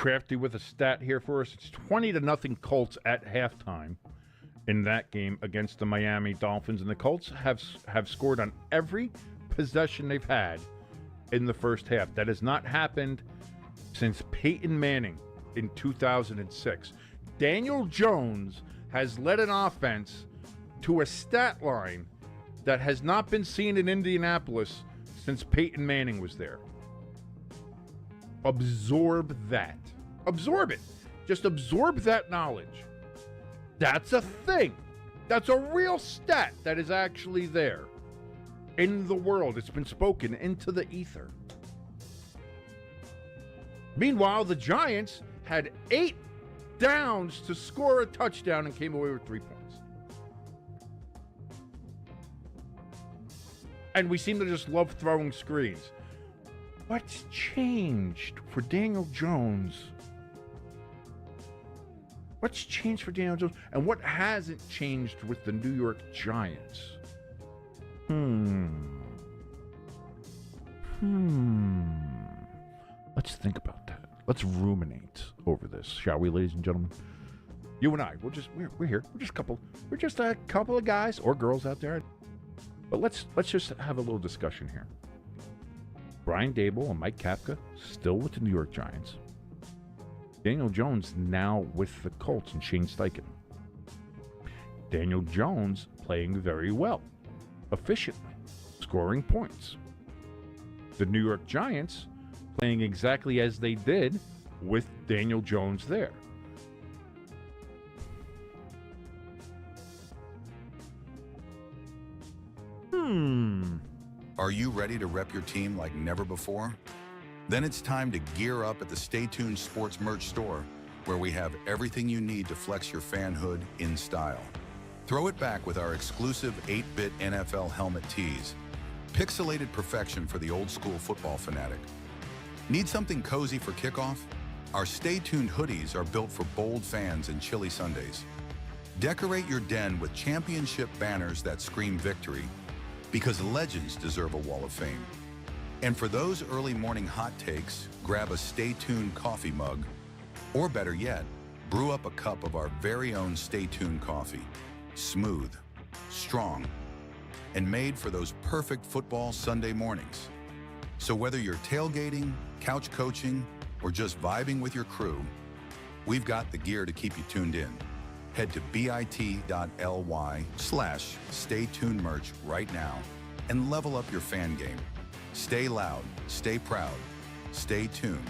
crafty with a stat here for us. It's 20-0 Colts at halftime in that game against the Miami Dolphins, and the Colts have scored on every possession they've had in the first half. That has not happened since Peyton Manning in 2006. Daniel Jones has led an offense to a stat line that has not been seen in Indianapolis since Peyton Manning was there. Absorb that. Absorb it. Just absorb that knowledge. That's a thing. That's a real stat that is actually there in the world. It's been spoken into the ether. Meanwhile, the Giants had 8 downs to score a touchdown and came away with 3 points. And we seem to just love throwing screens. What's changed for Daniel Jones? What's changed for Daniel Jones? And what hasn't changed with the New York Giants? Let's think about that. Let's ruminate over this, shall we, ladies and gentlemen? You and I, we're here. We're just a couple of guys or girls out there. But let's just have a little discussion here. Brian Daboll and Mike Kapka still with the New York Giants. Daniel Jones now with the Colts and Shane Steichen. Daniel Jones playing very well, efficiently, scoring points. The New York Giants playing exactly as they did with Daniel Jones there. Are you ready to rep your team like never before? Then it's time to gear up at the Stay Tuned Sports Merch store, where we have everything you need to flex your fanhood in style. Throw it back with our exclusive 8-bit NFL helmet tees. Pixelated perfection for the old school football fanatic. Need something cozy for kickoff? Our Stay Tuned hoodies are built for bold fans and chilly Sundays. Decorate your den with championship banners that scream victory, because legends deserve a wall of fame. And for those early morning hot takes, grab a Stay Tuned coffee mug, or better yet, brew up a cup of our very own Stay Tuned coffee. Smooth, strong, and made for those perfect football Sunday mornings. So whether you're tailgating, couch coaching, or just vibing with your crew, we've got the gear to keep you tuned in. Head to bit.ly/StayTunedMerch right now and level up your fan game. Stay loud, stay proud, stay tuned.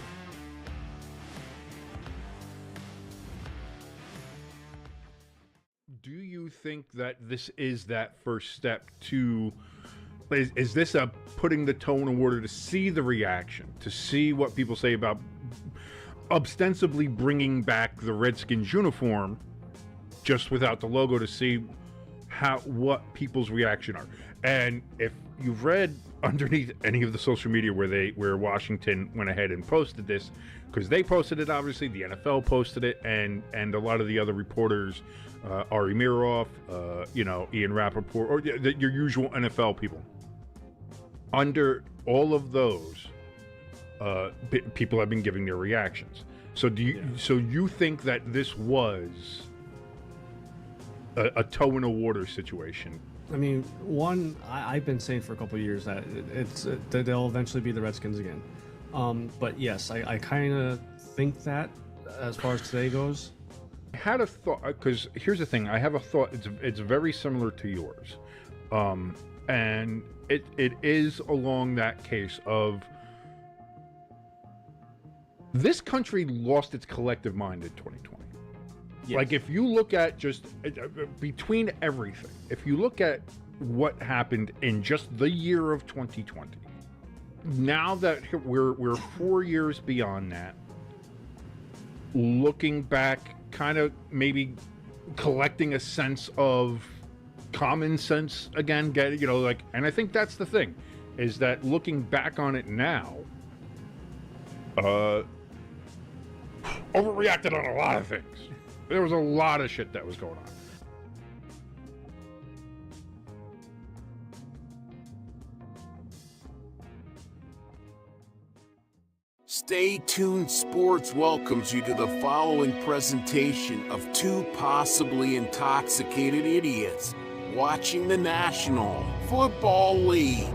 Do you think that this is that first step to... Is this a putting the toe in the water to see the reaction, to see what people say about ostensibly bringing back the Redskins uniform just without the logo, to see what people's reaction are? And if you've read underneath any of the social media where Washington went ahead and posted this, because they posted it, obviously the NFL posted it, and a lot of the other reporters, Ari Miroff, Ian Rappaport, or your usual NFL people. Under all of those, people have been giving their reactions. So you think that this was a toe in the water situation? I mean, I've been saying for a couple of years that that they'll eventually be the Redskins again. But yes, I kind of think that as far as today goes. I had a thought, because here's the thing. I have a thought. It's very similar to yours, and it is along that case of this country lost its collective mind in 2020. Yes. Like, if you look at just between everything, if you look at what happened in just the year of 2020, now that we're 4 years beyond that, looking back, kind of maybe collecting a sense of common sense again, and I think that's the thing, is that looking back on it now, overreacted on a lot of things. There was a lot of shit that was going on. Stay Tuned Sports welcomes you to the following presentation of two possibly intoxicated idiots watching the National Football League.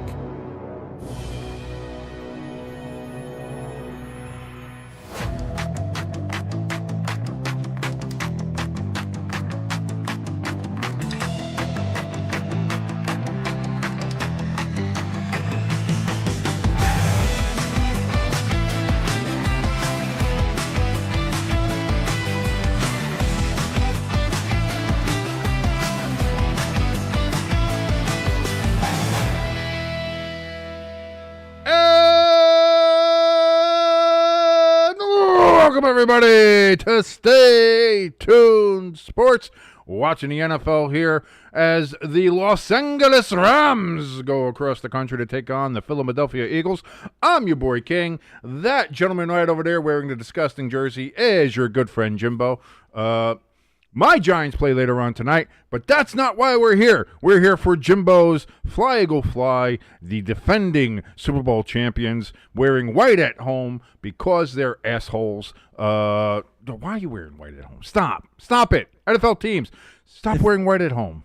Welcome, everybody, to Stay Tuned Sports. Watching the NFL here as the Los Angeles Rams go across the country to take on the Philadelphia Eagles. I'm your boy King. That gentleman right over there wearing the disgusting jersey is your good friend Jimbo. My Giants play later on tonight, but that's not why we're here. We're here for Jimbo's Fly Eagle Fly, the defending Super Bowl champions, wearing white at home because they're assholes. Why are you wearing white at home? Stop it. NFL teams, stop wearing white at home.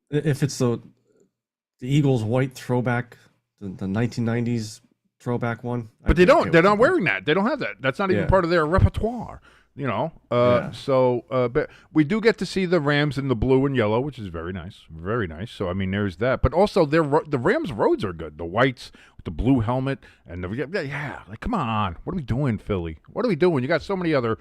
If it's the Eagles white throwback, the 1990s throwback one. But they don't. They're not wearing that. They don't have that. That's not even part of their repertoire. You know, but we do get to see the Rams in the blue and yellow, which is very nice, very nice. So, I mean, there's that. But also, the Rams' roads are good. The whites with the blue helmet and like, come on, what are we doing, Philly? What are we doing? You got so many other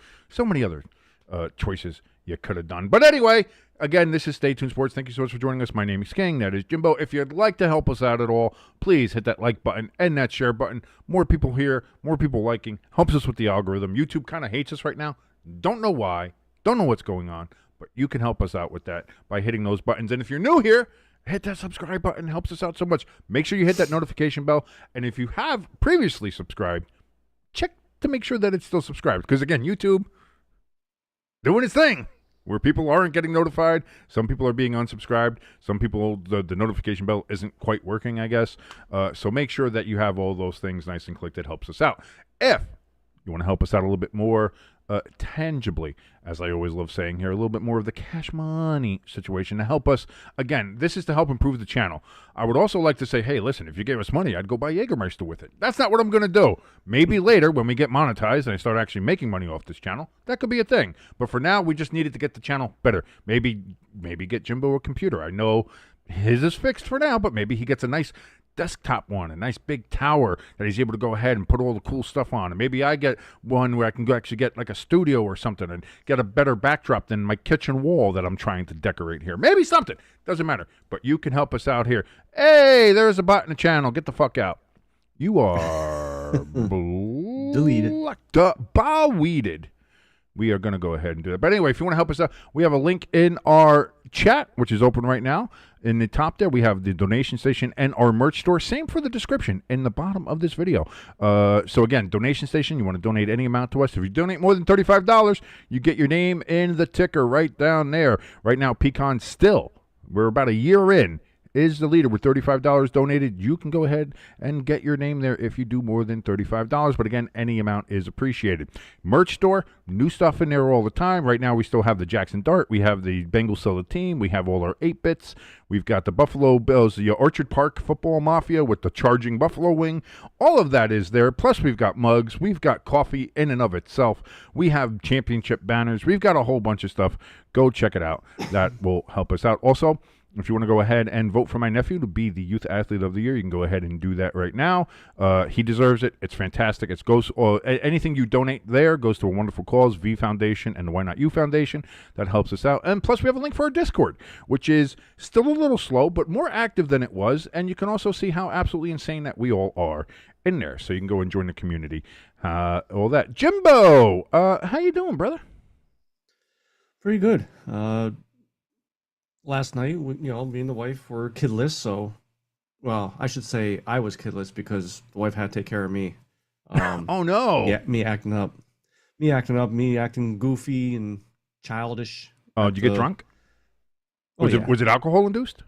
choices you could have done. But anyway, again, this is Stay Tuned Sports. Thank you so much for joining us. My name is King. That is Jimbo. If you'd like to help us out at all, please hit that like button and that share button. More people here, more people liking, helps us with the algorithm. YouTube kind of hates us right now. Don't know why. Don't know what's going on. But you can help us out with that by hitting those buttons. And if you're new here, hit that subscribe button. It helps us out so much. Make sure you hit that notification bell. And if you have previously subscribed, check to make sure that it's still subscribed. Because, again, YouTube doing its thing, where people aren't getting notified. Some people are being unsubscribed. Some people, the notification bell isn't quite working, I guess. So make sure that you have all those things nice and clicked. It helps us out. If you want to help us out a little bit more tangibly, as I always love saying here, a little bit more of the cash money situation to help us. Again, this is to help improve the channel. I would also like to say, hey, listen, if you gave us money, I'd go buy Jägermeister with it. That's not what I'm going to do. Maybe later when we get monetized and I start actually making money off this channel, that could be a thing. But for now, we just needed to get the channel better. Maybe get Jimbo a computer. I know his is fixed for now, but maybe he gets a nice desktop one, a nice big tower that he's able to go ahead and put all the cool stuff on. And maybe I get one where I can go actually get like a studio or something and get a better backdrop than my kitchen wall that I'm trying to decorate here. Maybe something. Doesn't matter. But you can help us out here. Hey, there's a bot in the channel. Get the fuck out. You are deleted. Weeded. We are going to go ahead and do that. But anyway, if you want to help us out, we have a link in our chat, which is open right now. In the top there, we have the donation station and our merch store. Same for the description in the bottom of this video. So again, donation station, you want to donate any amount to us. If you donate more than $35, you get your name in the ticker right down there. Right now, Pecan still, we're about a year in, is the leader with $35 donated. You can go ahead and get your name there if you do more than $35. But again, any amount is appreciated. Merch store, new stuff in there all the time. Right now, we still have the Jackson Dart. We have the Bengals Sell the Team. We have all our 8-bits. We've got the Buffalo Bills, the Orchard Park Football Mafia with the charging buffalo wing. All of that is there. Plus, we've got mugs. We've got coffee in and of itself. We have championship banners. We've got a whole bunch of stuff. Go check it out. That will help us out. Also, if you want to go ahead and vote for my nephew to be the Youth Athlete of the Year, you can go ahead and do that right now. He deserves it. It's fantastic. It goes anything you donate there goes to a wonderful cause, V Foundation and the Why Not You Foundation. That helps us out. And plus, we have a link for our Discord, which is still a little slow, but more active than it was. And you can also see how absolutely insane that we all are in there. So you can go and join the community. All that. Jimbo, how you doing, brother? Pretty good. Last night, me and the wife were kidless, so, well, I should say I was kidless because the wife had to take care of me. Oh, no. Yeah, me acting goofy and childish. Oh, did you get drunk? Was it alcohol induced?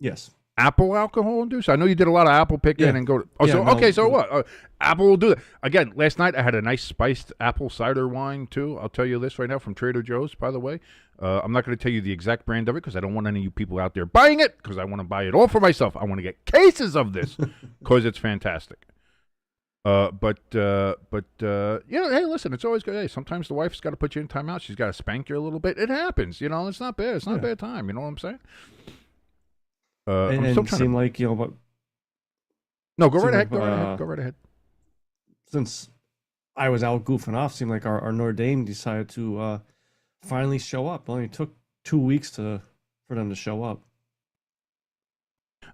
Yes. Apple alcohol induced? I know you did a lot of apple picking and go. So what? Apple will do that again. Last night I had a nice spiced apple cider wine too. I'll tell you this right now from Trader Joe's. By the way, I'm not going to tell you the exact brand of it because I don't want any of you people out there buying it because I want to buy it all for myself. I want to get cases of this because it's fantastic. But hey, listen, it's always good. Hey, sometimes the wife's got to put you in timeout. She's got to spank you a little bit. It happens, It's not bad. It's not a bad time. You know what I'm saying? And it seemed like, but no, go right ahead. Go right ahead. Since I was out goofing off, seemed like our Notre Dame decided to finally show up. It only took 2 weeks for them to show up.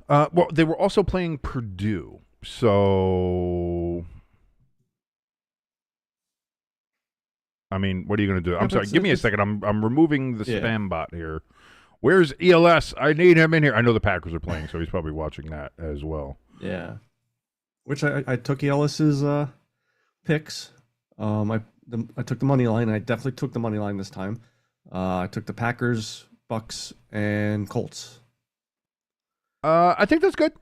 Well, they were also playing Purdue, so I mean, what are you going to do? I'm sorry. Give me a second. I'm removing the spam bot here. Where's ELS? I need him in here. I know the Packers are playing, so he's probably watching that as well. Yeah. Which I took ELS's picks. I took the money line. I definitely took the money line this time. I took the Packers, Bucks, and Colts. I think that's good.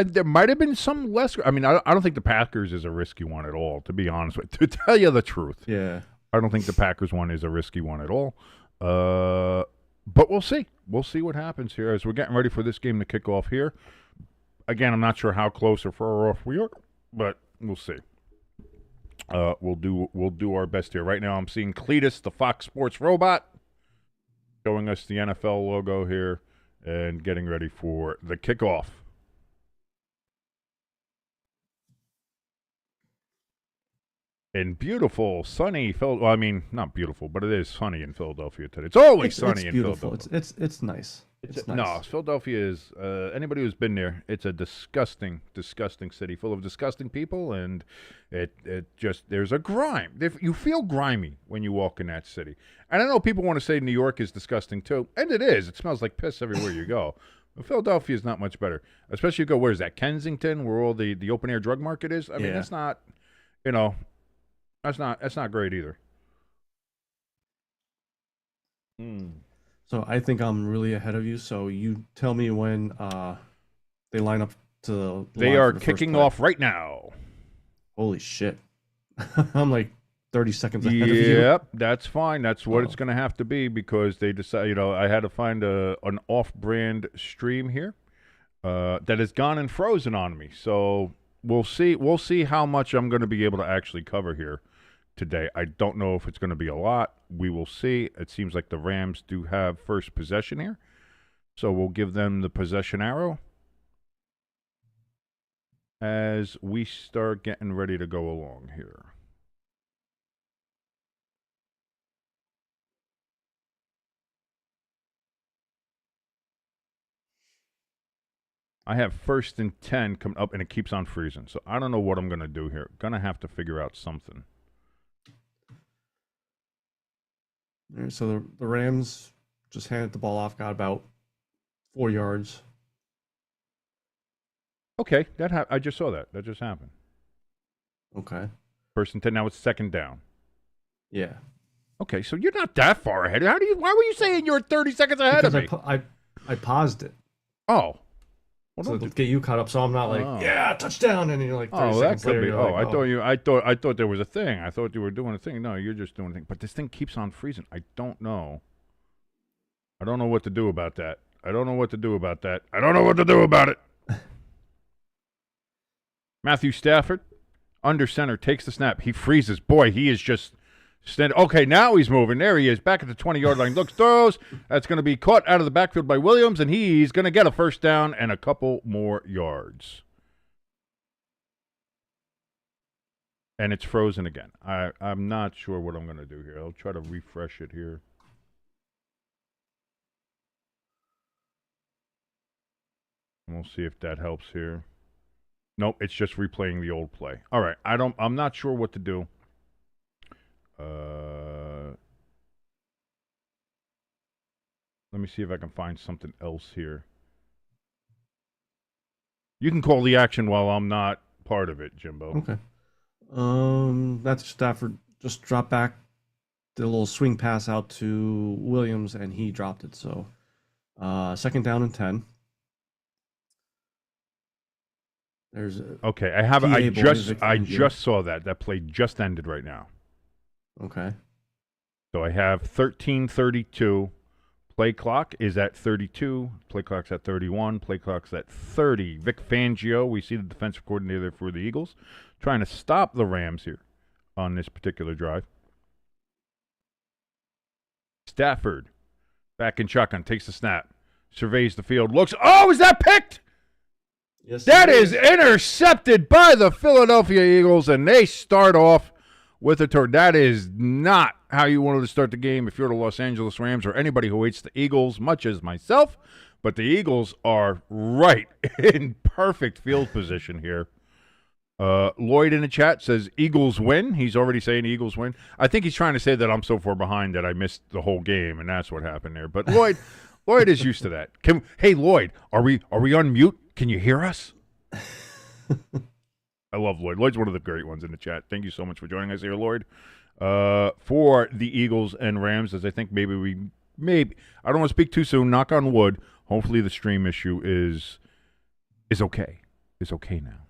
There might have been some less. I mean, I don't think the Packers is a risky one at all, to be honest with you. To tell you the truth. Yeah. I don't think the Packers one is a risky one at all. But we'll see. We'll see what happens here as we're getting ready for this game to kick off here. Again, I'm not sure how close or far off we are, but we'll see. We'll do our best here. Right now I'm seeing Cletus, the Fox Sports robot, showing us the NFL logo here and getting ready for the kickoff. In beautiful, sunny Philadelphia. Well, I mean, not beautiful, but it is sunny in Philadelphia today. It's always sunny in Philadelphia. It's nice. It's nice. No, Philadelphia is, anybody who's been there, it's a disgusting, disgusting city full of disgusting people, and it just, there's a grime. You feel grimy when you walk in that city. And I know people want to say New York is disgusting too, and it is. It smells like piss everywhere you go. But Philadelphia is not much better. Especially you go, where is that, Kensington, where all the open-air drug market is? I mean, it's not, That's not great either. So I think I'm really ahead of you. So you tell me when they line up to. They are kicking off right now. Holy shit! I'm like 30 seconds ahead of you. Yep, that's fine. That's what it's going to have to be because they decide. I had to find an off-brand stream here that has gone and frozen on me. So we'll see. We'll see how much I'm going to be able to actually cover here today. I don't know if it's going to be a lot. We will see. It seems like the Rams do have first possession here. So we'll give them the possession arrow as we start getting ready to go along here. I have 1st and 10 coming up, and it keeps on freezing. So I don't know what I'm going to do here. Going to have to figure out something. All right, so the Rams just handed the ball off, got about 4 yards. Okay, I just saw that. That just happened. Okay. 1st and 10. Now it's 2nd down. Yeah. Okay, so you're not that far ahead. Why were you saying you're 30 seconds ahead of me? I paused it. Oh. Well, so to get you caught up, so I'm not like, touchdown, and you're like 30 seconds later. Be. I thought there was a thing. I thought you were doing a thing. No, you're just doing a thing. But this thing keeps on freezing. I don't know what to do about that. I don't know what to do about it. Matthew Stafford, under center, takes the snap. He freezes. Boy, he is just standing. Okay, now he's moving. There he is, back at the 20-yard line. Looks, throws. That's going to be caught out of the backfield by Williams, and he's going to get a 1st down and a couple more yards. And it's frozen again. I'm not sure what I'm going to do here. I'll try to refresh it here. And we'll see if that helps here. Nope, it's just replaying the old play. All right, I'm not sure what to do. Let me see if I can find something else here. You can call the action while I'm not part of it, Jimbo. Okay. That's Stafford just dropped back, did a little swing pass out to Williams, and he dropped it. So, 2nd down and 10. There's Okay, I have. PA I boys just saw that. That play just ended right now. okay. So I have 13:32. Play clock is at 32. Play clock's at 31. Play clock's at 30. Vic Fangio, we see the defensive coordinator for the Eagles, trying to stop the Rams here on this particular drive. Stafford, back in shotgun, takes the snap, surveys the field, looks. Oh, is that picked? Yes, That is intercepted by the Philadelphia Eagles, and they start off with a turn. That is not how you wanted to start the game if you're the Los Angeles Rams or anybody who hates the Eagles, much as myself. But the Eagles are right in perfect field position here. Lloyd in the chat says Eagles win. He's already saying Eagles win. I think he's trying to say that I'm so far behind that I missed the whole game, and that's what happened there. But Lloyd is used to that. Hey, Lloyd, are we on mute? Can you hear us? I love Lloyd. Lloyd's one of the great ones in the chat. Thank you so much for joining us here, Lloyd. For the Eagles and Rams, as I think maybe I don't want to speak too soon. Knock on wood. Hopefully the stream issue is okay. It's okay now.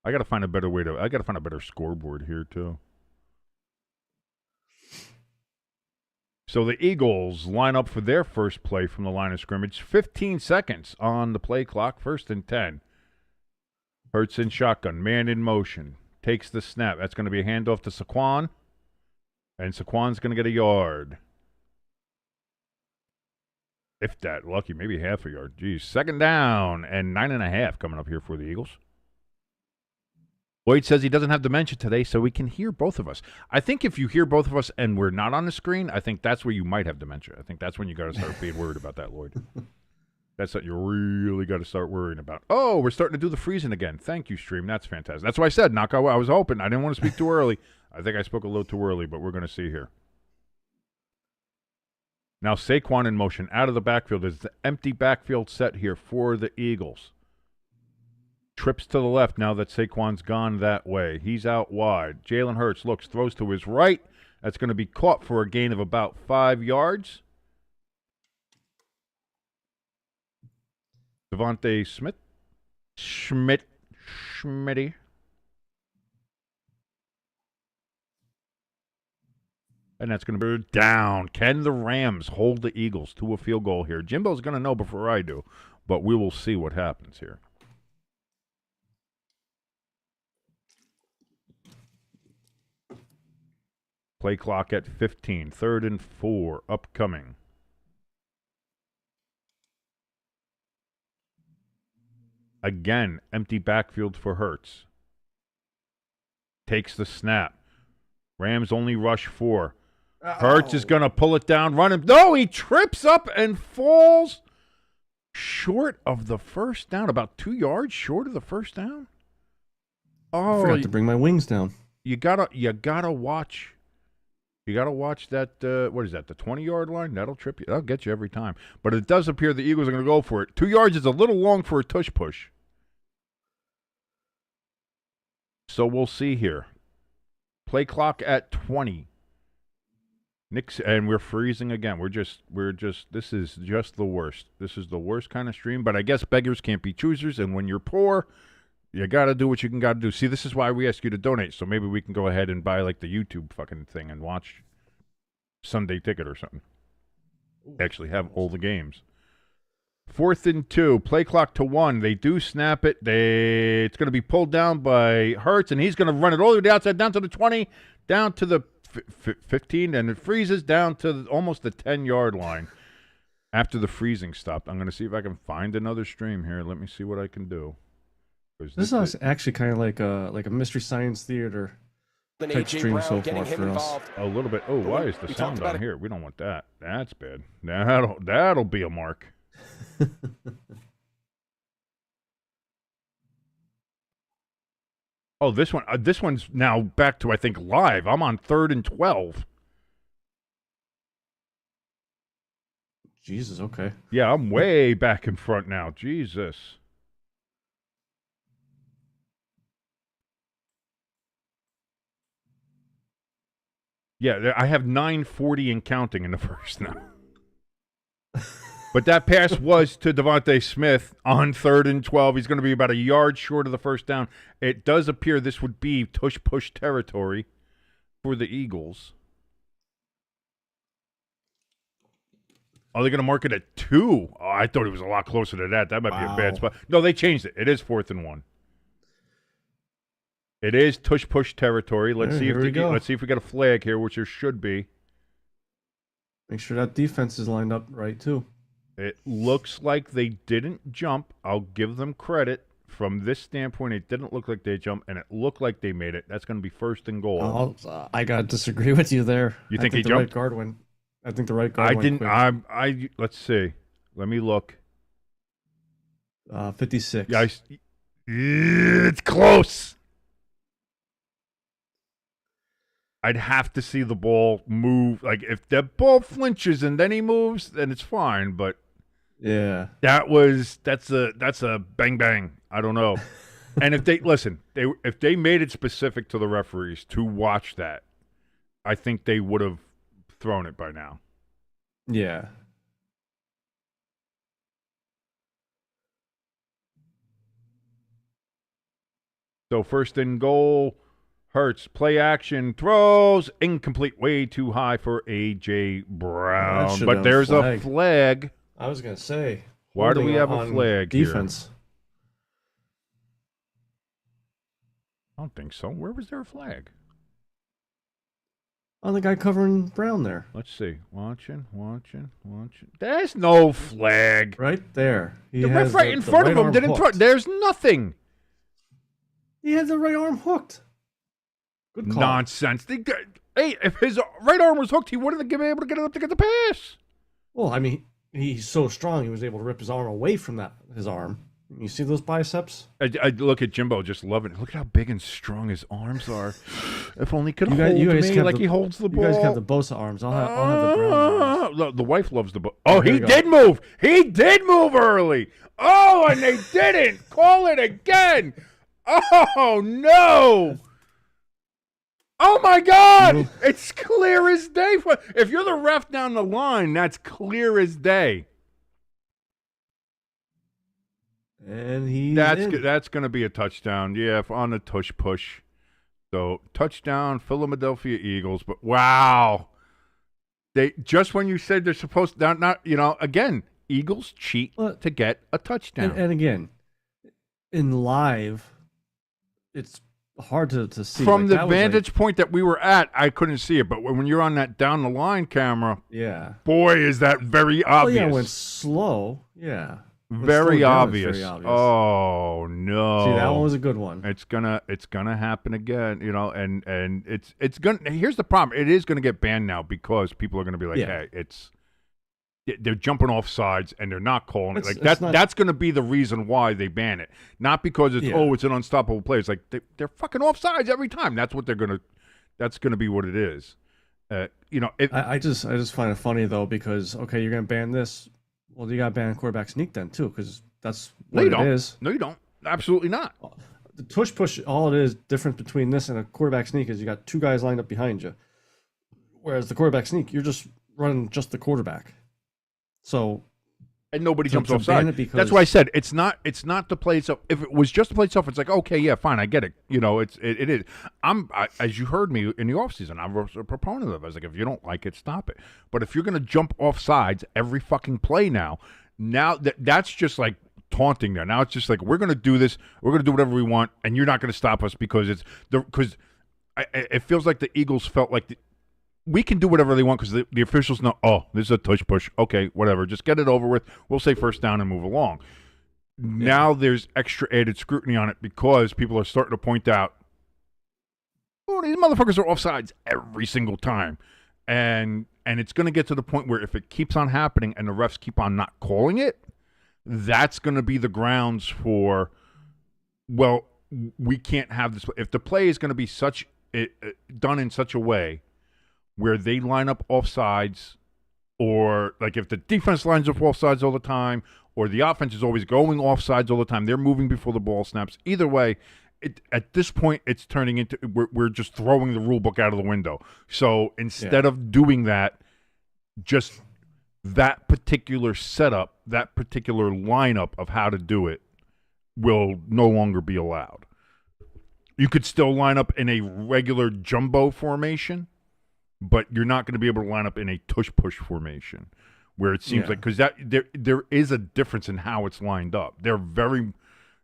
I got to find a better scoreboard here too. So the Eagles line up for their first play from the line of scrimmage. 15 seconds on the play clock. 1st and 10. Hurts in shotgun. Man in motion. Takes the snap. That's going to be a handoff to Saquon. And Saquon's going to get a yard. If that. Lucky. Maybe half a yard. Geez. 2nd down and 9.5 coming up here for the Eagles. Lloyd says he doesn't have dementia today, so we can hear both of us. I think if you hear both of us and we're not on the screen, I think that's where you might have dementia. I think that's when you got to start being worried about that, Lloyd. That's what you really got to start worrying about. Oh, we're starting to do the freezing again. Thank you, stream. That's fantastic. That's why I said, knock out. I was hoping. I didn't want to speak too early. I think I spoke a little too early, but we're going to see here. Now Saquon in motion out of the backfield. There's the empty backfield set here for the Eagles. Trips to the left now that Saquon's gone that way. He's out wide. Jalen Hurts looks, throws to his right. That's going to be caught for a gain of about 5 yards. Devontae Schmitty. And that's going to be down. Can the Rams hold the Eagles to a field goal here? Jimbo's going to know before I do, but we will see what happens here. Play clock at 15. 3rd and 4 upcoming. Again, empty backfield for Hurts. Takes the snap. Rams only rush 4. Hurts is going to pull it down, run him. No, he trips up and falls short of the first down. About 2 yards short of the first down. Oh, I forgot to bring my wings down. You gotta watch. You got to watch that, what is that, the 20-yard line? That'll trip you. That'll get you every time. But it does appear the Eagles are going to go for it. 2 yards is a little long for a tush push. So we'll see here. Play clock at 20. And we're freezing again. This is just the worst. This is the worst kind of stream. But I guess beggars can't be choosers. And when you're poor, you got to do what you can got to do. See, this is why we ask you to donate. So maybe we can go ahead and buy like the YouTube fucking thing and watch Sunday Ticket or something. Actually have all the games. 4th and 2. Play clock to 1. They do snap it. It's going to be pulled down by Hurts, and he's going to run it all the way to the outside, down to the 20, down to the 15, and it freezes down to almost the 10-yard line after the freezing stopped. I'm going to see if I can find another stream here. Let me see what I can do. This is actually kind of like a Mystery Science Theater type stream so far for us. A little bit. Oh, why is the sound down here? We don't want that. That's bad. That'll be a mark. Oh, this one's now back to, I think, live. I'm on 3rd and 12. Jesus, okay. Yeah, I'm way back in front now. Jesus. Yeah, I have 9:40 and counting in the first now. But that pass was to Devontae Smith on 3rd and 12. He's going to be about a yard short of the first down. It does appear this would be tush-push territory for the Eagles. Are they going to mark it at 2? Oh, I thought it was a lot closer to that. That might be a bad spot. No, they changed it. It is 4th and 1. It is tush-push territory. Let's see if we get a flag here, which there should be. Make sure that defense is lined up right, too. It looks like they didn't jump. I'll give them credit. From this standpoint, it didn't look like they jumped, and it looked like they made it. That's going to be 1st and goal. I got to disagree with you there. You think he the jumped? Right guard went. I think the right guard went quick. Let's see. Let me look. 56. Yeah, it's close. I'd have to see the ball move. Like, if the ball flinches and then he moves, then it's fine. But yeah, that's a bang bang. I don't know. And if if they made it specific to the referees to watch that, I think they would have thrown it by now. Yeah. So 1st and goal. Hurts, play action, throws, incomplete, way too high for A.J. Brown. But there's a flag. I was going to say. Why do we have a flag defense? Here? I don't think so. Where was there a flag? On the guy covering Brown there. Let's see. Watching. There's no flag. Right there. The ref right in front of him didn't throw. There's nothing. He had the right arm hooked. Good call. Nonsense. Hey, if his right arm was hooked, he wouldn't have been able to get it up to get the pass. Well, I mean, he's so strong, he was able to rip his arm away from his arm. You see those biceps? I look at Jimbo just loving it. Look at how big and strong his arms are. If only he could hold me like he holds the ball. You guys have the Bosa arms. I'll have the Browns arms. The wife loves the Bosa. Oh, he did move. He did move early. Oh, and they didn't. Call it again. Oh, no. Oh, my God! It's clear as day. If you're the ref down the line, that's clear as day. And that's going to be a touchdown. Yeah, on the tush push. So, touchdown, Philadelphia Eagles. But, wow. Just when you said they're supposed to, not again, Eagles cheat to get a touchdown. And again, in live, it's hard to see. From the vantage point that we were at, I couldn't see it. But when you're on that down the line camera, yeah, boy, is that very obvious. Oh, yeah, it went slow. Yeah. Very obvious. Oh no! See, that one was a good one. It's gonna happen again, and it's gonna. Here's the problem: it is gonna get banned now because people are gonna be like, "Hey, they're jumping off sides and they're not calling it." Like that's gonna be the reason why they ban it, not because it's an unstoppable play. It's like they're fucking off sides every time. That's what they're gonna. That's gonna be what it is. I just find it funny though because you're gonna ban this. Well, you got to ban quarterback sneak then, too, because that's what it is. No, you don't. Absolutely not. The tush push, all it is, difference between this and a quarterback sneak is you got two guys lined up behind you. Whereas the quarterback sneak, you're just running just the quarterback. So... And nobody jumps offside. That's why I said it's not the play itself. If it was just the play itself, it's like, okay, yeah, fine, I get it. It is. As you heard me in the offseason, I was a proponent of it. I was like, if you don't like it, stop it. But if you're going to jump off sides every fucking play now that's just like taunting there. Now it's just like, we're going to do this. We're going to do whatever we want, and you're not going to stop us because it feels like the Eagles felt like we can do whatever they want because the officials know, this is a tush push. Okay, whatever. Just get it over with. We'll say first down and move along. Yeah. Now there's extra added scrutiny on it because people are starting to point out, these motherfuckers are offsides every single time. And it's going to get to the point where if it keeps on happening and the refs keep on not calling it, that's going to be the grounds for, we can't have this. If the play is going to be done in such a way where they line up offsides, or like if the defense lines up offsides all the time, or the offense is always going offsides all the time, they're moving before the ball snaps. Either way, at this point, it's turning into we're just throwing the rule book out of the window. So instead of doing that, just that particular setup, that particular lineup of how to do it will no longer be allowed. You could still line up in a regular jumbo formation, but you're not going to be able to line up in a tush-push formation, where it seems like, because there is a difference in how it's lined up.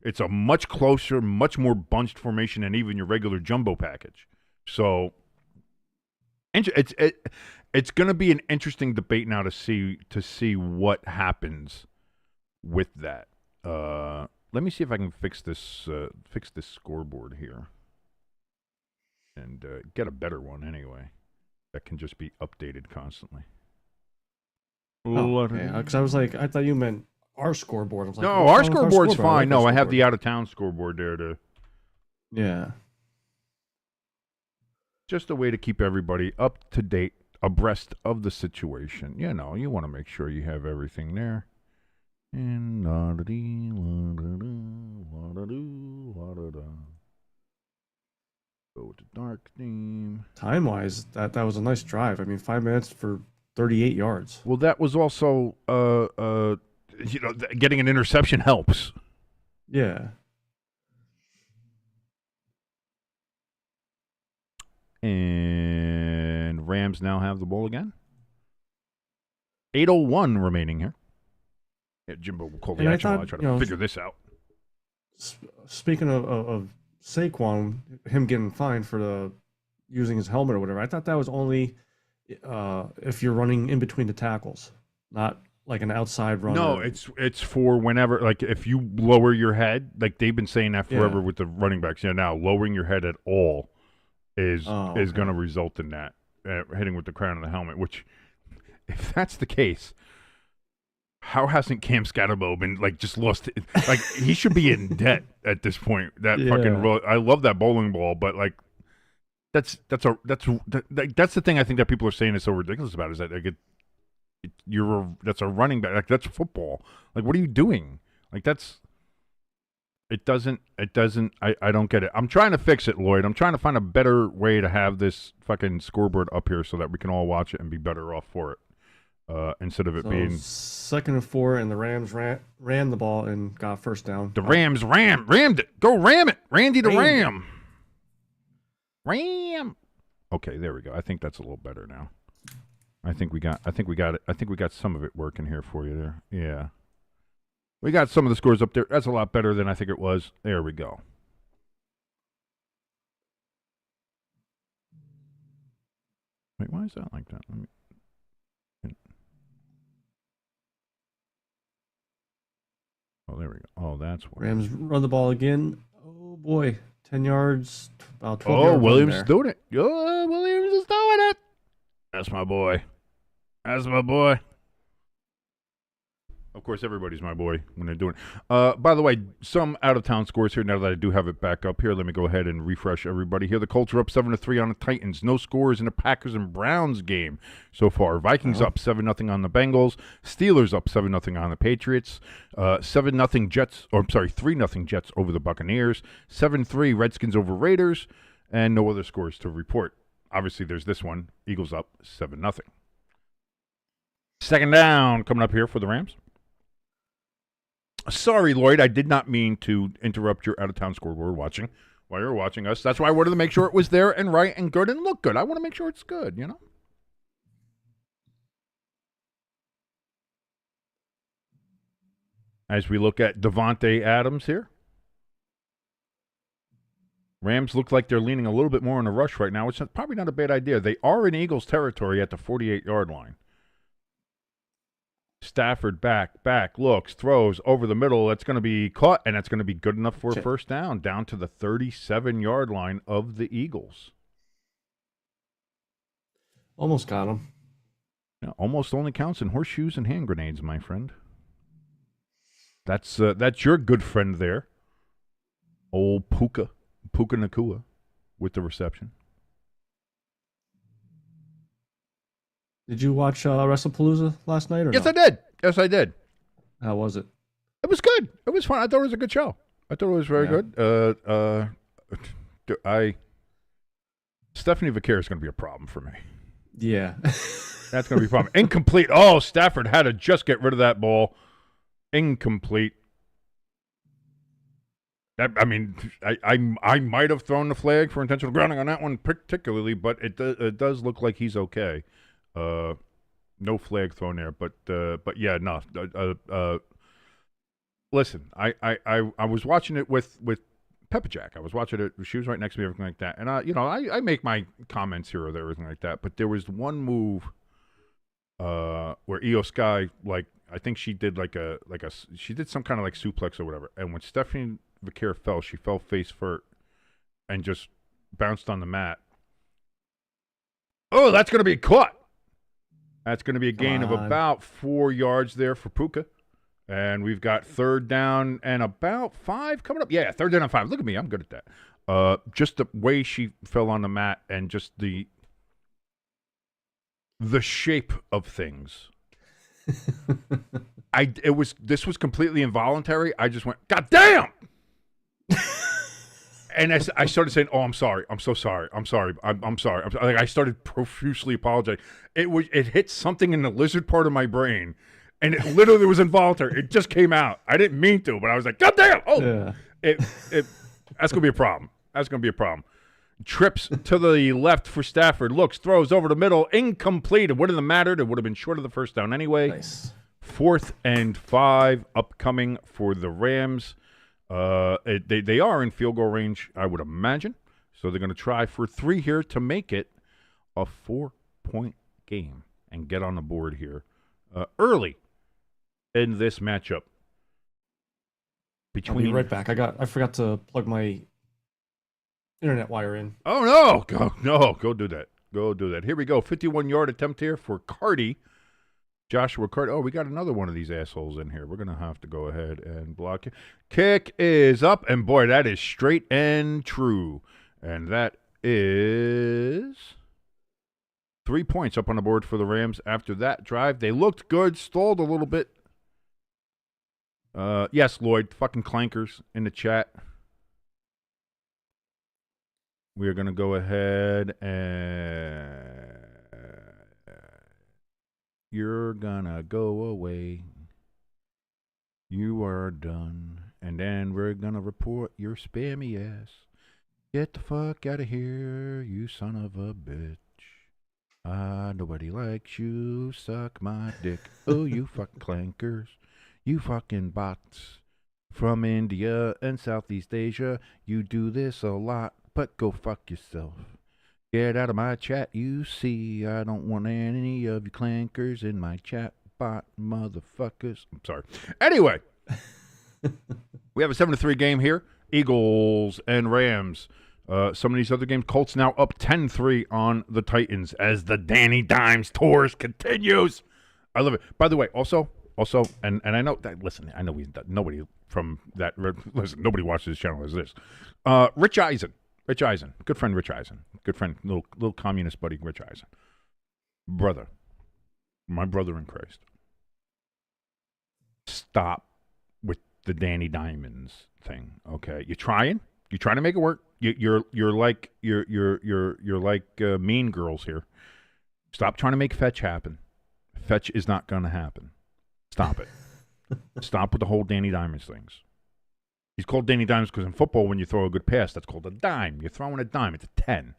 It's a much closer, much more bunched formation than even your regular jumbo package. So it's going to be an interesting debate now to see what happens with that. Let me see if I can fix this scoreboard here and get a better one anyway that can just be updated constantly. Because I was like, I thought you meant our scoreboard. I was like, no, our scoreboard's fine. No, I have the out-of-town scoreboard there to. Yeah. Just a way to keep everybody up to date, abreast of the situation. You know, you want to make sure you have everything there. And go to dark theme. Time-wise, that was a nice drive. I mean, 5 minutes for 38 yards. Well, that was also, getting an interception helps. Yeah. And Rams now have the ball again. 8:01 remaining here. Yeah, Jimbo will call the action while I try to figure this out. Speaking of Saquon, him getting fined for using his helmet or whatever, I thought that was only if you're running in between the tackles, not like an outside runner. No, it's for whenever, like if you lower your head, like they've been saying that forever with the running backs. Yeah, now lowering your head at all is going to result in that hitting with the crown of the helmet. Which, if that's the case, how hasn't Cam Scatterbo been just lost? Like he should be in debt at this point. That fucking I love that bowling ball, but that's the thing I think that people are saying is so ridiculous about is that that's a running back. Like that's football. Like what are you doing? Like that's. It doesn't. I don't get it. I'm trying to fix it, Lloyd. I'm trying to find a better way to have this fucking scoreboard up here so that we can all watch it and be better off for it. Instead of it being 2nd and 4, and the Rams ran the ball and got first down. The Rams rammed it. Go ram it, Randy the Ram. Ram. Okay, there we go. I think that's a little better now. I think we got it. I think we got some of it working here for you there. Yeah. We got some of the scores up there. That's a lot better than I think it was. There we go. Wait, why is that like that? Oh, there we go. Oh, that's why. Rams run the ball again. Oh, boy. 10 yards, about 12 yards. Oh, Williams is doing it. Oh, Williams is doing it. That's my boy. That's my boy. Of course, everybody's my boy when they're doing it. By the way, some out-of-town scores here. Now that I do have it back up here, let me go ahead and refresh everybody here. The Colts are up 7-3 on the Titans. No scores in the Packers and Browns game so far. Vikings up 7-0 on the Bengals. Steelers up 7-0 on the Patriots. 7-0 Jets, or I'm sorry, 3-0 Jets over the Buccaneers. 7-3 Redskins over Raiders, and no other scores to report. Obviously, there's this one. Eagles up 7-0. Second down coming up here for the Rams. Sorry, Lloyd, I did not mean to interrupt your out-of-town scoreboard watching while you're watching us. That's why I wanted to make sure it was there and right and good and look good. I want to make sure it's good, you know? As we look at Devontae Adams here. Rams look like they're leaning a little bit more on the rush right now, which is probably not a bad idea. They are in Eagles territory at the 48-yard line. Stafford back, looks, throws over the middle. That's going to be caught, and that's going to be good enough for a first down to the 37-yard line of the Eagles. Almost got him. Yeah, almost only counts in horseshoes and hand grenades, my friend. That's your good friend there. Old Puka Nakua with the reception. Did you watch WrestlePalooza last night? Yes, no? I did. How was it? It was good. It was fun. I thought it was a good show. I thought it was very good. Stephanie Vaquer is going to be a problem for me. Yeah. That's going to be a problem. Incomplete. Oh, Stafford had to just get rid of that ball. Incomplete. I mean, I might have thrown the flag for intentional grounding on that one particularly, but it does look like he's okay. No flag thrown there, but yeah, no. Listen, I was watching it with Peppa Jack. I was watching it. She was right next to me, everything like that. And I make my comments here or there, everything like that. But there was one move where Io Sky, like, I think she did she did some kind of like suplex or whatever. And when Stephanie Vicaire fell, she fell face first and just bounced on the mat. Oh, that's going to be caught. That's going to be a gain of about 4 yards there for Puka. And we've got 3rd down and about 5 coming up. Yeah, 3rd down and 5. Look at me. I'm good at that. Just the way she fell on the mat and just the shape of things. This was completely involuntary. I just went, God damn! And as I started saying, "Oh, I'm sorry. I'm so sorry. I'm sorry. I'm sorry." Like, I started profusely apologizing. It hit something in the lizard part of my brain, and it literally was involuntary. It just came out. I didn't mean to, but I was like, "God damn!" Oh, yeah. That's gonna be a problem. That's gonna be a problem. Trips to the left for Stafford. Looks, throws over the middle, incomplete. It wouldn't have mattered. It would have been short of the first down anyway. Nice. 4th and 5 upcoming for the Rams. They are in field goal range, I would imagine. So they're going to try for 3 here to make it a 4-point game and get on the board here early in this matchup. I'll be right back. I forgot to plug my internet wire in. Oh no, go do that. Go do that. Here we go. 51-yard attempt here for Cardi. Joshua Cardi. Oh, we got another one of these assholes in here. We're going to have to go ahead and block it. Kick is up, and boy, that is straight and true. And that is 3 points up on the board for the Rams after that drive. They looked good, stalled a little bit. Yes, Lloyd, fucking clankers in the chat. We are going to go ahead and... You're gonna go away. You are done. And then we're gonna report your spammy ass. Get the fuck out of here, you son of a bitch. Nobody likes you. Suck my dick. Oh, you fucking clankers. You fucking bots from India and Southeast Asia. You do this a lot, but go fuck yourself. Get out of my chat, you see. I don't want any of you clankers in my chat bot motherfuckers. I'm sorry. Anyway, we have a 7-3 game here. Eagles and Rams. Some of these other games, Colts now up 10-3 on the Titans as the Danny Dimes tours continues. I love it. By the way, also, and I know that, listen, I know nobody from that, listen, nobody watches this channel as this. Rich Eisen, good friend Rich Eisen, good friend, little communist buddy Rich Eisen, brother, my brother in Christ. Stop with the Danny Diamonds thing, okay? You're trying to make it work. You're like Mean Girls here. Stop trying to make fetch happen. Fetch is not going to happen. Stop it. Stop with the whole Danny Diamonds things. He's called Danny Dimes because in football, when you throw a good pass, that's called a dime. You're throwing a dime. It's a 10.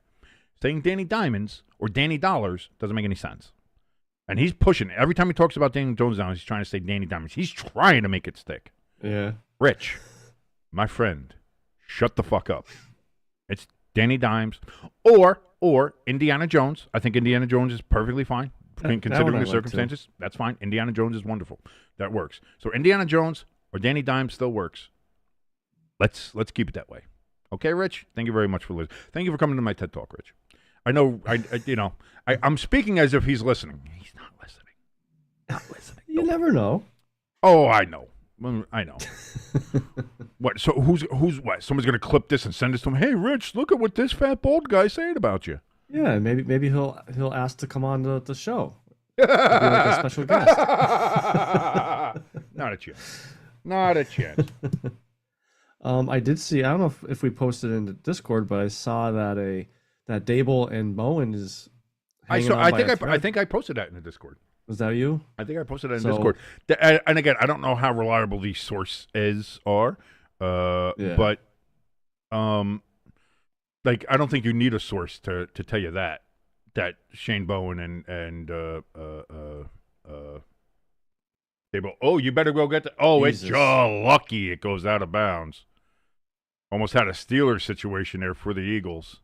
Saying Danny Diamonds or Danny Dollars doesn't make any sense. And he's pushing. Every time he talks about Danny Jones now, he's trying to say Danny Diamonds. He's trying to make it stick. Yeah. Rich, my friend, shut the fuck up. It's Danny Dimes or Indiana Jones. I think Indiana Jones is perfectly fine. Considering the circumstances, that's fine. Indiana Jones is wonderful. That works. So Indiana Jones or Danny Dimes still works. Let's keep it that way. Okay, Rich? Thank you very much for listening. Thank you for coming to my TED Talk, Rich. I know, I'm speaking as if he's listening. He's not listening. Not listening. You never know. Oh, I know. I know. What? So who's what? Someone's going to clip this and send this to him. Hey, Rich, look at what this fat bald guy's saying about you. Yeah, maybe he'll ask to come on the show. Be like a special guest. Not a chance. Not a chance. I did see. I don't know if we posted in the Discord, but I saw that Dable and Bowen hanging on by a I thread. think I posted that in the Discord. Was that you? I think I posted that in Discord. And again, I don't know how reliable these sources are, but like I don't think you need a source to tell you that Shane Bowen and you better go get the. Oh, Jesus. it's just lucky it goes out of bounds. Almost had a Steelers situation there for the Eagles.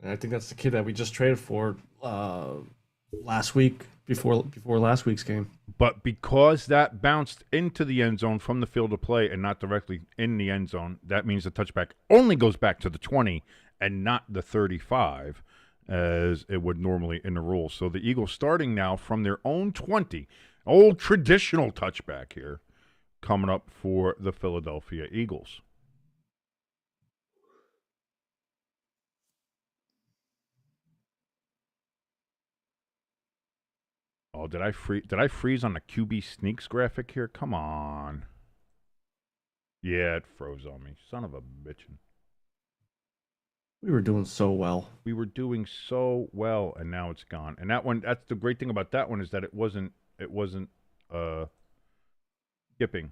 And I think that's the kid that we just traded for last week before last week's game. But because that bounced into the end zone from the field of play and not directly in the end zone, that means the touchback only goes back to the 20 and not the 35 as it would normally in the rules. So the Eagles starting now from their own 20, old traditional touchback here, coming up for the Philadelphia Eagles. Oh, did I freeze on the QB sneaks graphic here? Come on. Yeah, it froze on me. Son of a bitchin'. We were doing so well. We were doing so well, and now it's gone. And that one, that's the great thing about that one is that it wasn't skipping.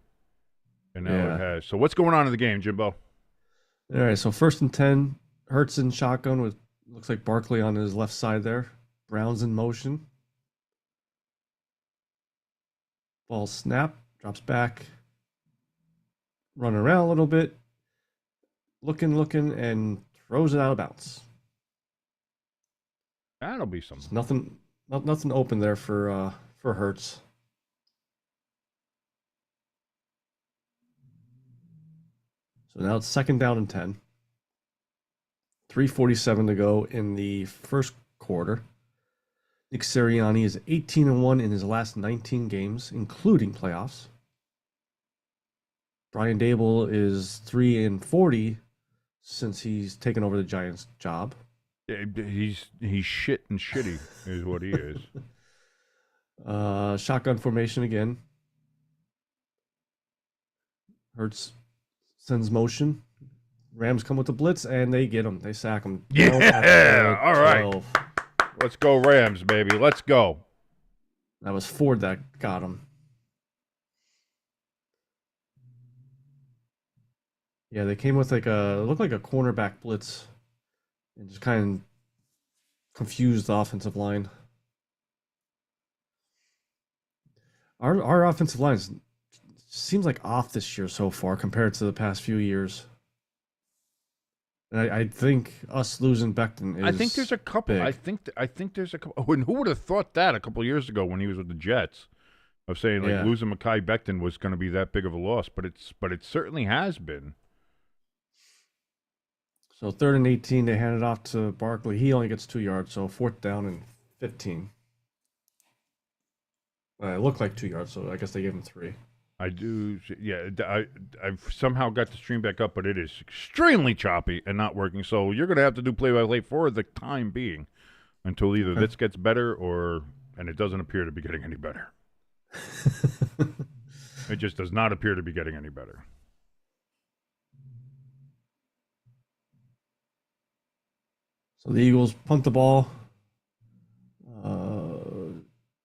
And now it has. So what's going on in the game, Jimbo? All right, so 1st and 10, Hurts in shotgun with looks like Barkley on his left side there. Brown's in motion. Ball snap, drops back. Run around a little bit. Looking, and throws it out of bounds. That'll be something. Nothing open there for Hurts. So now it's 2nd down and 10. 3:47 to go in the first quarter. Nick Sirianni is 18-1 in his last 19 games, including playoffs. Brian Dable is 3-40 since he's taken over the Giants' job. He's shit and shitty is what he is. Shotgun formation again. Hurts sends motion. Rams come with the blitz, and they get him. They sack him. Yeah, all right. Let's go Rams, baby. Let's go. That was Ford that got him. Yeah, they came with looked like a cornerback blitz and just kind of confused the offensive line. Our offensive line seems like off this year so far compared to the past few years. And I think us losing Becton is I think there's a couple. big. I think there's a couple. And who would have thought that a couple of years ago when he was with the Jets? Of saying like losing Mekhi Becton was going to be that big of a loss, but it certainly has been. So 3rd and 18, they hand it off to Barkley. He only gets 2 yards, so 4th down and 15. It looked like 2 yards, so I guess they gave him 3. I do, yeah. I've somehow got the stream back up, but it is extremely choppy and not working. So you're going to have to do play-by-play for the time being until either this gets better and it doesn't appear to be getting any better. It just does not appear to be getting any better. So the Eagles punt the ball.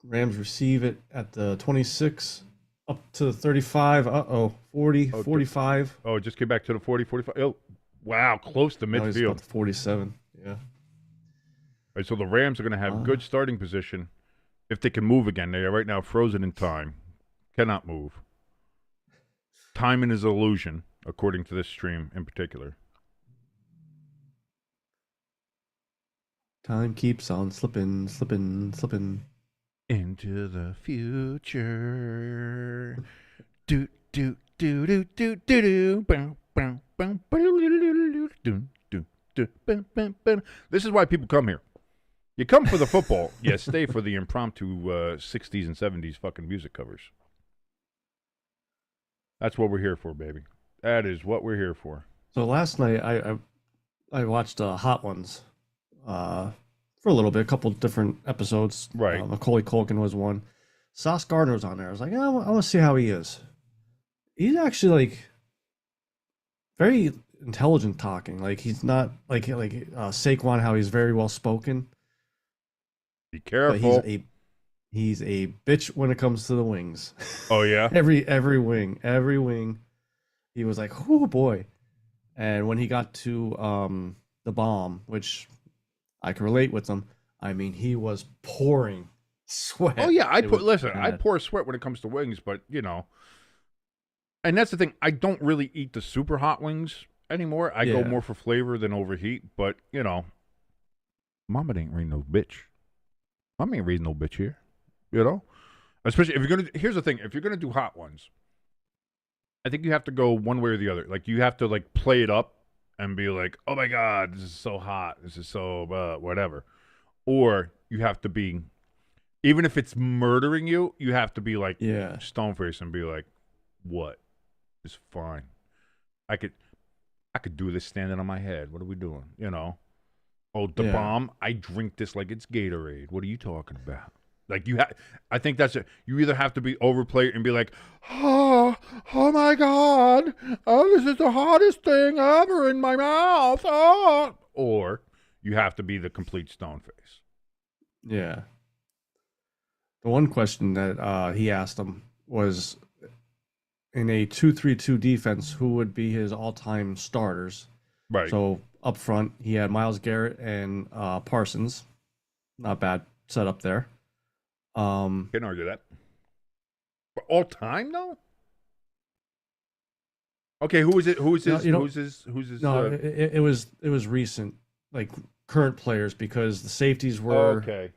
Rams receive it at the 26, up to the 35. 40, 45. Oh, it just came back to the 40, 45. Oh, wow, close to Now he's midfield. about 47. Yeah. All right, so the Rams are going to have good starting position if they can move again. They are right now frozen in time, cannot move. Time is an illusion, according to this stream in particular. Time keeps on slipping. Into the future. Do do do do do do do. Bow, bow, bow, do do do. This is why people come here. You come for the football. You stay for the impromptu 60s and 70s fucking music covers. That's what we're here for, baby. That is what we're here for. So last night I watched Hot Ones for a little bit, a couple different episodes. Right. Macaulay Culkin was one. Sauce Gardner was on there. I was like, I want to see how he is. He's actually like very intelligent talking. Like he's not like Saquon, how he's very well spoken. Be But careful. he's a bitch when it comes to the wings. Oh yeah. every wing. He was like, oh boy. And when he got to the bomb, which I can relate with him, I mean, he was pouring sweat. Oh yeah. I bad. pour sweat when it comes to wings, but and that's the thing. I don't really eat the super hot wings anymore. I go more for flavor than overheat. But Mama ain't raising no bitch. Mama ain't raising no bitch here. Especially if you're gonna. Here's the thing: if you're gonna do hot ones, I think you have to go one way or the other. Like you have to play it up and be like, "Oh my God, this is so hot. This is so whatever," or you have to be, even if it's murdering you, you have to be like stone face and be like, "What? It's fine. I could do this standing on my head. What are we doing? Oh, the bomb. I drink this like it's Gatorade. What are you talking about?" I think that's it. You either have to be overplayed and be like, oh my God, this is the hottest thing ever in my mouth, or you have to be the complete stone face. Yeah. The one question that he asked him was, in a 2-3-2 defense, who would be his all-time starters? Right. So up front, he had Myles Garrett and Parsons. Not bad setup there. Can't argue that. But all time though. Okay, who is it? Who's his? No, it was recent, like current players, because the safeties were okay.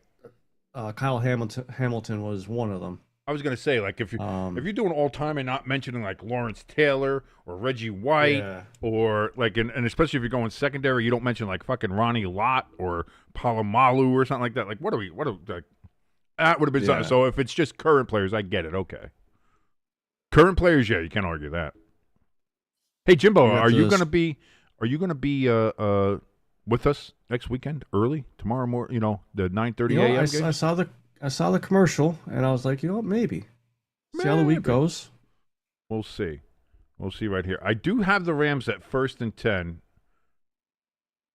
Kyle Hamilton was one of them. I was gonna say, if you're doing all time and not mentioning Lawrence Taylor or Reggie White or and especially if you're going secondary, you don't mention fucking Ronnie Lott or Palomalu or something like that. What are we that would have been something. So if it's just current players, I get it. Okay. Current players, yeah, you can't argue that. Hey Jimbo, are you gonna be with us next weekend early tomorrow morning? The 9:30 a.m. game. I saw the commercial and I was like, maybe. See how the week goes. We'll see. We'll see right here. I do have the Rams at 1st and 10.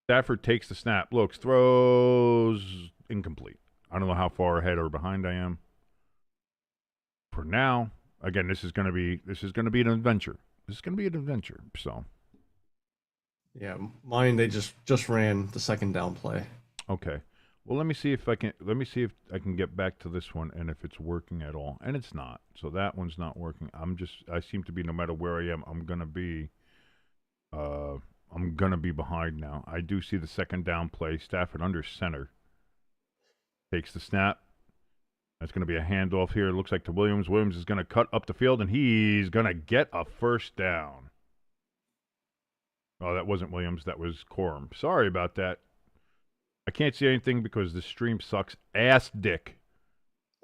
Stafford takes the snap, looks, throws, incomplete. I don't know how far ahead or behind I am. For now, again, this is going to be an adventure. This is going to be an adventure. So, yeah, mine they just ran the second down play. Okay. Well, let me see if I can get back to this one and if it's working at all. And it's not. So that one's not working. I seem to be, no matter where I am, I'm going to be behind now. I do see the second down play. Stafford under center. Takes the snap. That's going to be a handoff here. It looks like to Williams. Williams is going to cut up the field, and he's going to get a first down. Oh, that wasn't Williams. That was Corum. Sorry about that. I can't see anything because the stream sucks ass dick.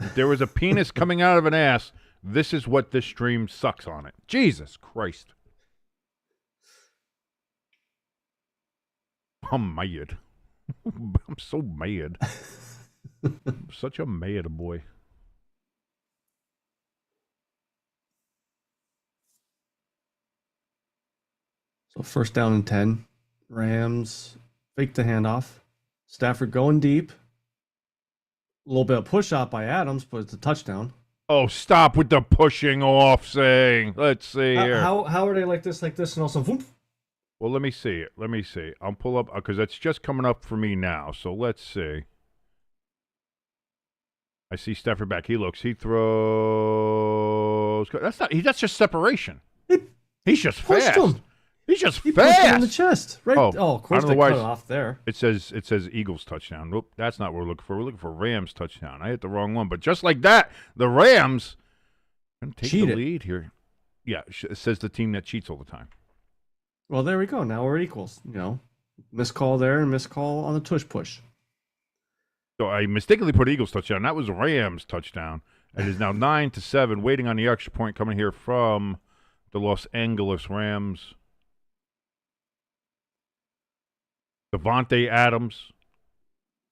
If there was a penis coming out of an ass, this is what this stream sucks on it. Jesus Christ. I'm mad. I'm so mad. Such a mad boy. So 1st down and 10. Rams fake the handoff. Stafford going deep. A little bit of push out by Adams, but it's a touchdown. Oh, stop with the pushing off saying. Let's see here. How are they like this, and also whoop? Well, let me see it. I'll pull up because that's just coming up for me now. So let's see. I see Stafford back. He looks. He throws. That's just separation. He's just fast. Him. He's just he fast. Pushed him in the chest. Right. Oh, of course they cut it off there. It says Eagles touchdown. Nope, that's not what we're looking for. We're looking for Rams touchdown. I hit the wrong one. But just like that, the Rams going to take the lead here. Yeah, it says the team that cheats all the time. Well, there we go. Now we're equals. Missed call there and missed call on the tush push. So I mistakenly put Eagles touchdown. That was Rams touchdown. It is now 9-7, waiting on the extra point coming here from the Los Angeles Rams. Devontae Adams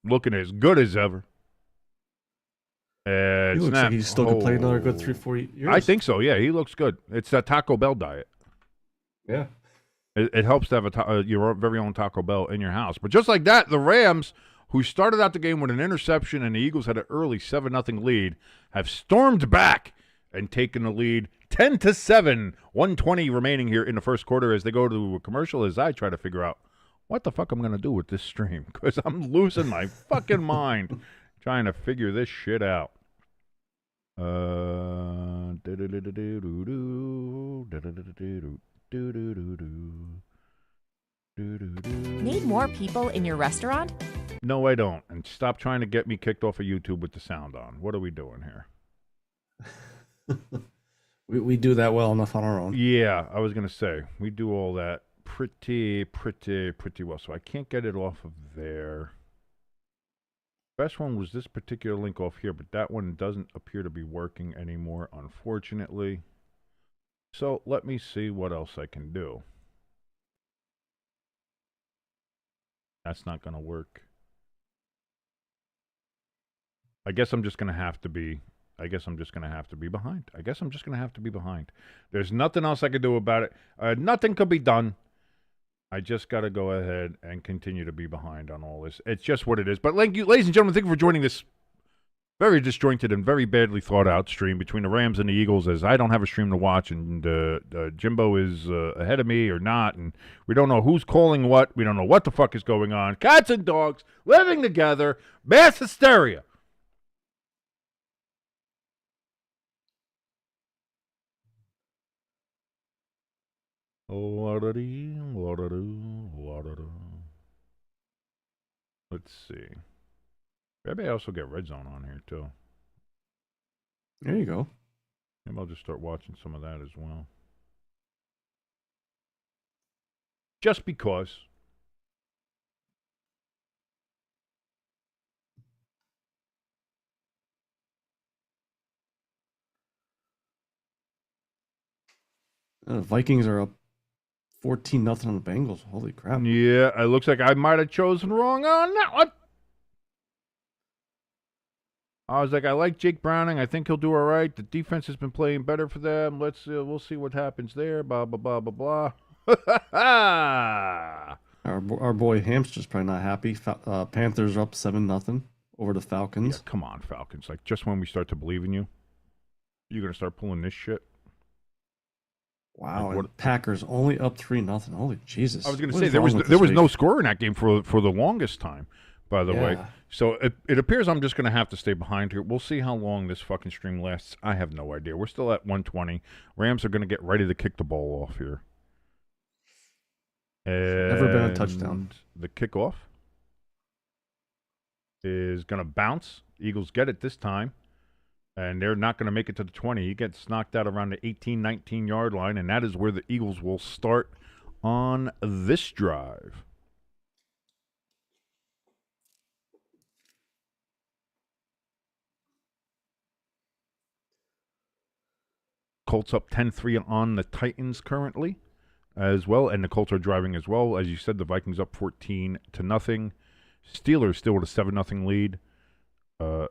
looking as good as ever. And he looks like he still could play another good 3-4 years. I think so, yeah. He looks good. It's that Taco Bell diet. Yeah. It helps to have your very own Taco Bell in your house. But just like that, the Rams who started out the game with an interception and the Eagles had an early 7-0 lead, have stormed back and taken the lead 10-7. 1:20 remaining here in the first quarter as they go to a commercial as I try to figure out what the fuck I'm going to do with this stream because I'm losing my fucking mind trying to figure this shit out. Need more people in your restaurant? No, I don't. And stop trying to get me kicked off of YouTube with the sound on. What are we doing here? we do that well enough on our own. Yeah, I was going to say, we do all that pretty well. So I can't get it off of there. Best one was this particular link off here, but that one doesn't appear to be working anymore, unfortunately. So let me see what else I can do. That's not going to work. I guess I'm just going to have to be behind. I guess I'm just going to have to be behind. There's nothing else I could do about it. Nothing could be done. I just got to go ahead and continue to be behind on all this. It's just what it is. But thank you, ladies and gentlemen, thank you for joining this very disjointed and very badly thought out stream between the Rams and the Eagles, as I don't have a stream to watch, and Jimbo is ahead of me or not, and we don't know who's calling what. We don't know what the fuck is going on. Cats and dogs living together, mass hysteria. Let's see. Maybe I also get Red Zone on here, too. There you go. Maybe I'll just start watching some of that as well. Just because. The Vikings are up 14-0 on the Bengals. Holy crap. Yeah, it looks like I might have chosen wrong on that one. I was like, I like Jake Browning. I think he'll do all right. The defense has been playing better for them. We'll see what happens there. Blah, blah, blah, blah, blah. Our boy Hamster's probably not happy. Panthers are up 7-0 over the Falcons. Yeah, come on, Falcons. Like, just when we start to believe in you, you're going to start pulling this shit. Wow, and Packers only up 3-0. Holy Jesus! I was going to say there was no score in that game for the longest time, by the way. So it appears I'm just going to have to stay behind here. We'll see how long this fucking stream lasts. I have no idea. We're still at 1:20. Rams are going to get ready to kick the ball off here. And never been a touchdown. The kickoff is going to bounce. Eagles get it this time. And they're not going to make it to the 20. He gets knocked out around the 18, 19-yard line, and that is where the Eagles will start on this drive. Colts up 10-3 on the Titans currently as well, and the Colts are driving as well. As you said, the Vikings up 14-0. Steelers still with a 7-0 lead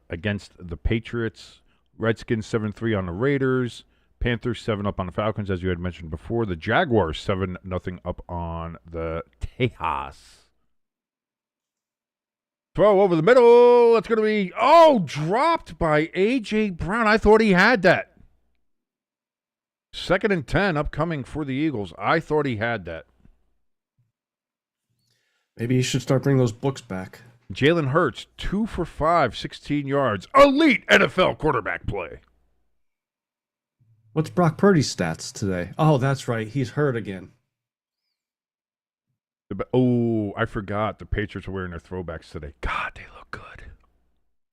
against the Patriots. Redskins 7-3 on the Raiders. Panthers 7-up on the Falcons, as you had mentioned before. The Jaguars 7-0 up on the Tejas. Throw over the middle. It's going to be, dropped by A.J. Brown. I thought he had that. 2nd and 10 upcoming for the Eagles. I thought he had that. Maybe he should start bringing those books back. Jalen Hurts, 2 for 5, 16 yards. Elite NFL quarterback play. What's Brock Purdy's stats today? Oh, that's right. He's hurt again. Oh, I forgot. The Patriots are wearing their throwbacks today. God, they look good.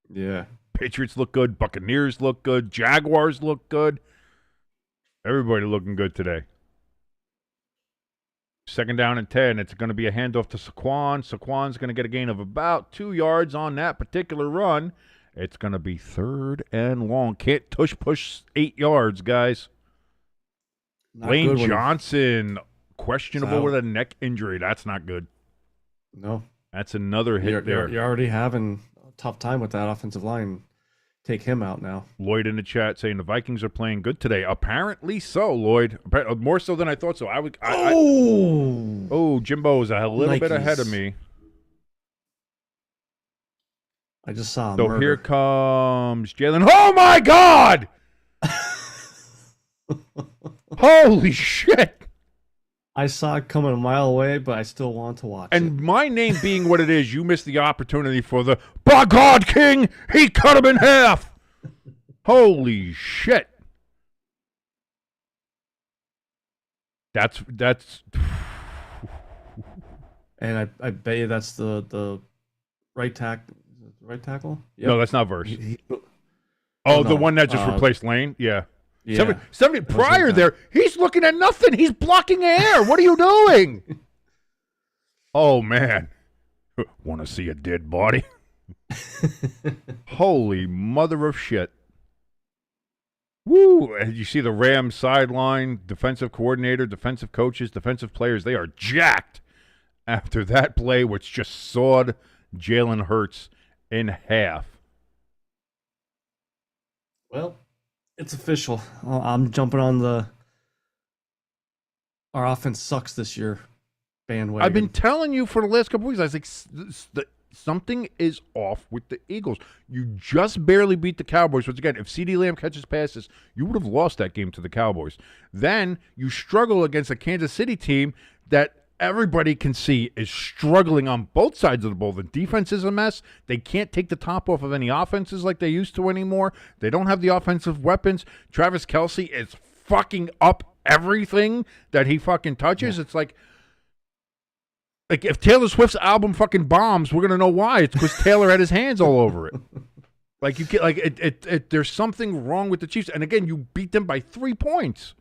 Yeah. Patriots look good. Buccaneers look good. Jaguars look good. Everybody looking good today. 2nd down and 10. It's going to be a handoff to Saquon. Saquon's going to get a gain of about 2 yards on that particular run. It's going to be 3rd and long. Can't push 8 yards, guys. Lane Johnson, questionable with a neck injury. That's not good. No. That's another hit there. You're already having a tough time with that offensive line. Take him out now. Lloyd in the chat saying the Vikings are playing good today. Apparently so, Lloyd. More so than I thought so. Jimbo is a little bit ahead of me. I just saw a So murder. here comes Jalen. Oh my God! Holy shit! I saw it coming a mile away, but I still want to watch And it. my name being what it is, you missed the opportunity for the by God King. He cut him in half. Holy shit! That's. And I bet you that's the right tackle. Yep. No, that's not Verse. Oh, Oh, the no. one that just replaced Lane? Yeah. Yeah. 70 That was prior his there, he's looking at nothing. He's blocking air. What are you doing? Oh, man. Want to see a dead body? Holy mother of shit. Woo. And you see the Rams sideline, defensive coordinator, defensive coaches, defensive players. They are jacked after that play, which just sawed Jalen Hurts in half. Well, it's official. I'm jumping on our offense sucks this year bandwagon. I've been telling you for the last couple weeks. I was like, something is off with the Eagles. You just barely beat the Cowboys. Which again, if CeeDee Lamb catches passes, you would have lost that game to the Cowboys. Then you struggle against a Kansas City team that everybody can see is struggling on both sides of the ball. The defense is a mess. They can't take the top off of any offenses like they used to anymore. They don't have the offensive weapons. Travis Kelce is fucking up everything that he fucking touches. Yeah. It's like if Taylor Swift's album fucking bombs, we're gonna know why. It's because Taylor had his hands all over it. Like you get there's something wrong with the Chiefs. And again, you beat them by 3 points.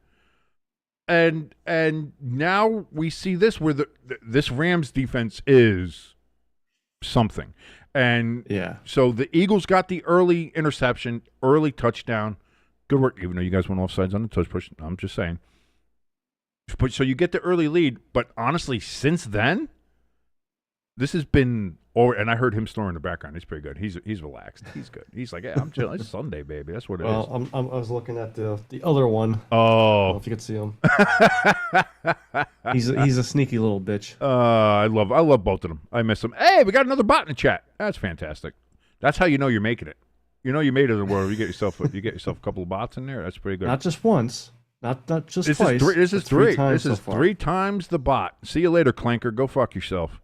And now we see this where this Rams defense is something. And yeah. So the Eagles got the early interception, early touchdown. Good work, even though you guys went offsides on the touch push. I'm just saying. But so you get the early lead, but honestly, since then, this has been. And I heard him snoring in the background. He's pretty good. He's relaxed. He's good. He's like, yeah, I'm chilling. It's Sunday, baby. That's what it is. Well, I was looking at the other one. Oh, I don't know if you could see him. he's a sneaky little bitch. I love both of them. I miss them. Hey, we got another bot in the chat. That's fantastic. That's how you know you're making it. You know you made it in the world. You get yourself a couple of bots in there. That's pretty good. Not just once. Not just this twice. This is three. Times This is so far. 3 times the bot. See you later, Clanker. Go fuck yourself.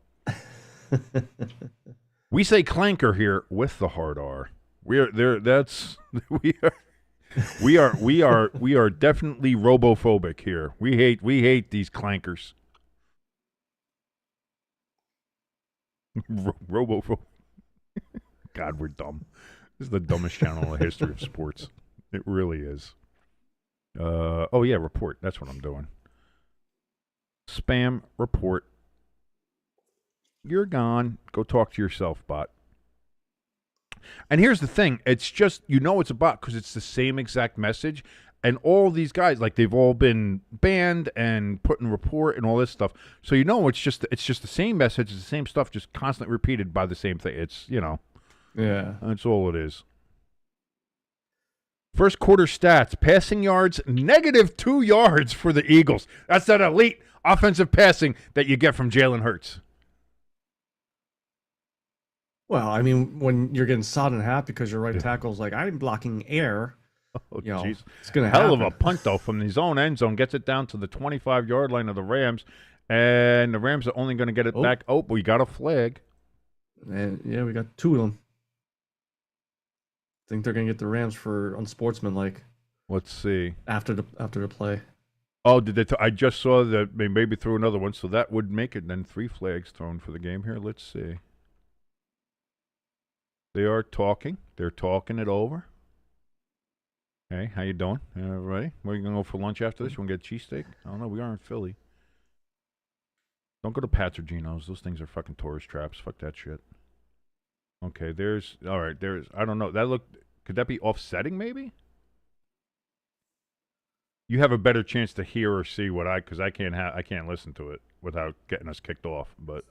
We say Clanker here with the hard R. We are there. That's we are definitely robophobic here. We hate these clankers. Robophobic. God, we're dumb. This is the dumbest channel in the history of sports. It really is. Oh yeah, report. That's what I'm doing. Spam report. You're gone. Go talk to yourself, bot. And here's the thing. It's just, it's a bot because it's the same exact message. And all these guys, like, they've all been banned and put in report and all this stuff. So it's just the same message. It's the same stuff, just constantly repeated by the same thing. It's, Yeah. That's all it is. First quarter stats. Passing yards, -2 yards for the Eagles. That's that elite offensive passing that you get from Jalen Hurts. Well, I mean, when you're getting sawed in half because your right tackle's like, I'm blocking air. Oh, jeez. It's going to happen. Hell of a punt, though, from his own end zone. Gets it down to the 25-yard line of the Rams. And the Rams are only going to get it back. Oh, we got a flag. And yeah, we got 2 of them. I think they're going to get the Rams for unsportsmanlike. Let's see. After the play. Oh, did they? I just saw that they maybe threw another one, so that would make it then 3 flags thrown for the game here. Let's see. They are talking. They're talking it over. Hey, how you doing? Everybody? Where are you going to go for lunch after this? You want to get a cheesesteak? I don't know. We are in Philly. Don't go to Pat's or Geno's. Those things are fucking tourist traps. Fuck that shit. Okay, all right, I don't know. Could that be offsetting maybe? You have a better chance to hear or see because I can't listen to it without getting us kicked off, but.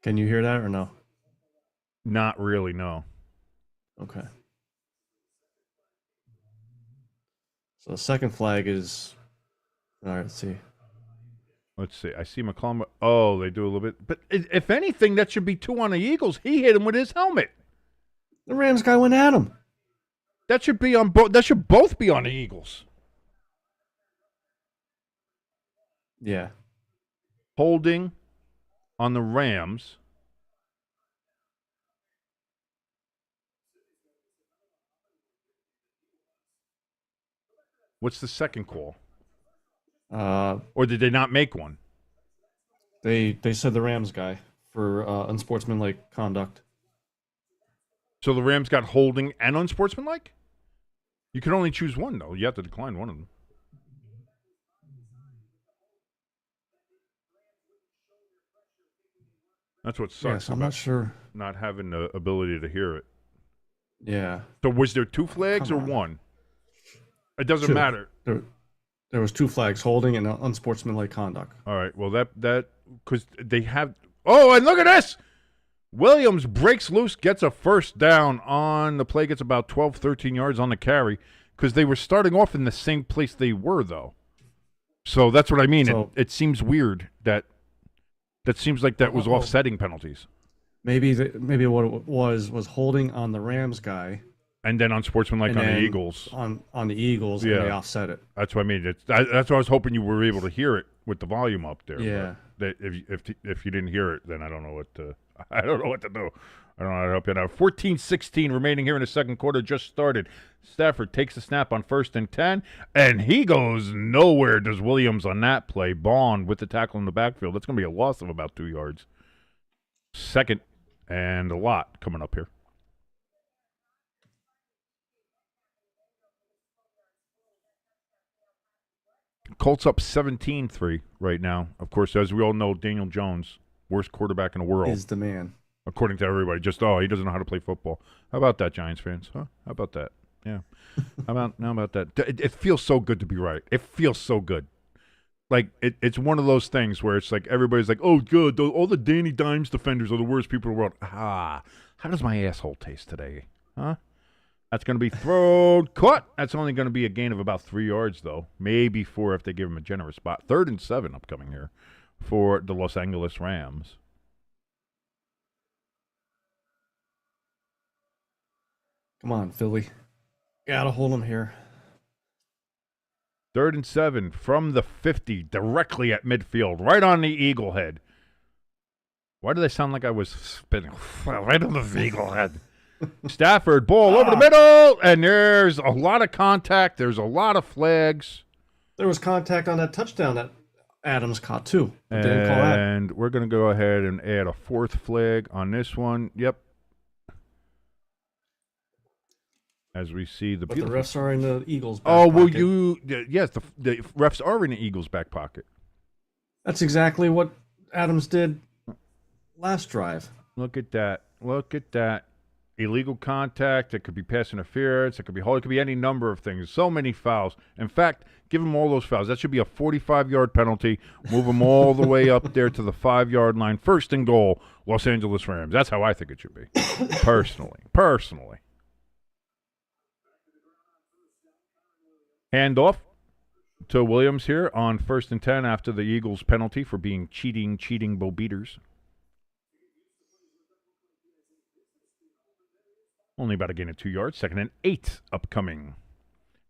Can you hear that or no? Not really, no. Okay. So the second flag is... All right, let's see. Let's see. I see McCollum. Oh, they do a little bit. But if anything, that should be 2 on the Eagles. He hit him with his helmet. The Rams guy went at him. That should be on both. That should both be on the Eagles. Yeah. Holding on the Rams. What's the second call? Or did they not make one? They said the Rams guy for unsportsmanlike conduct. So the Rams got holding and unsportsmanlike? You can only choose one, though. You have to decline one of them. That's what sucks. Yes, I'm not sure. Not having the ability to hear it. Yeah. So was there 2 flags or one? It doesn't 2. matter. There was 2 flags, holding and unsportsmanlike conduct. All right. Well, that because they have. Oh, and look at this. Williams breaks loose, gets a first down on the play, gets about 12, 13 yards on the carry because they were starting off in the same place they were, though. So that's what I mean. So, it seems weird that seems like that was offsetting penalties. Maybe what it was holding on the Rams guy. And then unsportsmanlike on the Eagles. On the Eagles, yeah. And they offset it. That's what I mean. That's why I was hoping you were able to hear it with the volume up there. Yeah. But if you didn't hear it, then I don't know what to do. I don't know how to help you now. 14-16 remaining here in the second quarter just started. Stafford takes the snap on 1st and 10, and he goes nowhere, does Williams on that play. Bond with the tackle in the backfield. That's going to be a loss of about 2 yards. Second and a lot coming up here. Colts up 17-3 right now. Of course, as we all know, Daniel Jones, worst quarterback in the world. Is the man. According to everybody. Just, he doesn't know how to play football. How about that, Giants fans? Huh? How about that? Yeah. How about that? It feels so good to be right. It feels so good. Like, it's one of those things where it's like everybody's like, oh, good, all the Danny Dimes defenders are the worst people in the world. How does my asshole taste today? Huh? That's going to be thrown, caught. That's only going to be a gain of about 3 yards, though. Maybe 4 if they give him a generous spot. 3rd and 7 upcoming here for the Los Angeles Rams. Come on, Philly. Gotta hold him here. 3rd and 7 from the 50, directly at midfield, right on the eagle head. Why did I sound like I was spinning? Right on the eagle head. Stafford, ball over the middle, and there's a lot of contact. There's a lot of flags. There was contact on that touchdown that Adams caught, too. Didn't call that. And we're going to go ahead and add a 4th flag on this one. Yep. As we see the beautiful... the refs are in the Eagles' back pocket. Yes, the refs are in the Eagles' back pocket. That's exactly what Adams did last drive. Look at that. Look at that. Illegal contact. It could be pass interference. It could be hold. It could be any number of things. So many fouls. In fact, give them all those fouls. That should be a 45-yard penalty. Move them all the way up there to the 5-yard line. 1st and goal, Los Angeles Rams. That's how I think it should be. Personally. Handoff to Williams here on 1st and 10 after the Eagles' penalty for being cheating Bo Beaters. Only about a gain of 2 yards. 2nd and 8 upcoming.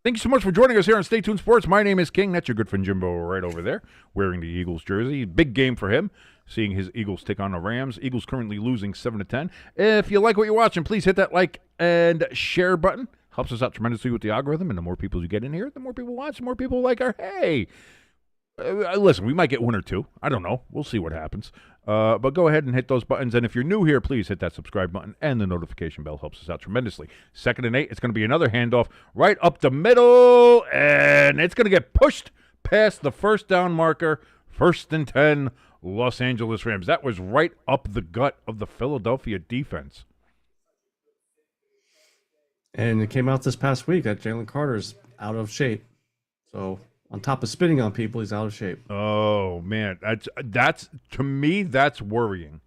Thank you so much for joining us here on Stay Tuned Sports. My name is King. That's your good friend Jimbo right over there, wearing the Eagles jersey. Big game for him, seeing his Eagles take on the Rams. Eagles currently losing 7-10. If you like what you're watching, please hit that like and share button. Helps us out tremendously with the algorithm, and the more people you get in here, the more people watch, the more people like our, hey. Listen, we might get 1 or 2. I don't know. We'll see what happens. But go ahead and hit those buttons. And if you're new here, please hit that subscribe button. And the notification bell helps us out tremendously. 2nd and 8. It's going to be another handoff right up the middle. And it's going to get pushed past the 1st down marker. 1st and 10, Los Angeles Rams. That was right up the gut of the Philadelphia defense. And it came out this past week that Jalen Carter's out of shape. So... on top of spitting on people, he's out of shape. Oh, man. That's to me, that's worrying.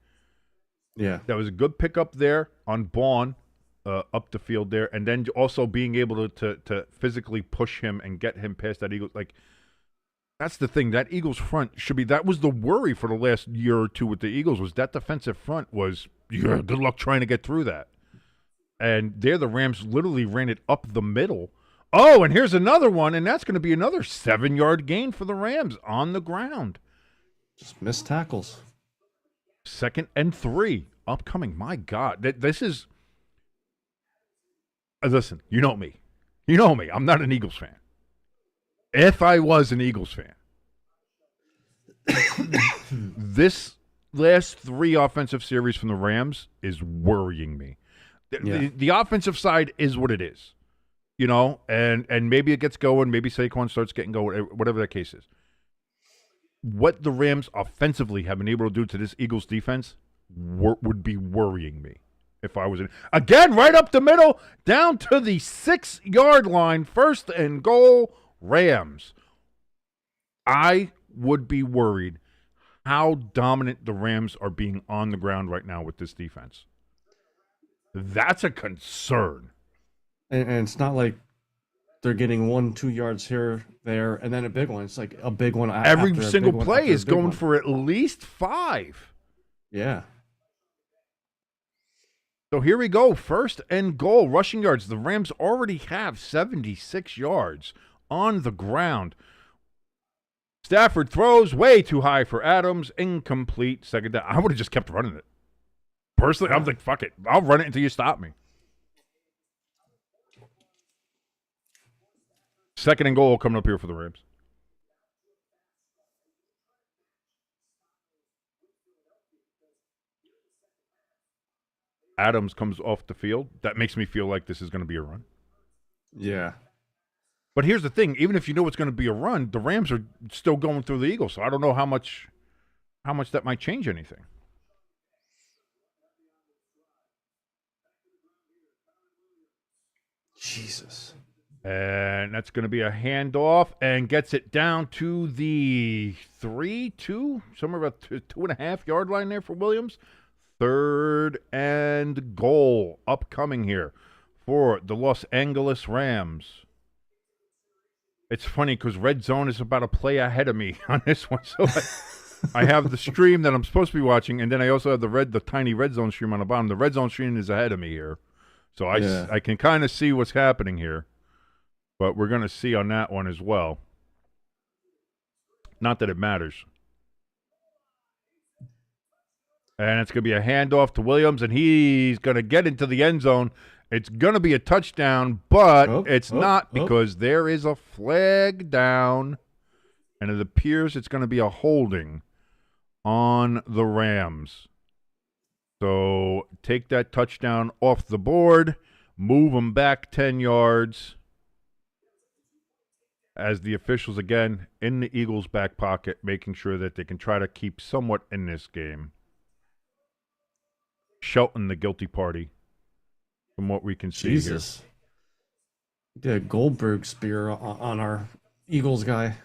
Yeah. That was a good pickup there on Bond up the field there. And then also being able to physically push him and get him past that Eagle. Like, That's the thing. That Eagles front should be. That was the worry for the last year or two with the Eagles. Was that defensive front was? Yeah, good luck trying to get through that. And there, the Rams literally ran it up the middle. Oh, and here's another one, and that's going to be another 7-yard gain for the Rams on the ground. Just missed tackles. 2nd and 3 upcoming. My God, this is. Listen, you know me. You know me. I'm not an Eagles fan. If I was an Eagles fan, this last 3 offensive series from the Rams is worrying me. The offensive side is what it is, and maybe it gets going. Maybe Saquon starts getting going, whatever that case is. What the Rams offensively have been able to do to this Eagles defense would be worrying me if I was in. Again, right up the middle, down to the 6-yard line, 1st and goal. Rams. I would be worried how dominant the Rams are being on the ground right now with this defense. That's a concern. And it's not like they're getting 1-2 yards here, there, and then a big one. It's like a big one. Every single play is going for at least 5. Yeah. So here we go. 1st and goal. Rushing yards. The Rams already have 76 yards on the ground. Stafford throws way too high for Adams. Incomplete. 2nd down. I would have just kept running it. Personally, I'm like, fuck it. I'll run it until you stop me. 2nd and goal coming up here for the Rams. Adams comes off the field. That makes me feel like this is going to be a run. Yeah. But here's the thing: even if you know it's going to be a run, the Rams are still going through the Eagles. So I don't know how much that might change anything. Jesus. And that's going to be a handoff and gets it down to the 3-2, somewhere about 2.5 yard line there for Williams. 3rd and goal upcoming here for the Los Angeles Rams. It's funny because Red Zone is about a play ahead of me on this one. So I have the stream that I'm supposed to be watching, and then I also have the tiny Red Zone stream on the bottom. The Red Zone stream is ahead of me here. So I can kind of see what's happening here. But we're going to see on that one as well. Not that it matters. And it's going to be a handoff to Williams, and he's going to get into the end zone. It's going to be a touchdown, but it's not because there is a flag down, and it appears it's going to be a holding on the Rams. So take that touchdown off the board, move them back 10 yards as the officials, again, in the Eagles' back pocket, making sure that they can try to keep somewhat in this game. Shelton, the guilty party, from what we can see Jesus. Did a Goldberg spear on our Eagles guy.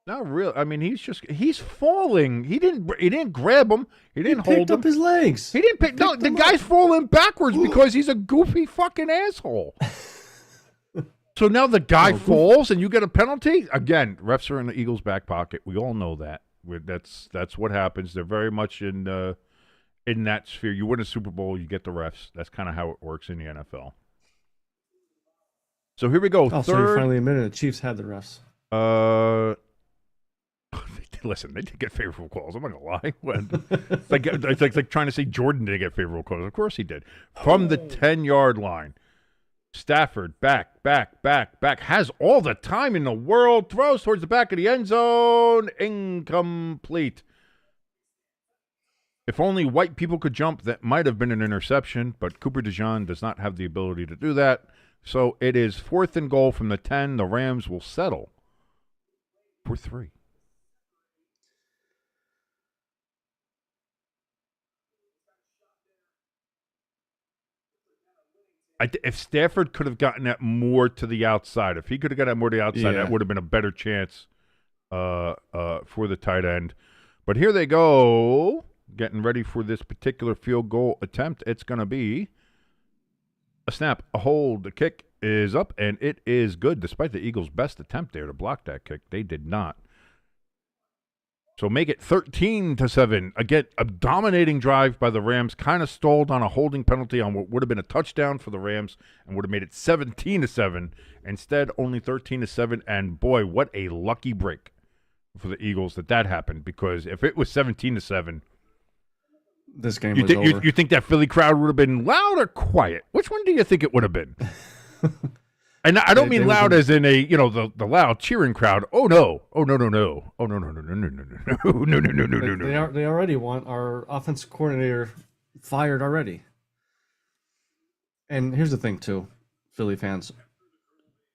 Not real. I mean, he's falling. He didn't grab him. He didn't hold him. He picked up his legs. He didn't pick. No, the guy's falling backwards because he's a goofy fucking asshole. So now the guy falls and you get a penalty? Again, refs are in the Eagles' back pocket. We all know that. That's what happens. They're very much in that sphere. You win a Super Bowl, you get the refs. That's kind of how it works in the NFL. So here we go. So you finally admitted the Chiefs had the refs. Listen, they did get favorable calls. I'm not going to lie. It's like trying to say Jordan didn't get favorable calls. Of course he did. From the 10-yard line. Stafford, back, has all the time in the world, throws towards the back of the end zone, incomplete. If only white people could jump, that might have been an interception, but Cooper DeJean does not have the ability to do that. So it is 4th and goal from the 10. The Rams will settle for 3. If Stafford could have gotten that more to the outside, if he could have gotten that more to the outside, that would have been a better chance for the tight end. But here they go, getting ready for this particular field goal attempt. It's going to be a snap, a hold, a kick, is up, and it is good. Despite the Eagles' best attempt there to block that kick, they did not. So make it 13-7. Again, a dominating drive by the Rams, kind of stalled on a holding penalty on what would have been a touchdown for the Rams and would have made it 17-7. Instead, only 13-7. And boy, what a lucky break for the Eagles that happened, because if it was 17-7, this game was over. You think that Philly crowd would have been loud or quiet? Which one do you think it would have been? And I don't mean loud as in a, the loud cheering crowd. Oh no. Oh no. Oh no. They already want our offensive coordinator fired already. And here's the thing too, Philly fans.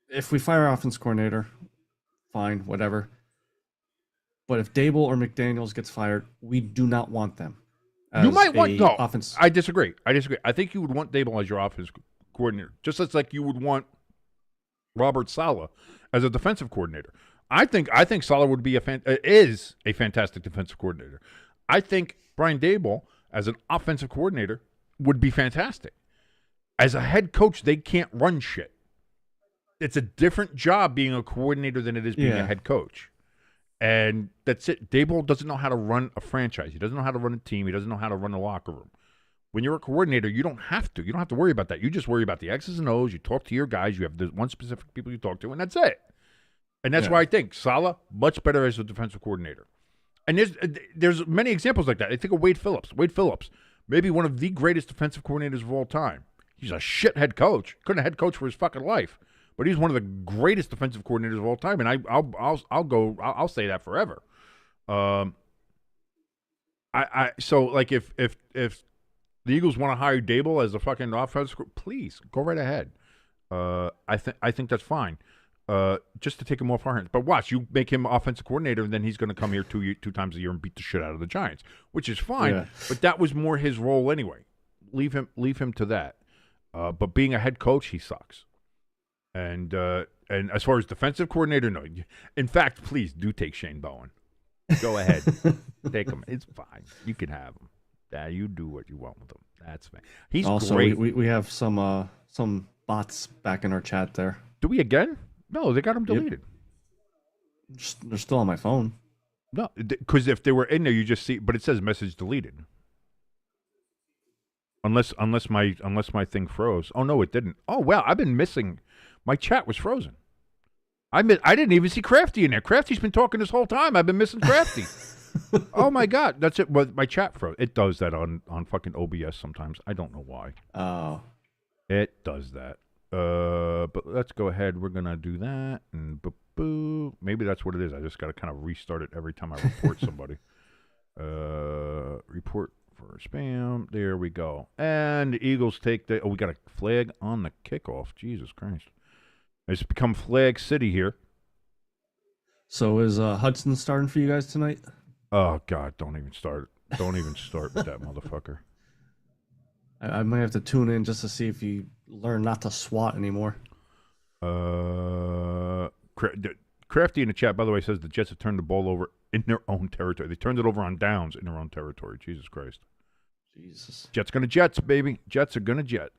If we fire our offensive coordinator, fine, whatever. But if Dable or McDaniels gets fired, we do not want them. You might want offense. I disagree. I think you would want Dable as your offense coordinator, just as like you would want Robert Saleh as a defensive coordinator. I think Saleh would be is a fantastic defensive coordinator. I think Brian Dable as an offensive coordinator would be fantastic. As a head coach, they can't run shit. It's a different job being a coordinator than it is being a head coach. And that's it. Dable doesn't know how to run a franchise. He doesn't know how to run a team. He doesn't know how to run a locker room. When you're a coordinator, you don't have to. You don't have to worry about that. You just worry about the X's and O's. You talk to your guys. You have the one specific people you talk to, and that's it. And that's why I think Saleh, much better as a defensive coordinator. And there's many examples like that. I think of Wade Phillips. Wade Phillips, maybe one of the greatest defensive coordinators of all time. He's a shit head coach. Couldn't have head coach for his fucking life. But he's one of the greatest defensive coordinators of all time, and I'll say that forever. So like if the Eagles want to hire Dable as a fucking offense, please go right ahead. I think that's fine. Just to take him off our hands. But watch, you make him offensive coordinator, and then he's going to come here two times a year and beat the shit out of the Giants, which is fine. Yeah. But that was more his role anyway. Leave him to that. But being a head coach, he sucks. And as far as defensive coordinator, no. In fact, please do take Shane Bowen. Go ahead, take him. It's fine. You can have him. Yeah, you do what you want with him. That's fine. He's also, great. We have some bots back in our chat there. Do we again? No, they got them deleted. Yep. They're still on my phone. No, because if they were in there, you just see. But it says message deleted. Unless my thing froze. Oh no, it didn't. Oh well, I've been missing. My chat was frozen. I didn't even see Crafty in there. Crafty's been talking this whole time. I've been missing Crafty. Oh my God, that's it. Well, my chat froze. It does that on fucking OBS sometimes. I don't know why. Oh. It does that. But let's go ahead. We're gonna do that, and boo. Maybe that's what it is. I just got to kind of restart it every time I report somebody. Report for spam. There we go. And the Eagles take the. Oh, we got a flag on the kickoff. Jesus Christ. It's become Flag City here. So is Hudson starting for you guys tonight? Oh God! Don't even start. Don't even start with that motherfucker. I might have to tune in just to see if you learn not to swat anymore. Crafty in the chat, by the way, says the Jets have turned the ball over in their own territory. They turned it over on downs in their own territory. Jesus Christ. Jesus. Jets gonna Jets, baby. Jets are gonna Jet.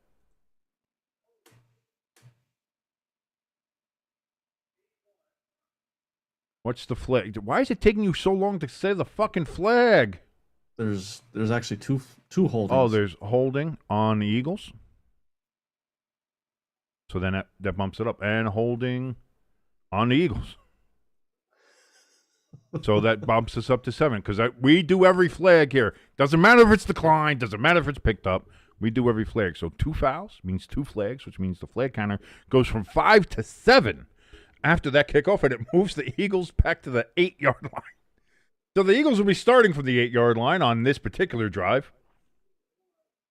What's the flag? Why is it taking you so long to say the fucking flag? There's actually two holdings. Oh, there's holding on the Eagles. So then that bumps it up. And holding on the Eagles. So that bumps us up to 7. Because we do every flag here. Doesn't matter if it's declined. Doesn't matter if it's picked up. We do every flag. So 2 fouls means 2 flags, which means the flag counter goes from 5 to 7 after that kickoff. And it moves the Eagles back to the 8-yard line. So the Eagles will be starting from the 8-yard line on this particular drive.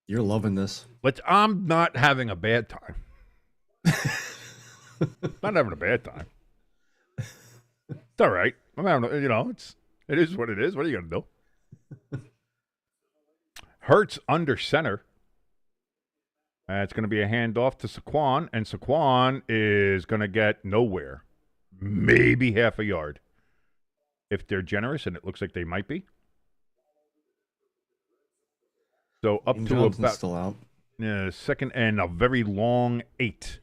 You're loving this. But I'm not having a bad time. Not having a bad time. It's all right. I'm having, it is what it is. What are you going to do? Hurts under center. It's going to be a handoff to Saquon, and Saquon is going to get nowhere. Maybe half a yard. If they're generous, and it looks like they might be. So up Dean to Johnson's about still out. Second and a very long 8.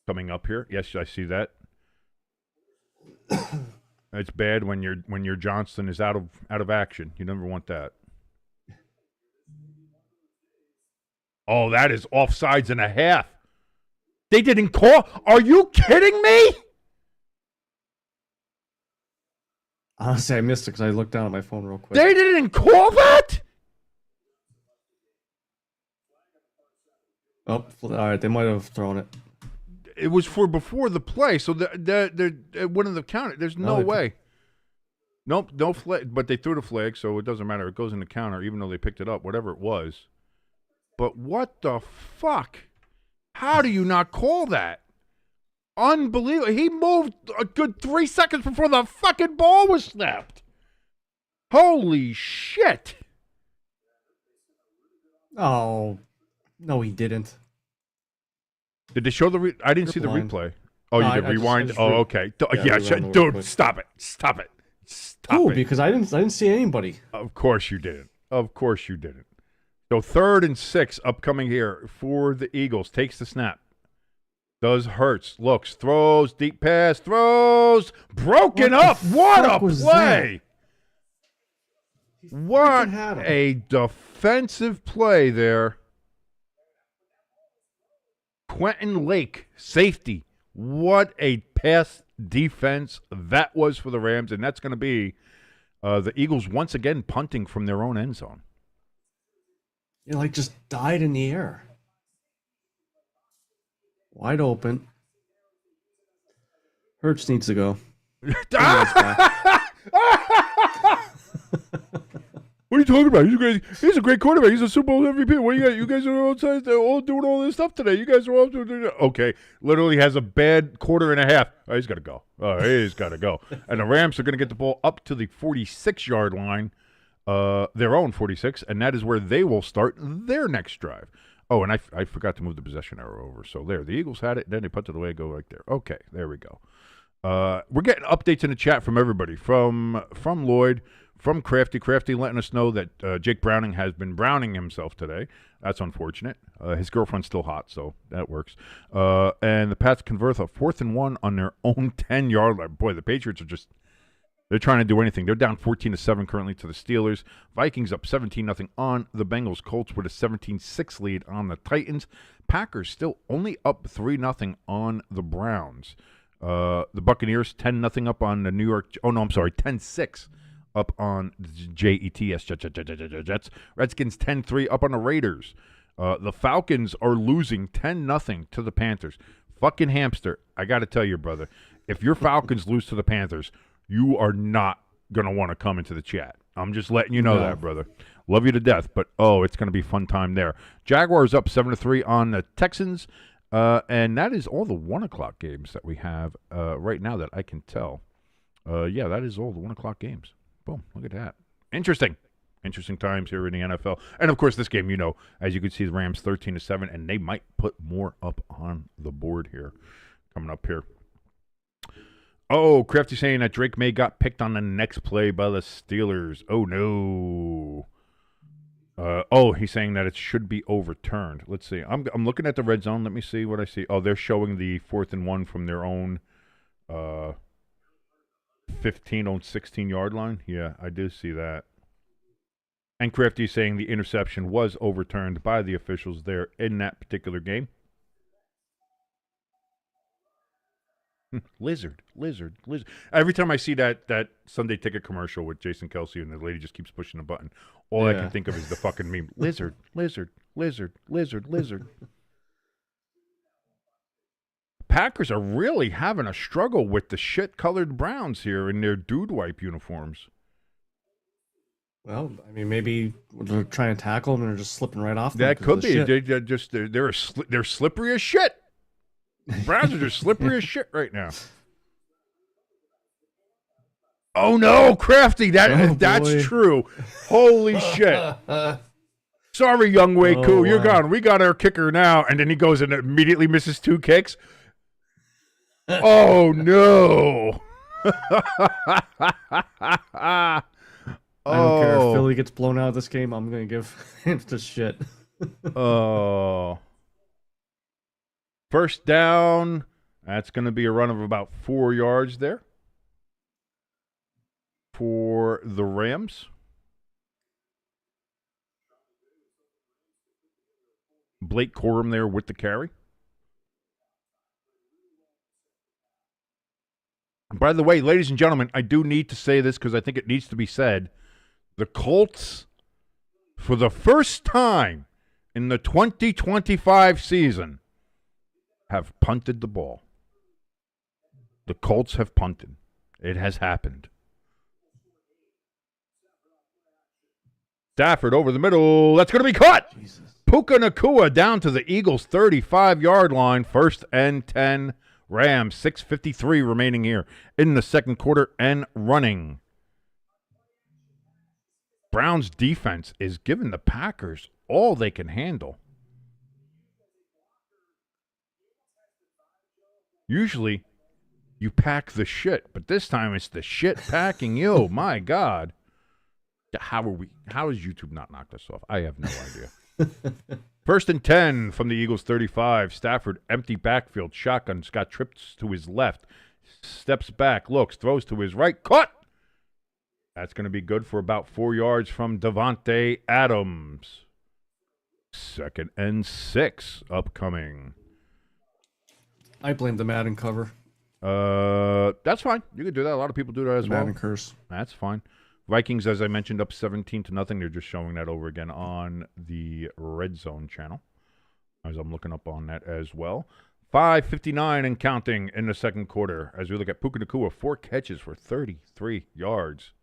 coming up here. Yes, I see that. It's bad when your Johnston is out of action. You never want that. Oh, that is offsides and a half. They didn't call. Are you kidding me? Honestly, I missed it because I looked down at my phone real quick. They didn't call that? Oh, all right. They might have thrown it. It was for before the play, so it wouldn't have counted. There's no way. Nope, no flag. But they threw the flag, so it doesn't matter. It goes in the counter, even though they picked it up, whatever it was. But what the fuck? How do you not call that? Unbelievable. He moved a good 3 seconds before the fucking ball was snapped. Holy shit. Oh, no, he didn't. Did they show the I didn't see the Rewind. replay. Oh, you did rewind? Okay. Dude, stop it. Stop it. Stop Ooh, it. because I didn't see anybody. Of course you didn't. Of course you didn't. So 3rd and 6 upcoming here for the Eagles. Takes the snap. Does Hurts. Looks. Throws. Deep pass. Throws. Broken up. What a play. What a defensive play there. Quentin Lake, safety. What a pass defense that was for the Rams, and that's going to be the Eagles once again punting from their own end zone. It just died in the air. Wide open. Hurts needs to go. What are you talking about? He's a great quarterback. He's a Super Bowl MVP. What do you guys? You guys are outside, all doing all this stuff today. You guys are all doing. Okay, literally has a bad quarter and a half. Oh, he's got to go. Oh, he's got to go. And the Rams are going to get the ball up to the 46-yard line, their own 46, and that is where they will start their next drive. Oh, and I forgot to move the possession arrow over. So there, the Eagles had it. Then they put it away. Go right there. Okay, there we go. We're getting updates in the chat from everybody, from Lloyd, from Crafty. Crafty letting us know that Jake Browning has been browning himself today. That's unfortunate. His girlfriend's still hot, so that works. And the Pats convert a 4th and 1 on their own 10-yard line. Boy, the Patriots are they're trying to do anything. They're down 14-7 currently to the Steelers. Vikings up 17-0 on the Bengals. Colts with a 17-6 lead on the Titans. Packers still only up 3-0 on the Browns. The Buccaneers 10-0 up on the New York. Oh no, I'm sorry, 10-6 up on the Jets. Redskins 10-3 up on the Raiders. The Falcons are losing 10-0 to the Panthers. Fucking hamster, I got to tell you, brother, if your Falcons lose to the Panthers, you are not going to want to come into the chat. I'm just letting you know that, brother. Love you to death, but it's going to be a fun time there. Jaguars up 7-3 on the Texans, and that is all the 1 o'clock games that we have right now that I can tell. Yeah, that is all the 1 o'clock games. Boom, look at that. Interesting times here in the NFL. And, of course, this game, as you can see, the Rams 13-7, and they might put more up on the board here coming up here. Oh, Crafty saying that Drake May got picked on the next play by the Steelers. Oh, no. He's saying that it should be overturned. Let's see. I'm looking at the red zone. Let me see what I see. Oh, they're showing the 4th and 1 from their own 16-yard line. Yeah, I do see that. And Crafty saying the interception was overturned by the officials there in that particular game. Lizard. Every time I see that Sunday ticket commercial with Jason Kelsey and the lady just keeps pushing the button, all I can think of is the fucking meme. Lizard. Packers are really having a struggle with the shit-colored Browns here in their dude wipe uniforms. Well, I mean, maybe they're trying to tackle them and they're just slipping right off them. That could be. They're slippery as shit. Browns are just slippery as shit right now. Oh no, Crafty! That's true. Holy shit! Sorry, Young Wei Koo, you're gone. We got our kicker now, and then he goes and immediately misses 2 kicks. Oh no! I don't care if Philly gets blown out of this game. I'm gonna give him the shit. Oh. First down That's going to be a run of about 4 yards there for the Rams. Blake Corum there with the carry. By the way, ladies and gentlemen, I do need to say this because I think it needs to be said. The Colts, for the first time in the 2025 season, have punted the ball. The Colts have punted. It has happened. Stafford over the middle. That's going to be caught. Jesus. Puka Nacua down to the Eagles' 35-yard line. 1st and 10. Rams, 6:53 remaining here in the second quarter and running. Browns defense is giving the Packers all they can handle. Usually, you pack the shit, but this time it's the shit packing you. My God. How is YouTube not knocked us off? I have no idea. 1st and 10 from the Eagles' 35. Stafford, empty backfield. Shotgun. Scott trips to his left. Steps back. Looks. Throws to his right. Caught! That's going to be good for about 4 yards from Davante Adams. 2nd and 6 upcoming. I blame the Madden cover. That's fine. You can do that. A lot of people do that as well. Madden curse. That's fine. Vikings, as I mentioned, up 17-0. They're just showing that over again on the Red Zone channel, as I'm looking up on that as well. 5:59 and counting in the second quarter as we look at Puka Nacua, 4 catches for 33 yards.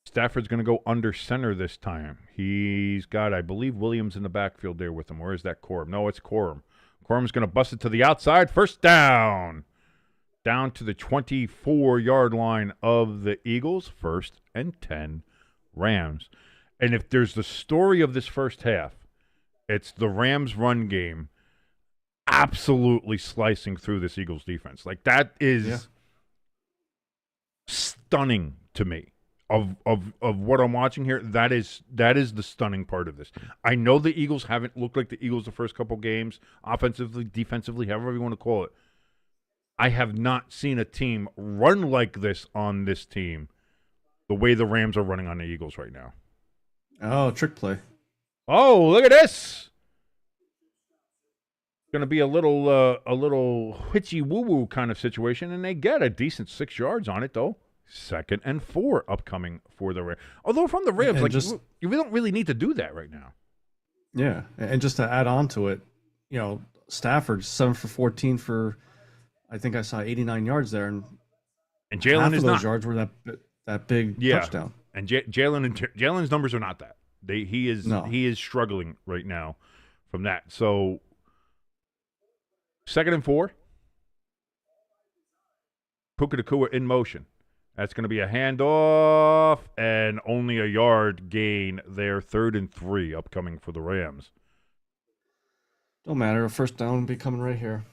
Stafford's going to go under center this time. He's got, I believe, Williams in the backfield there with him. Where is that Corum? No, it's Corum. Corum's going to bust it to the outside. 1st down. Down to the 24-yard line of the Eagles. 1st and 10 Rams. And if there's the story of this first half, it's the Rams' run game absolutely slicing through this Eagles defense. Like, that is stunning to me. Of what I'm watching here, that is the stunning part of this. I know the Eagles haven't looked like the Eagles the first couple games, offensively, defensively, however you want to call it. I have not seen a team run like this on this team the way the Rams are running on the Eagles right now. Oh, trick play. Oh, look at this. Going to be a little hitchy woo-woo kind of situation, and they get a decent 6 yards on it, though. 2nd and 4 upcoming for the Rams. Although from the Rams, you don't really need to do that right now. Yeah, and just to add on to it, Stafford 7 for 14 for, I think I saw 89 yards there, and Jalen half is of those not yards were that big touchdown. And Jalen's numbers are not that. He is struggling right now from that. So 2nd and 4. Puka Nacua in motion. That's going to be a handoff and only a yard gain there. 3rd and 3 upcoming for the Rams. Don't matter. A 1st down will be coming right here.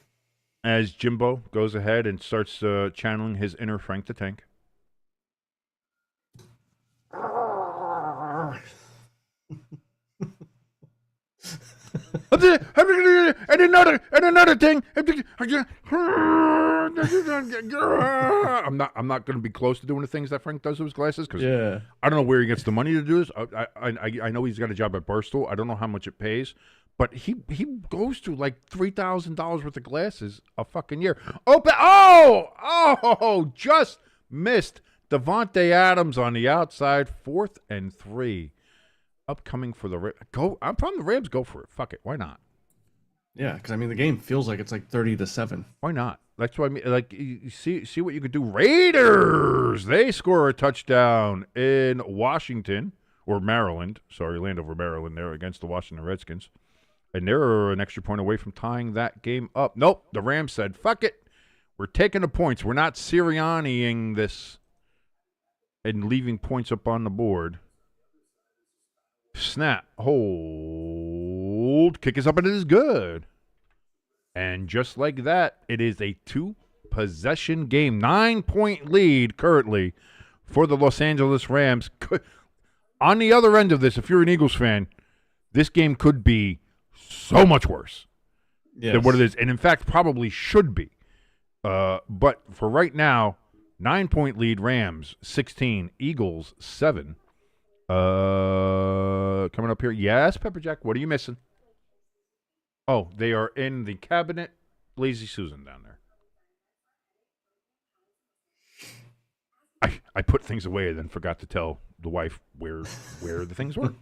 As Jimbo goes ahead and starts channeling his inner Frank the Tank. And another thing. I'm not going to be close to doing the things that Frank does with his glasses because I don't know where he gets the money to do this. I know he's got a job at Barstool. I don't know how much it pays, but he goes to like $3,000 worth of glasses a fucking year. Just missed Davante Adams on the outside. 4th and 3. Upcoming for the Rams. I'm from the Rams. Go for it. Fuck it. Why not? Yeah, because the game feels like it's like 30-7. Why not? That's what I mean. Like, you see what you could do. Raiders. They score a touchdown in Washington or Maryland. Sorry, Landover, Maryland. There against the Washington Redskins, and they're an extra point away from tying that game up. Nope. The Rams said, "Fuck it. We're taking the points. We're not Sirianniing this and leaving points up on the board." Snap, hold, kick is up and it is good. And just like that, it is a 2-possession game. 9-point lead currently for the Los Angeles Rams. On the other end of this, if you're an Eagles fan, this game could be so much worse. than what it is, and in fact probably should be. But for right now, 9-point lead Rams 16, Eagles 7. Coming up here, yes, Pepperjack. What are you missing? Oh, they are in the cabinet. Lazy Susan down there. I put things away and then forgot to tell the wife where the things were.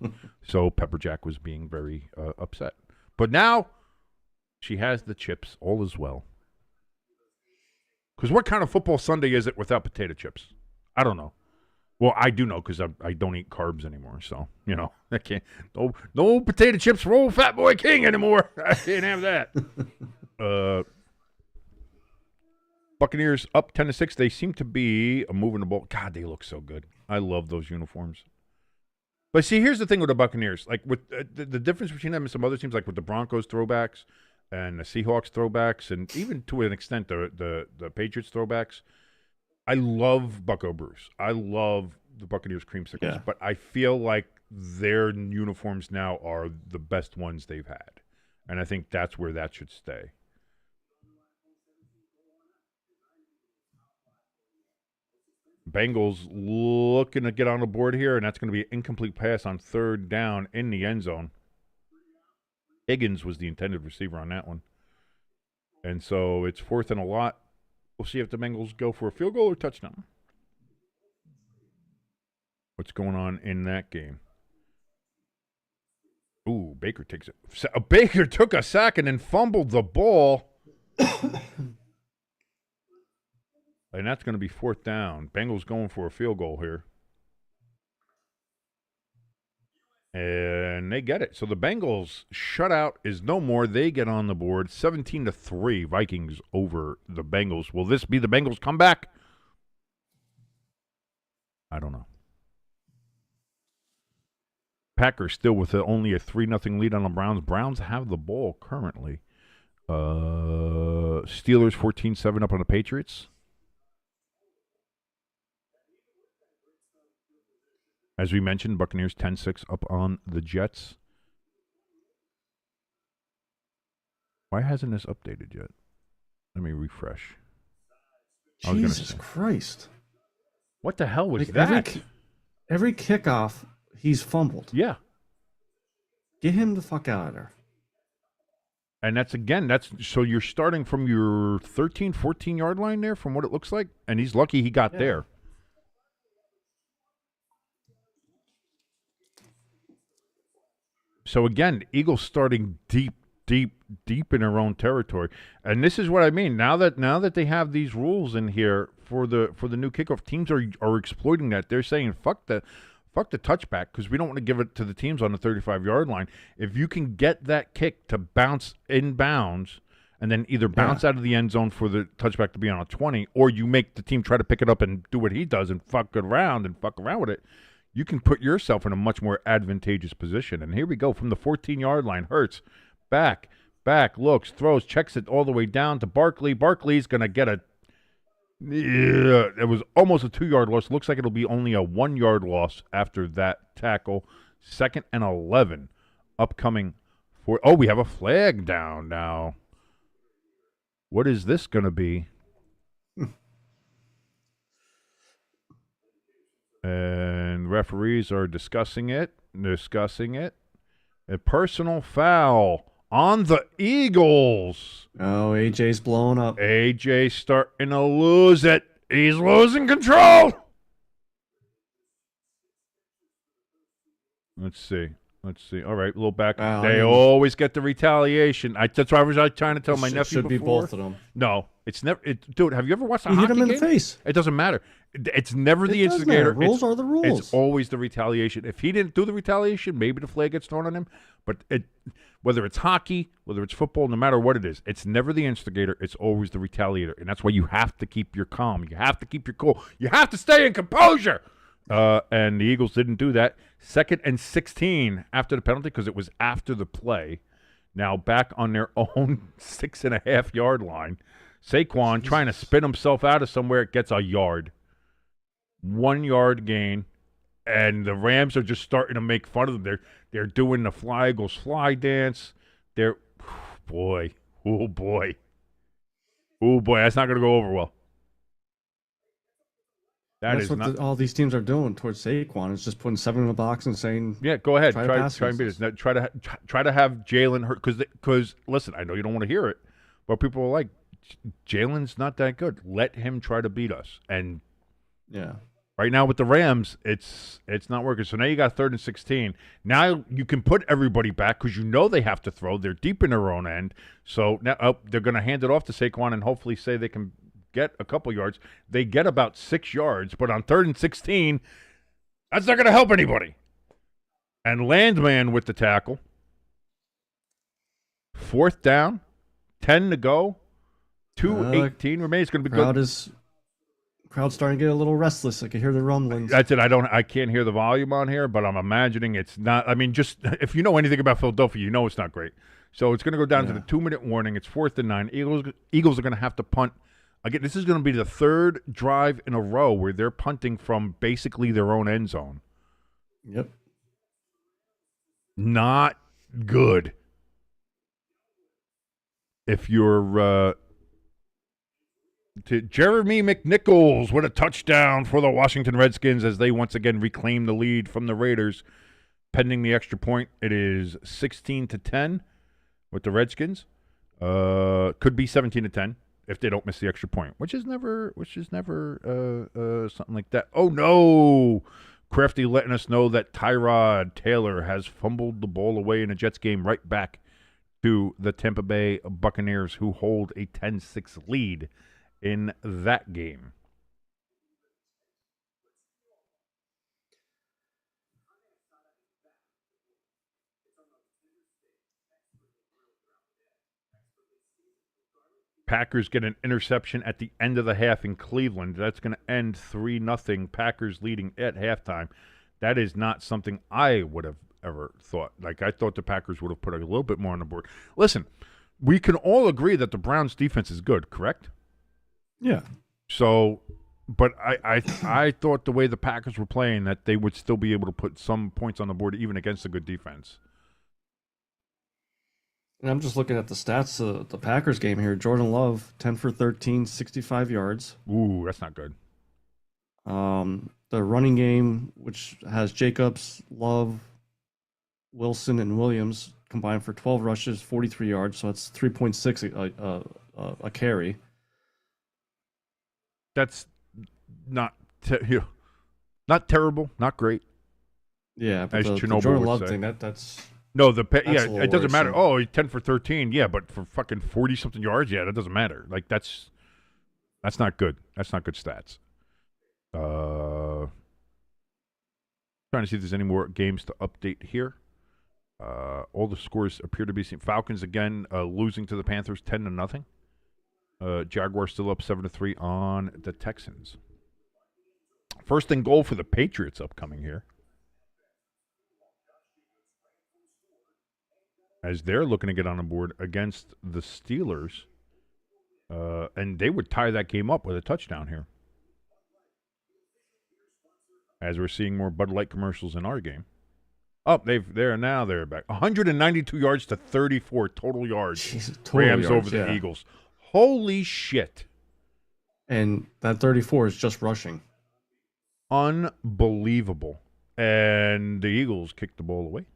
So Pepperjack was being very upset. But now she has the chips. All is well. Because what kind of football Sunday is it without potato chips? I don't know. Well, I do know because I don't eat carbs anymore. So, I can't. No potato chips for old Fat Boy King anymore. I can't have that. Buccaneers up 10-6. They seem to be moving the ball. God, they look so good. I love those uniforms. But see, here's the thing with the Buccaneers. Like with the difference between them and some other teams, like with the Broncos throwbacks and the Seahawks throwbacks, and even to an extent the Patriots throwbacks. I love Bucco Bruce. I love the Buccaneers creamsicles, but I feel like their uniforms now are the best ones they've had, and I think that's where that should stay. Bengals looking to get on the board here, and that's going to be an incomplete pass on third down in the end zone. Higgins was the intended receiver on that one. And so it's 4th and a lot. We'll see if the Bengals go for a field goal or touchdown. What's going on in that game? Ooh, Baker takes it. Baker took a sack and then fumbled the ball. And that's going to be 4th down. Bengals going for a field goal here. And they get it. So the Bengals shutout is no more. They get on the board. 17-3, Vikings over the Bengals. Will this be the Bengals' comeback? I don't know. Packers still with only a 3-0 lead on the Browns. Browns have the ball currently. Steelers 14-7 up on the Patriots. As we mentioned, Buccaneers 10-6 up on the Jets. Why hasn't this updated yet? Let me refresh. Jesus Christ. What the hell was that? Every kickoff, he's fumbled. Yeah. Get him the fuck out of there. And so you're starting from your 13, 14-yard line there from what it looks like, and he's lucky he got there. So again, Eagles starting deep in their own territory, and this is what I mean. Now that they have these rules in here for the new kickoff, teams are exploiting that. They're saying fuck the touchback because we don't want to give it to the teams on the 35-yard line. If you can get that kick to bounce inbounds and then either bounce out of the end zone for the touchback to be on a 20, or you make the team try to pick it up and do what he does and fuck around with it. You can put yourself in a much more advantageous position. And here we go from the 14-yard line. Hurts, back, looks, throws, checks it all the way down to Barkley. Barkley's going to get it was almost a 2-yard loss. Looks like it'll be only a 1-yard loss after that tackle. 2nd and 11 upcoming for. Oh, we have a flag down now. What is this going to be? And referees are discussing it. A personal foul on the Eagles. Oh, AJ's blowing up. AJ's starting to lose it. He's losing control. Let's see. All right, a little back. They always get the retaliation. That's why I was trying to tell my nephew should before. be both of them. No, it's never. Dude, have you ever watched a hockey game? Hit him in the face. It doesn't matter. It's never the instigator. Rules are the rules. It's always the retaliation. If he didn't do the retaliation, maybe the flag gets thrown on him. But whether it's hockey, whether it's football, no matter what it is, it's never the instigator. It's always the retaliator. And that's why you have to keep your calm. You have to keep your cool. You have to stay in composure. And the Eagles didn't do that. 2nd and 16 after the penalty because it was after the play. Now back on their own 6.5-yard line. Saquon trying to spin himself out of somewhere. It gets a yard. 1-yard gain. And the Rams are just starting to make fun of them. They're doing the Fly Eagles Fly dance. Boy, Oh boy. Oh boy, that's not going to go over well. That's what all these teams are doing towards Saquon. Is just putting 7 in the box and saying, yeah, go ahead. Try and beat us. Now, try to have Jalen hurt because listen, I know you don't want to hear it, but people are like, Jalen's not that good. Let him try to beat us. And yeah, right now with the Rams, it's not working. So now you got 3rd and 16. Now you can put everybody back because you know they have to throw. They're deep in their own end. So now they're going to hand it off to Saquon and hopefully say they can get a couple yards. They get about 6 yards, but on 3rd and 16, that's not going to help anybody. And Landman with the tackle. 4th down, 10 to go, 2:18 remains. It's going to be good. Crowd's starting to get a little restless. I can hear the rumblings. That's it. I can't hear the volume on here, but I'm imagining it's not. I mean, just if you know anything about Philadelphia, you know it's not great. So it's going to go down to the 2-minute warning. It's 4th and 9. Eagles are going to have to punt. Again, this is going to be the 3rd drive in a row where they're punting from basically their own end zone. Yep. Not good. If you're to Jeremy McNichols with a touchdown for the Washington Redskins as they once again reclaim the lead from the Raiders. Pending the extra point, it is 16-10 with the Redskins. Could be 17-10 if they don't miss the extra point, which is never something like that. Oh no! Crafty letting us know that Tyrod Taylor has fumbled the ball away in a Jets game right back to the Tampa Bay Buccaneers, who hold a 10-6 lead in that game. Packers get an interception at the end of the half in Cleveland. That's going to end 3-0. Packers leading at halftime. That is not something I would have ever thought. Like, I thought the Packers would have put a little bit more on the board. Listen, we can all agree that the Browns' defense is good, correct? Yeah. So, but I thought the way the Packers were playing that they would still be able to put some points on the board even against a good defense. And I'm just looking at the stats of the Packers game here. Jordan Love, 10 for 13, 65 yards. Ooh, that's not good. The running game, which has Jacobs, Love, Wilson, and Williams combined for 12 rushes, 43 yards. So it's 3.6 a carry. That's not not terrible, not great. Yeah, but as the Chernobyl Jordan would Love say. thing, that's no, it doesn't matter. worrisome. Oh, he's 10 for 13, yeah, but for fucking 40-something yards, yeah, that doesn't matter. Like, that's not good. That's not good stats. Trying to see if there's any more games to update here. All the scores appear to be seen. Falcons, again, losing to the Panthers 10-0. Jaguars still up 7-3 on the Texans. 1st and goal for the Patriots upcoming here, as they're looking to get on the board against the Steelers, and they would tie that game up with a touchdown here. As we're seeing more Bud Light commercials in our game. Oh, they're back. 192 yards to 34 total yards. Jeez, total Rams yards, over the Eagles. Holy shit. And that 34 is just rushing. Unbelievable. And the Eagles kicked the ball away.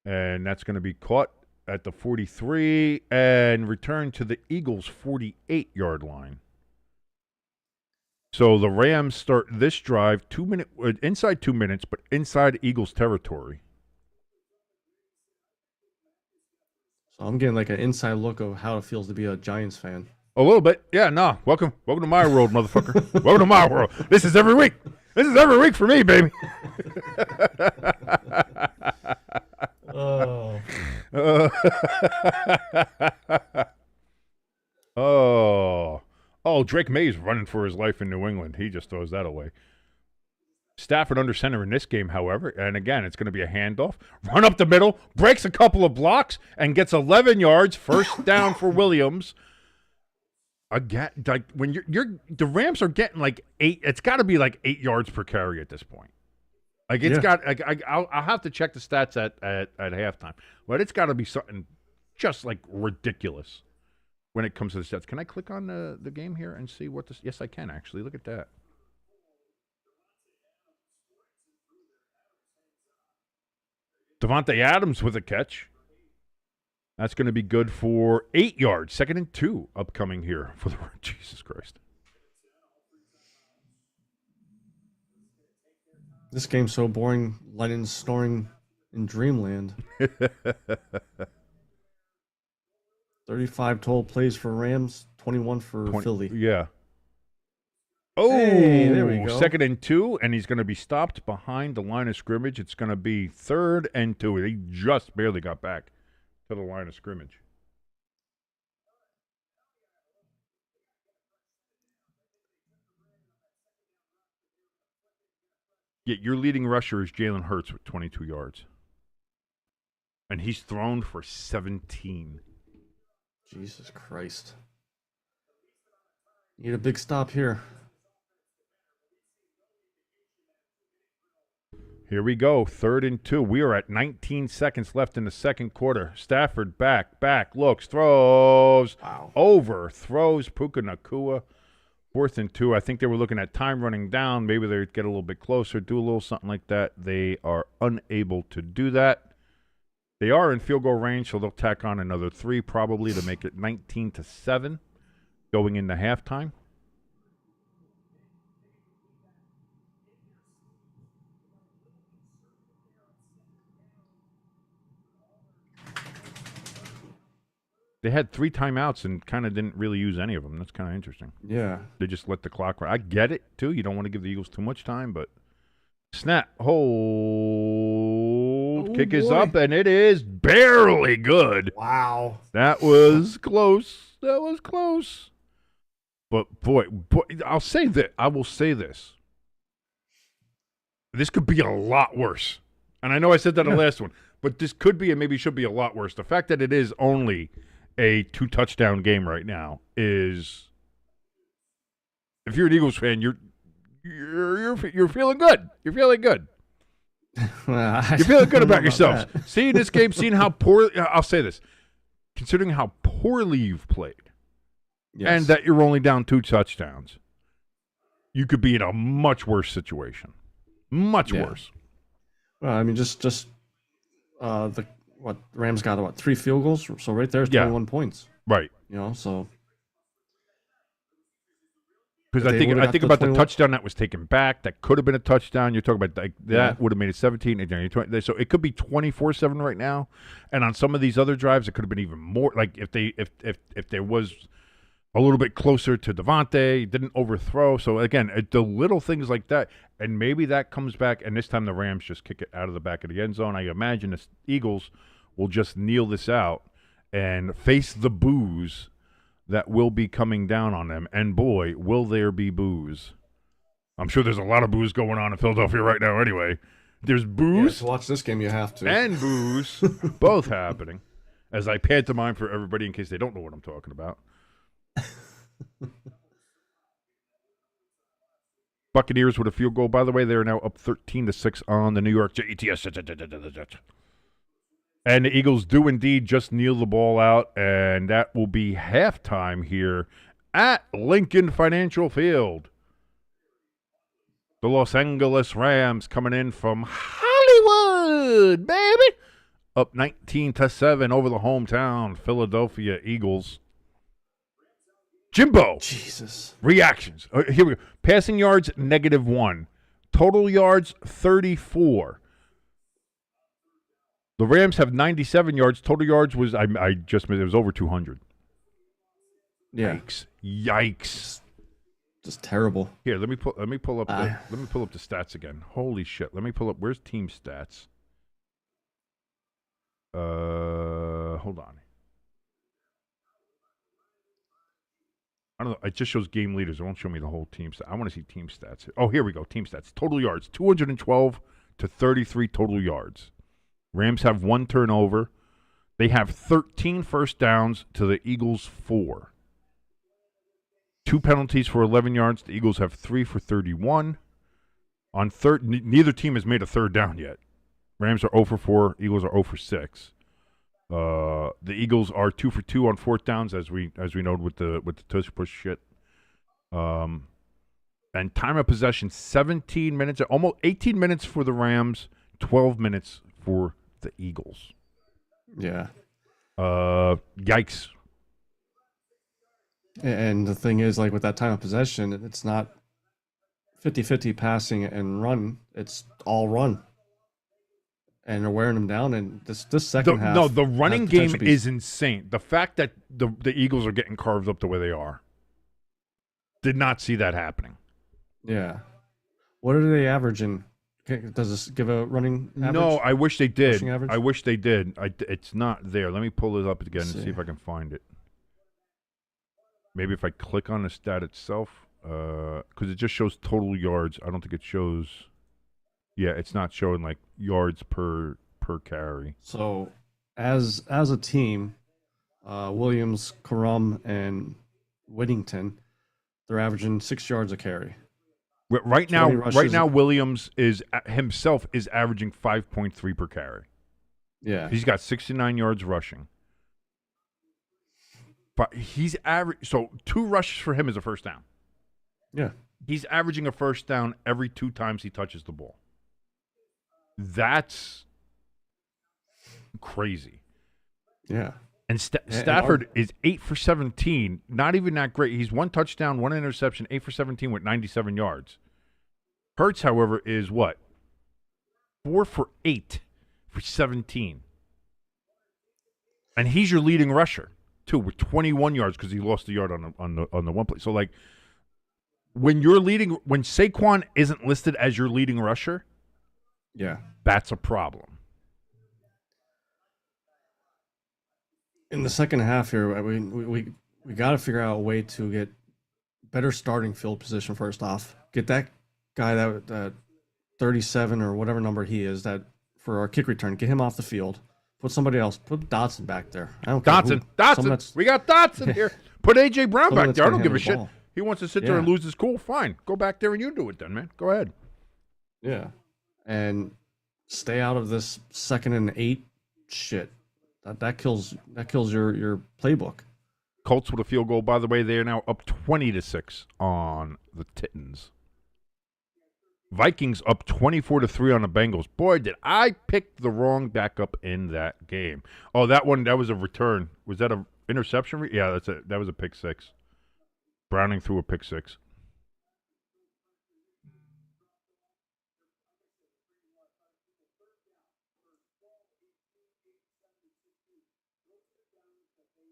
And that's going to be caught at the 43 and returned to the Eagles' 48-yard line. So the Rams start this drive inside 2 minutes, but inside Eagles territory. So I'm getting like an inside look of how it feels to be a Giants fan. A little bit. Yeah, no. Welcome to my world, motherfucker. Welcome to my world. This is every week. This is every week for me, baby. Oh. Oh, Drake May's running for his life in New England. He just throws that away. Stafford under center in this game, however, and again, it's going to be a handoff. Run up the middle, breaks a couple of blocks, and gets 11 yards. First down for Williams. Again, like when the Rams are getting like 8. It's got to be like 8 yards per carry at this point. Like it's got. Like I'll have to check the stats at halftime, but it's got to be something just like ridiculous. when it comes to the stats. Can I click on the game here and see what this? Yes, I can actually. Look at that. Davante Adams with a catch. That's going to be good for 8 yards. 2nd and 2 upcoming here for the Jesus Christ. This game's so boring. Lennon's snoring in dreamland. 35 total plays for Rams, 21 for Philly. Yeah. Oh, hey, there we go. 2nd and 2, and he's going to be stopped behind the line of scrimmage. It's going to be 3rd and 2. He just barely got back to the line of scrimmage. Yet your leading rusher is Jalen Hurts with 22 yards. And he's thrown for 17. Jesus Christ. Need a big stop here. Here we go, 3rd and 2. We are at 19 seconds left in the second quarter. Stafford back, looks, throws, overthrows Puka Nacua. 4th and 2. I think they were looking at time running down. Maybe they'd get a little bit closer, do a little something like that. They are unable to do that. They are in field goal range, so they'll tack on another 3 probably to make it 19-7 going into halftime. They had 3 timeouts and kind of didn't really use any of them. That's kind of interesting. Yeah. They just let the clock run. I get it, too. You don't want to give the Eagles too much time, but snap, hold, kick is up, and it is barely good. Wow. That was close. That was close. But, boy, I'll say that. I will say this. This could be a lot worse. And I know I said that in the last one, but this could be and maybe should be a lot worse. The fact that it is only a 2-touchdown game right now is, if you're an Eagles fan, you're feeling good. You're feeling good. You're feeling good about yourselves. Seeing this game, seeing how poor, I'll say this, considering how poorly you've played, and that you're only down 2 touchdowns, you could be in a much worse situation. Much worse. Well, I mean, just the Rams got 3 field goals, so right there's 21 points. Right. You know, so because I think about the touchdown that was taken back. That could have been a touchdown. You're talking about that would have made it 17. So it could be 24-7 right now. And on some of these other drives, it could have been even more. Like if there was a little bit closer to Davante, didn't overthrow. So again, the little things like that, and maybe that comes back. And this time the Rams just kick it out of the back of the end zone. I imagine the Eagles will just kneel this out and face the boos that will be coming down on them. And boy, will there be boos. I'm sure there's a lot of boos going on in Philadelphia right now anyway. There's boos. Yeah, to watch this game, you have to. And boos, both happening. As I pantomime for everybody in case they don't know what I'm talking about. Buccaneers with a field goal, by the way. They are now up 13-6 on the New York Jets. And the Eagles do indeed just kneel the ball out, and that will be halftime here at Lincoln Financial Field. The Los Angeles Rams coming in from Hollywood, baby. Up 19-7 over the hometown Philadelphia Eagles. Jimbo. Jesus. Reactions. Here we go. Passing yards, -1. Total yards, 34. The Rams have 97 yards. Total yards was, I just missed, it was over 200. Yeah. Yikes. Just terrible. Here, let me pull up the stats again. Holy shit. Let me pull up, where's team stats? Hold on. I don't know. It just shows game leaders. It won't show me the whole team stats. I want to see team stats. Oh, here we go. Team stats. Total yards. 212 to 33 total yards. Rams have 1 turnover. They have 13 first downs to the Eagles' 4. 2 penalties for 11 yards. The Eagles have 3 for 31. On neither team has made a third down yet. Rams are 0 for 4. Eagles are 0 for 6. The Eagles are 2 for 2 on fourth downs, as we know with the tush push shit. And time of possession 17 minutes, almost 18 minutes for the Rams, 12 minutes for the Eagles. Yeah. Yikes. And the thing is, like with that time of possession, it's not 50-50 passing and run. It's all run. And they're wearing them down. And this second half. No, the running game is insane. The fact that the Eagles are getting carved up the way they are. Did not see that happening. Yeah. What are they averaging? Does this give a running average? No, I wish they did. Average? I wish they did. It's not there. Let me pull it up again and see if I can find it. Maybe if I click on the stat itself, because it just shows total yards. I don't think it shows. Yeah, it's not showing like yards per carry. So, as a team, Williams, Karam, and Whittington, they're averaging 6 yards a carry. Right now, Williams himself is averaging 5.3 per carry. Yeah, he's got 69 yards rushing. But he's average. So 2 rushes for him is a first down. Yeah, he's averaging a first down every 2 times he touches the ball. That's crazy. Yeah. And Stafford is 8 for 17. Not even that great. He's 1 touchdown, 1 interception, 8 for 17 with 97 yards. Hurts, however, is what? 4 for 8 for 17. And he's your leading rusher, too, with 21 yards because he lost a yard on the one play. So, like, when Saquon isn't listed as your leading rusher, yeah, that's a problem. In the second half here, we got to figure out a way to get better starting field position first off. Get that guy that 37 or whatever number he is that for our kick return. Get him off the field. Put somebody else. Put Dotson back there. I don't care Dotson. We got Dotson here. Put A.J. Brown back there. I don't give a shit. He wants to sit there and lose his cool. Fine. Go back there and you do it then, man. Go ahead. Yeah. And stay out of this 2nd and 8 shit. That kills your playbook. Colts with a field goal. By the way, they are now up 20-6 on the Titans. Vikings up 24-3 on the Bengals. Boy, did I pick the wrong backup in that game. Oh, that was a return. Was that an interception? Yeah, that was a pick 6. Browning threw a pick 6.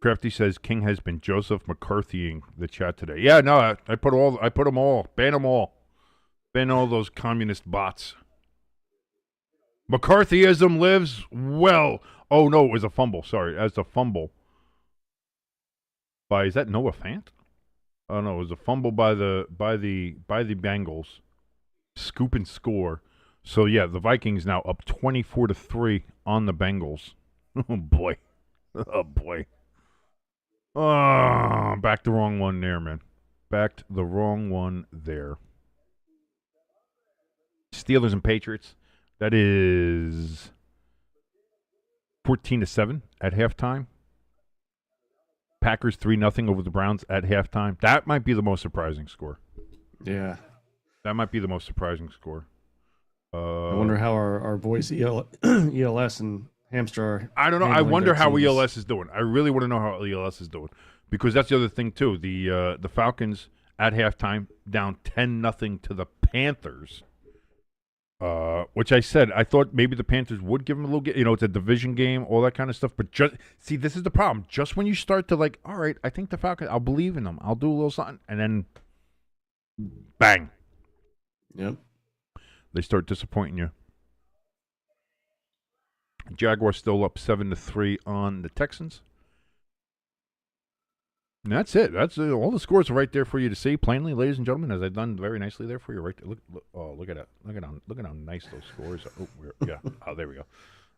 Crafty says King has been Joseph McCarthying the chat today. Yeah, no, I put them all. Ban them all. Ban all those communist bots. McCarthyism lives well. Oh no, it was a fumble. Sorry, as a fumble. Is that Noah Fant? Oh no, it was a fumble by the Bengals. Scoop and score. So yeah, the Vikings now up 24-3 on the Bengals. Oh boy. Oh boy. Oh, backed the wrong one there, man. Backed the wrong one there. Steelers and Patriots. That is 14-7 at halftime. Packers 3-0 over the Browns at halftime. That might be the most surprising score. Yeah. That might be the most surprising score. I wonder how our boys ELS and Hamster. I don't know. I wonder how ELS is doing. I really want to know how ELS is doing because that's the other thing too. The Falcons at halftime down 10-0 to the Panthers, which I said I thought maybe the Panthers would give them a little. It's a division game, all that kind of stuff. But just see, this is the problem. Just when you start to like, all right, I think the Falcons. I'll believe in them. I'll do a little something, and then bang. Yep. They start disappointing you. Jaguars still up 7-3 on the Texans. And that's it. That's all the scores are right there for you to see plainly, ladies and gentlemen. As I've done very nicely there for you, right there. Look at that. Look at how nice those scores are. Oh, there we go.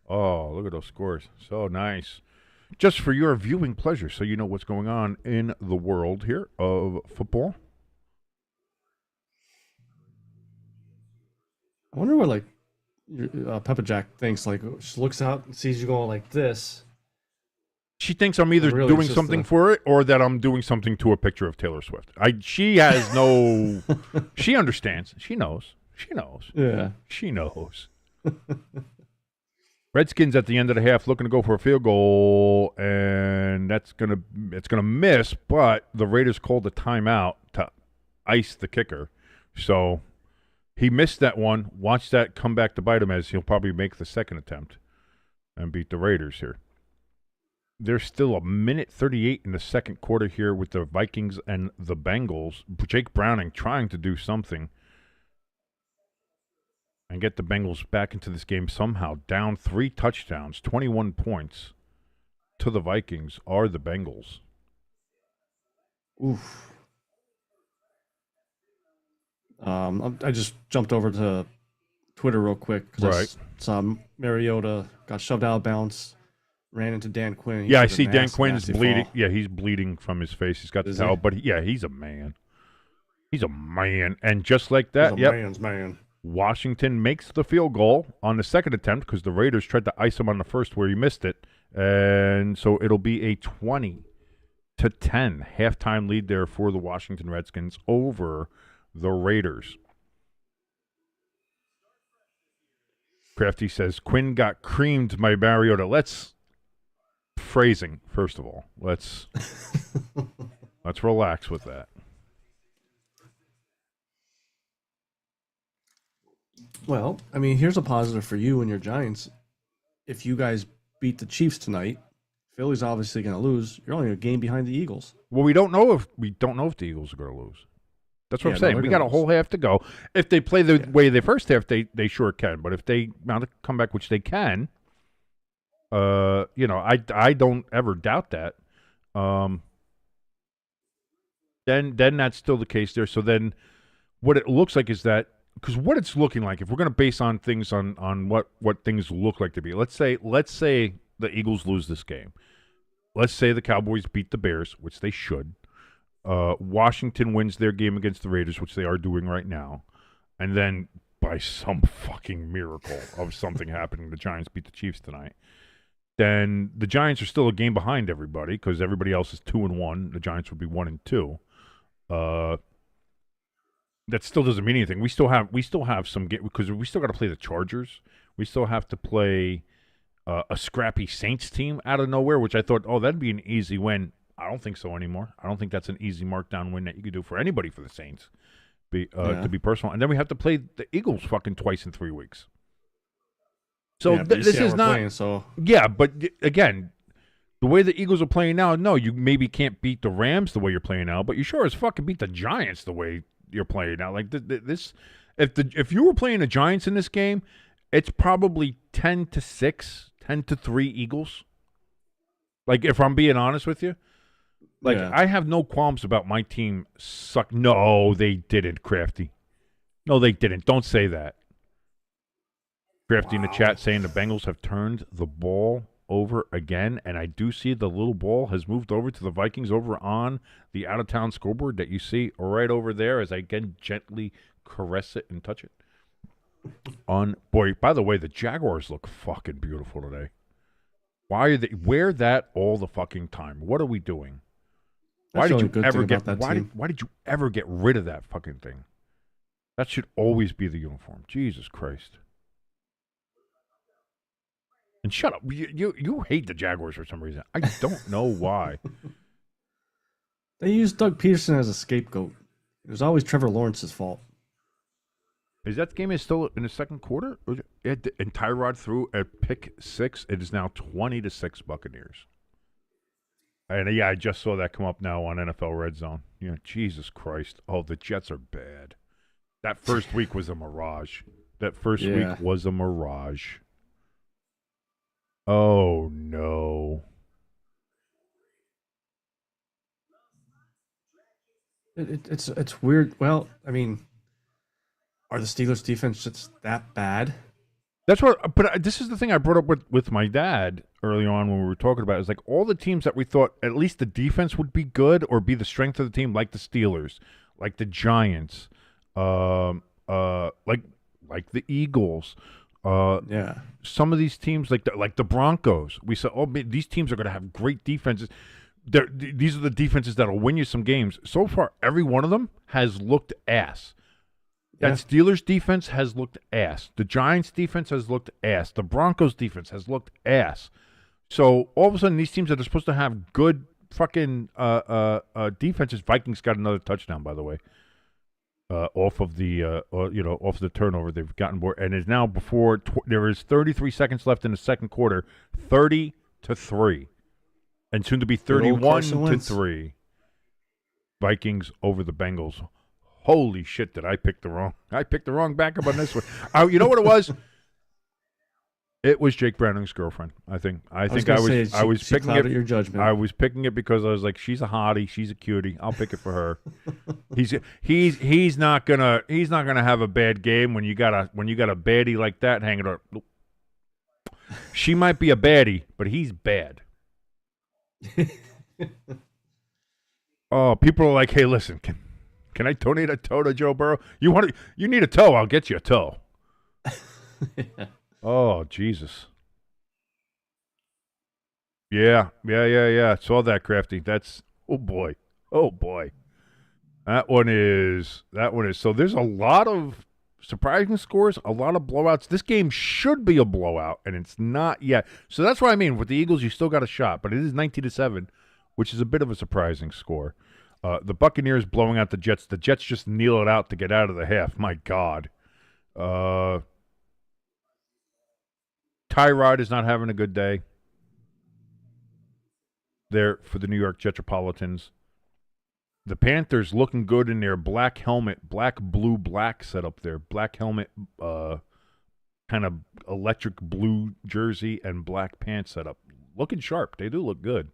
Oh, look at those scores. So nice. Just for your viewing pleasure, so you know what's going on in the world here of football. I wonder what Peppa Jack thinks. Like, she looks out and sees you going like this, She thinks I'm either Really, doing it's just something for it or that I'm doing something to a picture of Taylor Swift. She has no. She understands. She knows. She knows. Yeah. She knows. Redskins at the end of the half looking to go for a field goal, and it's gonna miss. But the Raiders called a timeout to ice the kicker, so he missed that one. Watch that come back to bite him, as he'll probably make the second attempt and beat the Raiders here. There's still a minute 38 in the second quarter here with the Vikings and the Bengals. Jake Browning trying to do something and get the Bengals back into this game somehow. Down 3 touchdowns, 21 points to the Vikings are the Bengals. Oof. I just jumped over to Twitter real quick because I saw Mariota got shoved out of bounds, ran into Dan Quinn. Yeah, I see Dan Quinn's bleeding. Fall. Yeah, he's bleeding from his face. He's got the towel, but he's a man. He's a man, and just like that, man's man. Washington makes the field goal on the second attempt because the Raiders tried to ice him on the first where he missed it, and so it'll be a 20-10 halftime lead there for the Washington Redskins over the Raiders. Crafty says, Quinn got creamed by Mariota. Let's phrasing, first of all. Let's relax with that. Well, I mean, here's a positive for you and your Giants. If you guys beat the Chiefs tonight, Philly's obviously going to lose. You're only a game behind the Eagles. Well, we don't know if the Eagles are going to lose. That's what I'm saying. We got a whole half to go. If they play the way the first half, they sure can. But if they mount a comeback, which they can, I don't ever doubt that. Then that's still the case there. So then, what it looks like is that because what it's looking like, if we're going to base on things on what things look like to be, let's say the Eagles lose this game. Let's say the Cowboys beat the Bears, which they should. Washington wins their game against the Raiders, which they are doing right now. And then by some fucking miracle of something happening, the Giants beat the Chiefs tonight. Then the Giants are still a game behind everybody because everybody else is 2-1. The Giants would be 1-2. That still doesn't mean anything. We still have some game because we still got to play the Chargers. We still have to play a scrappy Saints team out of nowhere, which I thought, that'd be an easy win. I don't think so anymore. I don't think that's an easy markdown win that you could do for anybody for the Saints, to be personal. And then we have to play the Eagles fucking twice in 3 weeks. So this is not. Playing, so. Yeah, but again, the way the Eagles are playing now, no, you maybe can't beat the Rams the way you're playing now, but you sure as fuck can beat the Giants the way you're playing now. Like this, if you were playing the Giants in this game, it's probably 10-6, 10-3 Eagles. Like if I'm being honest with you. Like, I have no qualms about my team suck. No, they didn't, Crafty. No, they didn't. Don't say that. Crafty in the chat saying the Bengals have turned the ball over again, and I do see the little ball has moved over to the Vikings over on the out-of-town scoreboard that you see right over there as I again gently caress it and touch it. Boy, by the way, the Jaguars look fucking beautiful today. Why are they wear that all the fucking time? What are we doing? Why did you ever get rid of that fucking thing? That should always be the uniform. Jesus Christ. And shut up. You hate the Jaguars for some reason. I don't know why. They used Doug Peterson as a scapegoat. It was always Trevor Lawrence's fault. Is that game still in the second quarter? And Tyrod threw a pick 6. It is now 20-6 Buccaneers. And I just saw that come up now on NFL Red Zone. Jesus Christ. Oh, the Jets are bad. That first week was a mirage. Week was a mirage. Oh, no. It's weird. Well, I mean, are the Steelers' defense just that bad? That's what. But this is the thing I brought up with my dad early on when we were talking about it. It's like all the teams that we thought at least the defense would be good or be the strength of the team, like the Steelers, like the Giants, like the Eagles, Yeah. Some of these teams, like the Broncos, we said, these teams are going to have great defenses. These are the defenses that'll win you some games. So far, every one of them has looked ass. Yeah. That Steelers defense has looked ass. The Giants defense has looked ass. The Broncos defense has looked ass. So all of a sudden, these teams that are supposed to have good fucking defenses. Vikings got another touchdown, by the way, off of the off the turnover. They've gotten more, and is now before there is 33 seconds left in the second quarter, 30-3, and soon to be 31-3. Vikings over the Bengals. Holy shit! Did I pick the wrong backup on this one? You know what it was? It was Jake Browning's girlfriend. I think I was picking it. Your judgment. I was picking it because I was like, she's a hottie, she's a cutie. I'll pick it for her. he's not gonna have a bad game when you got a baddie like that hanging out. She might be a baddie, but he's bad. Oh, people are like, hey, listen, can I donate a toe to Joe Burrow? You need a toe? I'll get you a toe. Yeah. Oh, Jesus. Yeah. Saw that, Crafty. That's, oh boy. That one is. So there's a lot of surprising scores, a lot of blowouts. This game should be a blowout, and it's not yet. So that's what I mean. With the Eagles, you still got a shot, but it is 19-7, which is a bit of a surprising score. The Buccaneers blowing out the Jets. The Jets just kneel it out to get out of the half. My God. Tyrod is not having a good day there for the New York Jetropolitans. The Panthers looking good in their black helmet, black setup there. Black helmet, kind of electric blue jersey and black pants setup. Looking sharp. They do look good.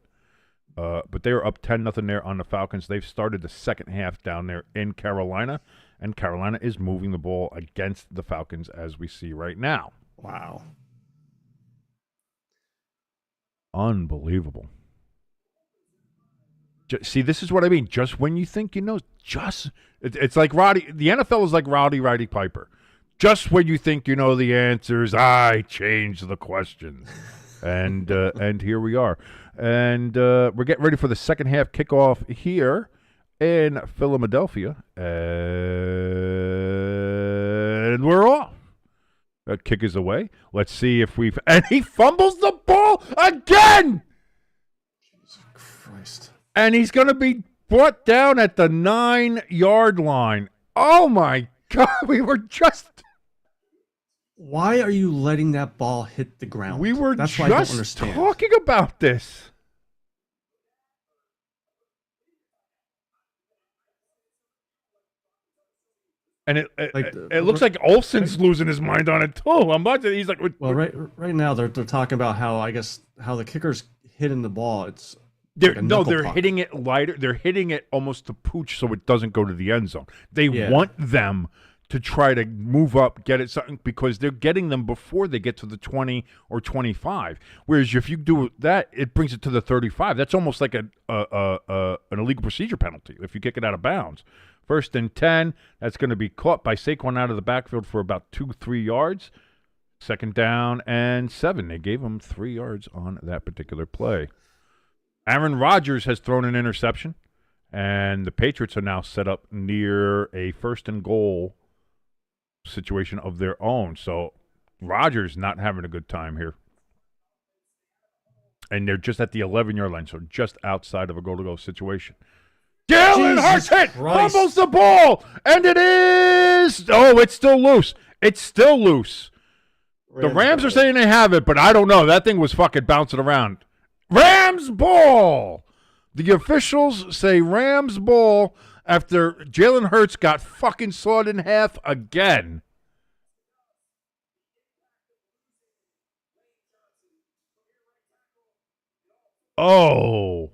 But they were up 10-0 there on the Falcons. They've started the second half down there in Carolina, and Carolina is moving the ball against the Falcons as we see right now. Wow. Unbelievable. See, this is what I mean. Just when you think you know, it's like Roddy. The NFL is like Roddy Piper. Just when you think you know the answers, I change the questions. And here we are. And we're getting ready for the second half kickoff here in Philadelphia. And we're off. That kick is away. Let's see if we've... And he fumbles the ball again! Jesus Christ. And he's going to be brought down at the 9-yard line. Oh, my God. We were just... Why are you letting that ball hit the ground? We were That's what I don't just understand. talking about this. And it looks like Olsen's losing his mind on it too. He's like, well, right now they're talking about how the kicker's hitting the ball. It's they're puck. hitting it lighter. They're hitting it almost to pooch so it doesn't go to the end zone. They want them to try to move up, get it something, because they're getting them before they get to the 20 or 25. Whereas if you do that, it brings it to the 35. That's almost like an illegal procedure penalty if you kick it out of bounds. 1st and 10, that's going to be caught by Saquon out of the backfield for about 2-3 yards. 2nd down and 7. They gave him 3 yards on that particular play. Aaron Rodgers has thrown an interception, and the Patriots are now set up near a 1st and goal situation of their own. So Rodgers not having a good time here. And they're just at the 11-yard line, so just outside of a goal-to-go situation. Jalen Hurts fumbles the ball, and it is... Oh, it's still loose. It's still loose. The Rams are saying they have it, but I don't know. That thing was fucking bouncing around. Rams ball! The officials say Rams ball after Jalen Hurts got fucking sawed in half again. Oh.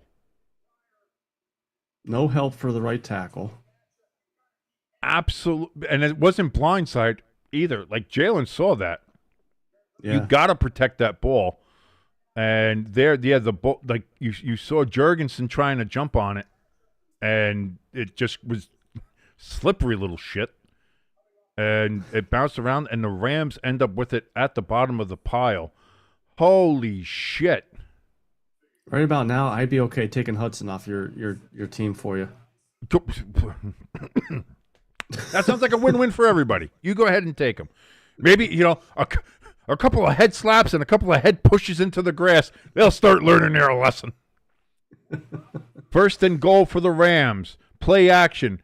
No help for the right tackle. Absolutely. And it wasn't blindside either. Like, Jalen saw that. Yeah. You got to protect that ball. And there, the ball, like, you saw Jurgensen trying to jump on it, and it just was slippery little shit. and it bounced around, and the Rams end up with it at the bottom of the pile. Holy shit. Right about now, I'd be okay taking Hudson off your team for you. That sounds like a win-win for everybody. You go ahead and take him. Maybe, a couple of head slaps and a couple of head pushes into the grass, they'll start learning their lesson. First and goal for the Rams. Play action.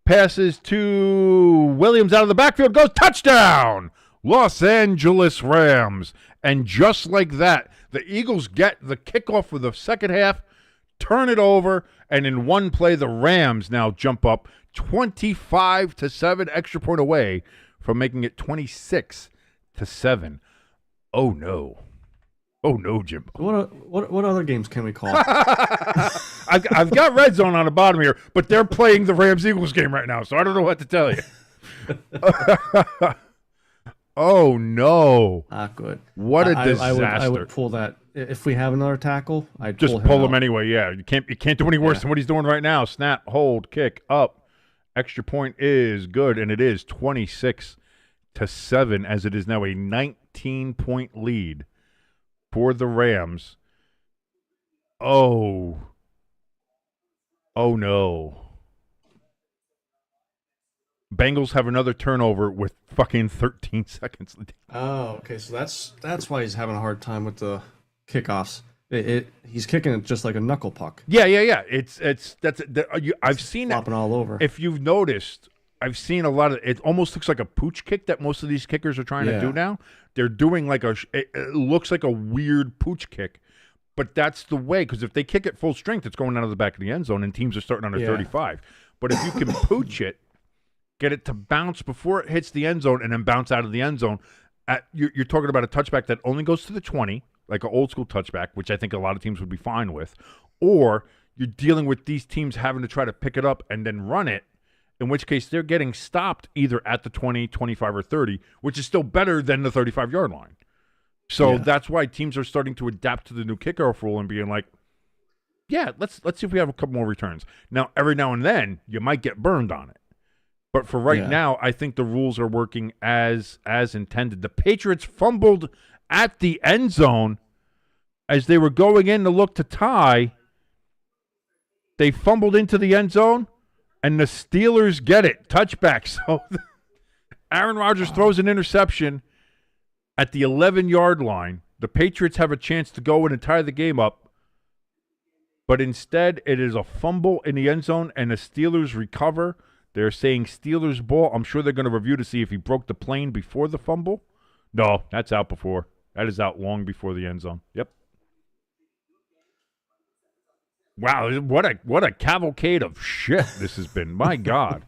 Passes to Williams out of the backfield. Goes touchdown. Los Angeles Rams. And just like that, the Eagles get the kickoff for the second half, turn it over, and in one play, the Rams now jump up 25-7, extra point away from making it 26-7. Oh no. Oh no, Jim. What other games can we call? I've got Red Zone on the bottom here, but they're playing the Rams-Eagles game right now, so I don't know what to tell you. Oh no. Not good. What a disaster. I would pull that. If we have another tackle, I'd just pull him out. anyway. Yeah, you can't do any worse than what he's doing right now. Snap, hold, kick, up. Extra point is good, and it is 26-7, as it is now a 19-point lead for the Rams. Oh no. Bengals have another turnover with fucking 13 seconds. Oh, okay. So that's why he's having a hard time with the kickoffs. He's kicking it just like a knuckle puck. Yeah. I've seen it flopping all over. If you've noticed, I've seen a lot of it. Almost looks like a pooch kick that most of these kickers are trying to do now. They're doing like it looks like a weird pooch kick, but that's the way, because if they kick it full strength, it's going out of the back of the end zone, and teams are starting under 35. But if you can pooch it, get it to bounce before it hits the end zone and then bounce out of the end zone, you're talking about a touchback that only goes to the 20, like an old school touchback, which I think a lot of teams would be fine with, or you're dealing with these teams having to try to pick it up and then run it, in which case they're getting stopped either at the 20, 25, or 30, which is still better than the 35-yard line. So that's why teams are starting to adapt to the new kickoff rule and being like, yeah, let's see if we have a couple more returns. Now, every now and then, you might get burned on it. But for right now, I think the rules are working as intended. The Patriots fumbled at the end zone as they were going in to look to tie. They fumbled into the end zone, and the Steelers get it. Touchback. So Aaron Rodgers throws an interception at the 11-yard line. The Patriots have a chance to go in and tie the game up. But instead, it is a fumble in the end zone, and the Steelers recover. They're saying Steelers ball. I'm sure they're going to review to see if he broke the plane before the fumble. No, that's out before. That is out long before the end zone. Yep. Wow, what a cavalcade of shit this has been. My God.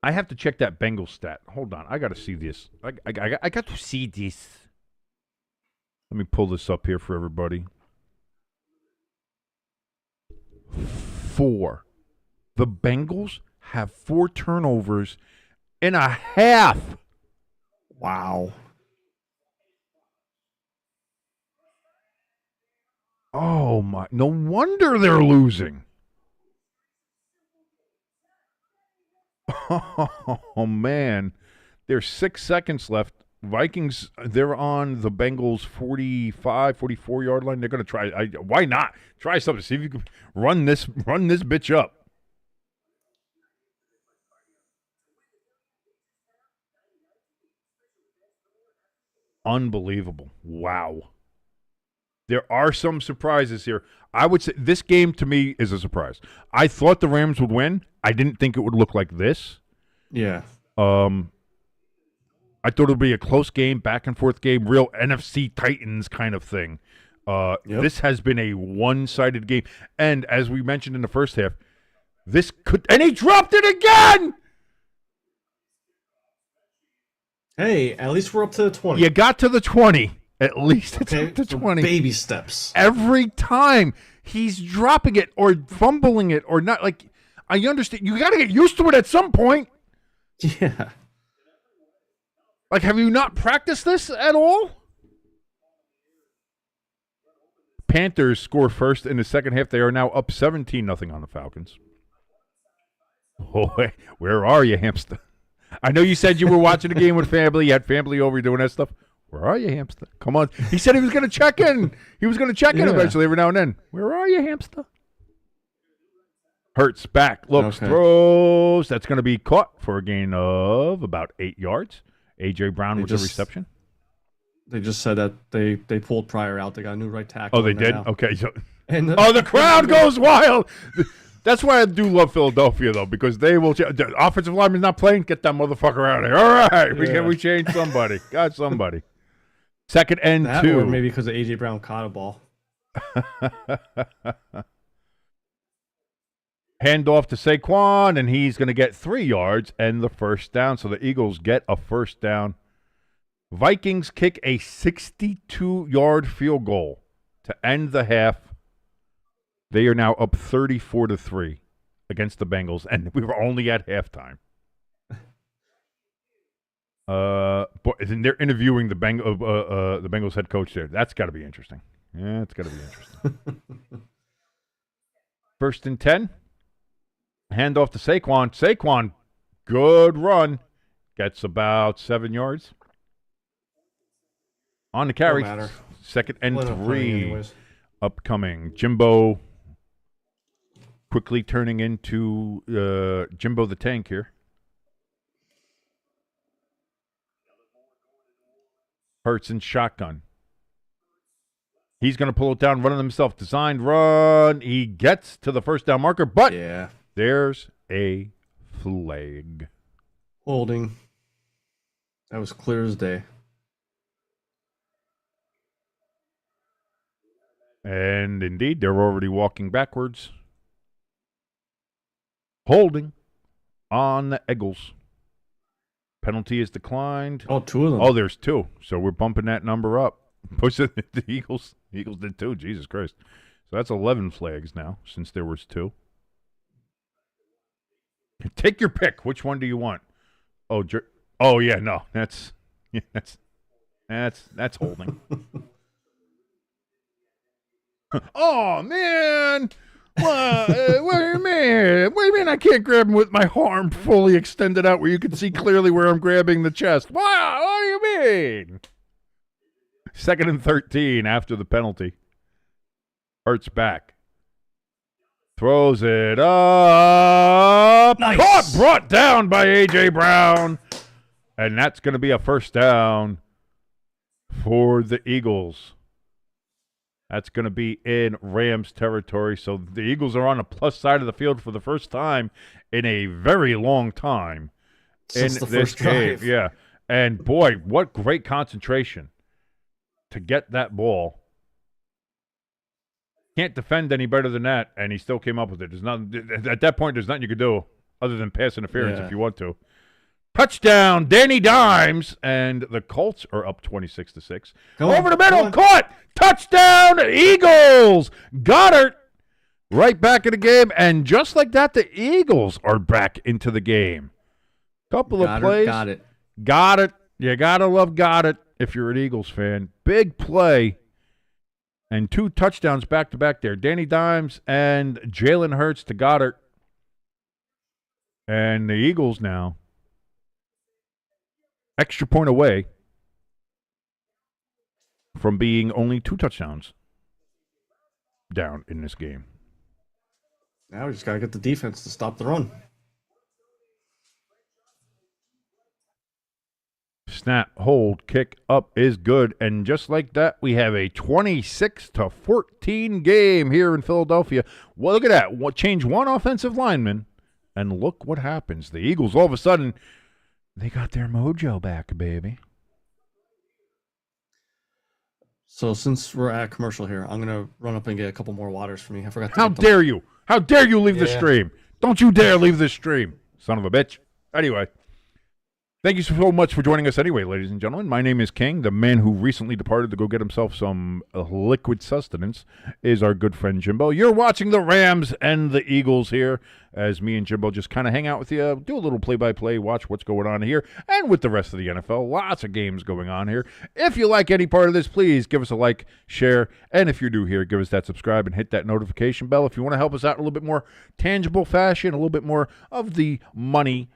I have to check that Bengals stat. Hold on. I got to see this. I got to see this. Let me pull this up here for everybody. 4. The Bengals have 4 turnovers in a half. Wow. Oh, my. No wonder they're losing. Oh, man. There's 6 seconds left. Vikings, they're on the Bengals 45, 44-yard line. They're going to try. Why not? Try something. See if you can run this bitch up. Unbelievable. Wow. There are some surprises here. I would say this game to me is a surprise. I thought the Rams would win. I didn't think it would look like this. Yeah. I thought it would be a close game, back and forth game, real NFC Titans kind of thing. This has been a one-sided game. And as we mentioned in the first half, and he dropped it again! Hey, at least we're up to the 20. You got to the 20. At least it's up to 20. Baby steps. Every time he's dropping it or fumbling it or not. Like, I understand. You got to get used to it at some point. Yeah. Like, have you not practiced this at all? Panthers score first in the second half. They are now up 17-0 on the Falcons. Boy, where are you, hamster? I know you said you were watching the game with family. You had family over, doing that stuff. Where are you, hamster? Come on. He said he was going to check in. He was going to check in eventually every now and then. Where are you, hamster? Hurts back, looks, throws. That's going to be caught for a gain of about 8 yards. A.J. Brown with the reception. They just said that they pulled Pryor out. They got a new right tackle. Oh, they did? now. Okay. So, And the crowd goes wild. That's why I do love Philadelphia, though, because they will. The offensive lineman's not playing. Get that motherfucker out of here. All right. We changed somebody. Got somebody. Second and that 2. Or maybe because A.J. Brown caught a ball. Handoff to Saquon, and he's going to get 3 yards and the first down. So the Eagles get a first down. Vikings kick a 62-yard field goal to end the half. They are now up 34-3 against the Bengals, and we were only at halftime. And they're interviewing the Bengals head coach there. That's got to be interesting. Yeah, it's got to be interesting. First and 10. Handoff to Saquon. Saquon, good run. Gets about 7 yards. On the carry. Second and 3. Upcoming. Jimbo quickly turning into Jimbo the Tank here. Hurts in shotgun. He's going to pull it down, running himself. Designed run. He gets to the first down marker, but there's a flag. Holding. That was clear as day. And indeed, they're already walking backwards. Holding on the Eagles. Penalty is declined. Oh, 2 of them. Oh, there's 2. So we're bumping that number up. Push it. The Eagles. The Eagles did 2. Jesus Christ. So that's 11 flags now, since there was 2. Take your pick. Which one do you want? Oh yeah, no. That's holding. Oh man. What do you mean? What do you mean I can't grab him with my arm fully extended out where you can see clearly where I'm grabbing the chest? Wow, what do you mean? Second and 13 after the penalty. Hurts back. Throws it up. Nice. Caught, brought down by A.J. Brown. And that's going to be a first down for the Eagles. That's going to be in Rams territory. So the Eagles are on the plus side of the field for the first time in a very long time. Since the first game. drive. Yeah. And boy, what great concentration to get that ball. Can't defend any better than that, and he still came up with it. There's nothing, at that point, there's nothing you could do other than pass interference if you want to. Touchdown, Danny Dimes, and the Colts are up 26-6. Over the middle, caught, touchdown, Eagles. Goddard right back in the game, and just like that, the Eagles are back into the game. Couple of plays. Got it. Got it. You gotta love Goddard if you're an Eagles fan. Big play. And 2 touchdowns back-to-back there. Danny Dimes and Jalen Hurts to Goddard. And the Eagles now, extra point away from being only 2 touchdowns down in this game. Now we just got to get the defense to stop the run. Snap, hold, kick up is good. And just like that, we have a 26-14 game here in Philadelphia. Well, look at that. Change 1 offensive lineman, and look what happens. The Eagles, all of a sudden, they got their mojo back, baby. So since we're at commercial here, I'm going to run up and get a couple more waters for me. I forgot to How get them. dare you? How dare you leave the stream? Don't you dare leave the stream, son of a bitch. Anyway. Thank you so much for joining us anyway, ladies and gentlemen. My name is King. The man who recently departed to go get himself some liquid sustenance is our good friend Jimbo. You're watching the Rams and the Eagles here as me and Jimbo just kind of hang out with you, do a little play-by-play, watch what's going on here, and with the rest of the NFL. Lots of games going on here. If you like any part of this, please give us a like, share, and if you're new here, give us that subscribe and hit that notification bell. If you want to help us out in a little bit more tangible fashion, a little bit more of the money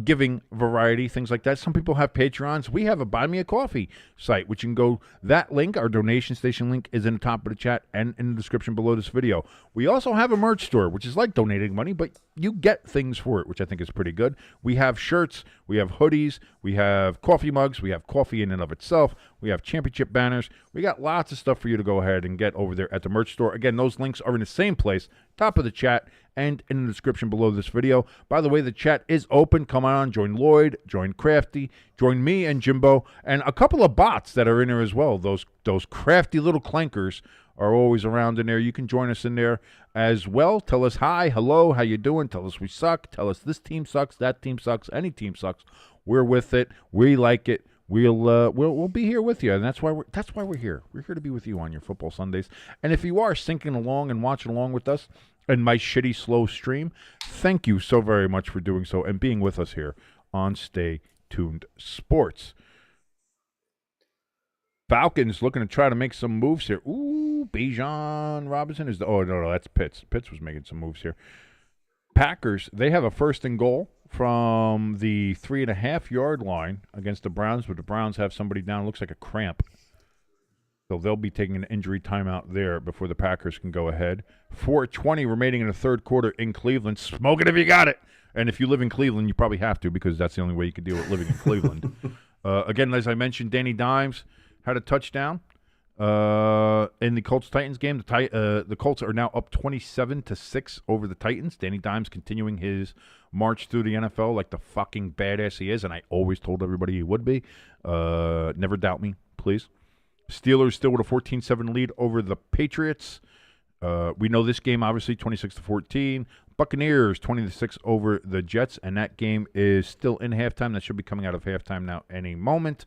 giving variety, things like that. Some people have Patreons. We have a Buy Me a Coffee site, which you can go. That link, our donation station link, is in the top of the chat and in the description below this video. We also have a merch store, which is like donating money, but you get things for it, which I think is pretty good. We have shirts, we have hoodies, we have coffee mugs, we have coffee in and of itself, we have championship banners. We got lots of stuff for you to go ahead and get over there at the merch store. Again, those links are in the same place, top of the chat, and in the description below this video. By the way, the chat is open. Come on, join Lloyd, join Crafty, join me and Jimbo, and a couple of bots that are in there as well. Those crafty little clankers are always around in there. You can join us in there as well. Tell us hi, hello, how you doing? Tell us we suck. Tell us this team sucks, that team sucks, any team sucks. We're with it. We like it. We'll be here with you, and that's why we're here. We're here to be with you on your football Sundays. And if you are sinking along and watching along with us in my shitty slow stream, thank you so very much for doing so and being with us here on Stay Tuned Sports. Falcons looking to try to make some moves here. Ooh, Bijan Robinson is no, that's Pitts. Pitts was making some moves here. Packers, they have a 1st and goal from the 3.5-yard line against the Browns, but the Browns have somebody down. Looks like a cramp. So they'll be taking an injury timeout there before the Packers can go ahead. 4:20 remaining in the third quarter in Cleveland. Smoke it if you got it. And if you live in Cleveland, you probably have to, because that's the only way you can deal with living in Cleveland. Again, as I mentioned, Danny Dimes had a touchdown in the Colts-Titans game. The Colts are now up 27-6 over the Titans. Danny Dimes continuing his march through the NFL like the fucking badass he is, and I always told everybody he would be. Never doubt me, please. Steelers still with a 14-7 lead over the Patriots. We know this game, obviously, 26-14. Buccaneers 20-6 over the Jets, and that game is still in halftime. That should be coming out of halftime now any moment.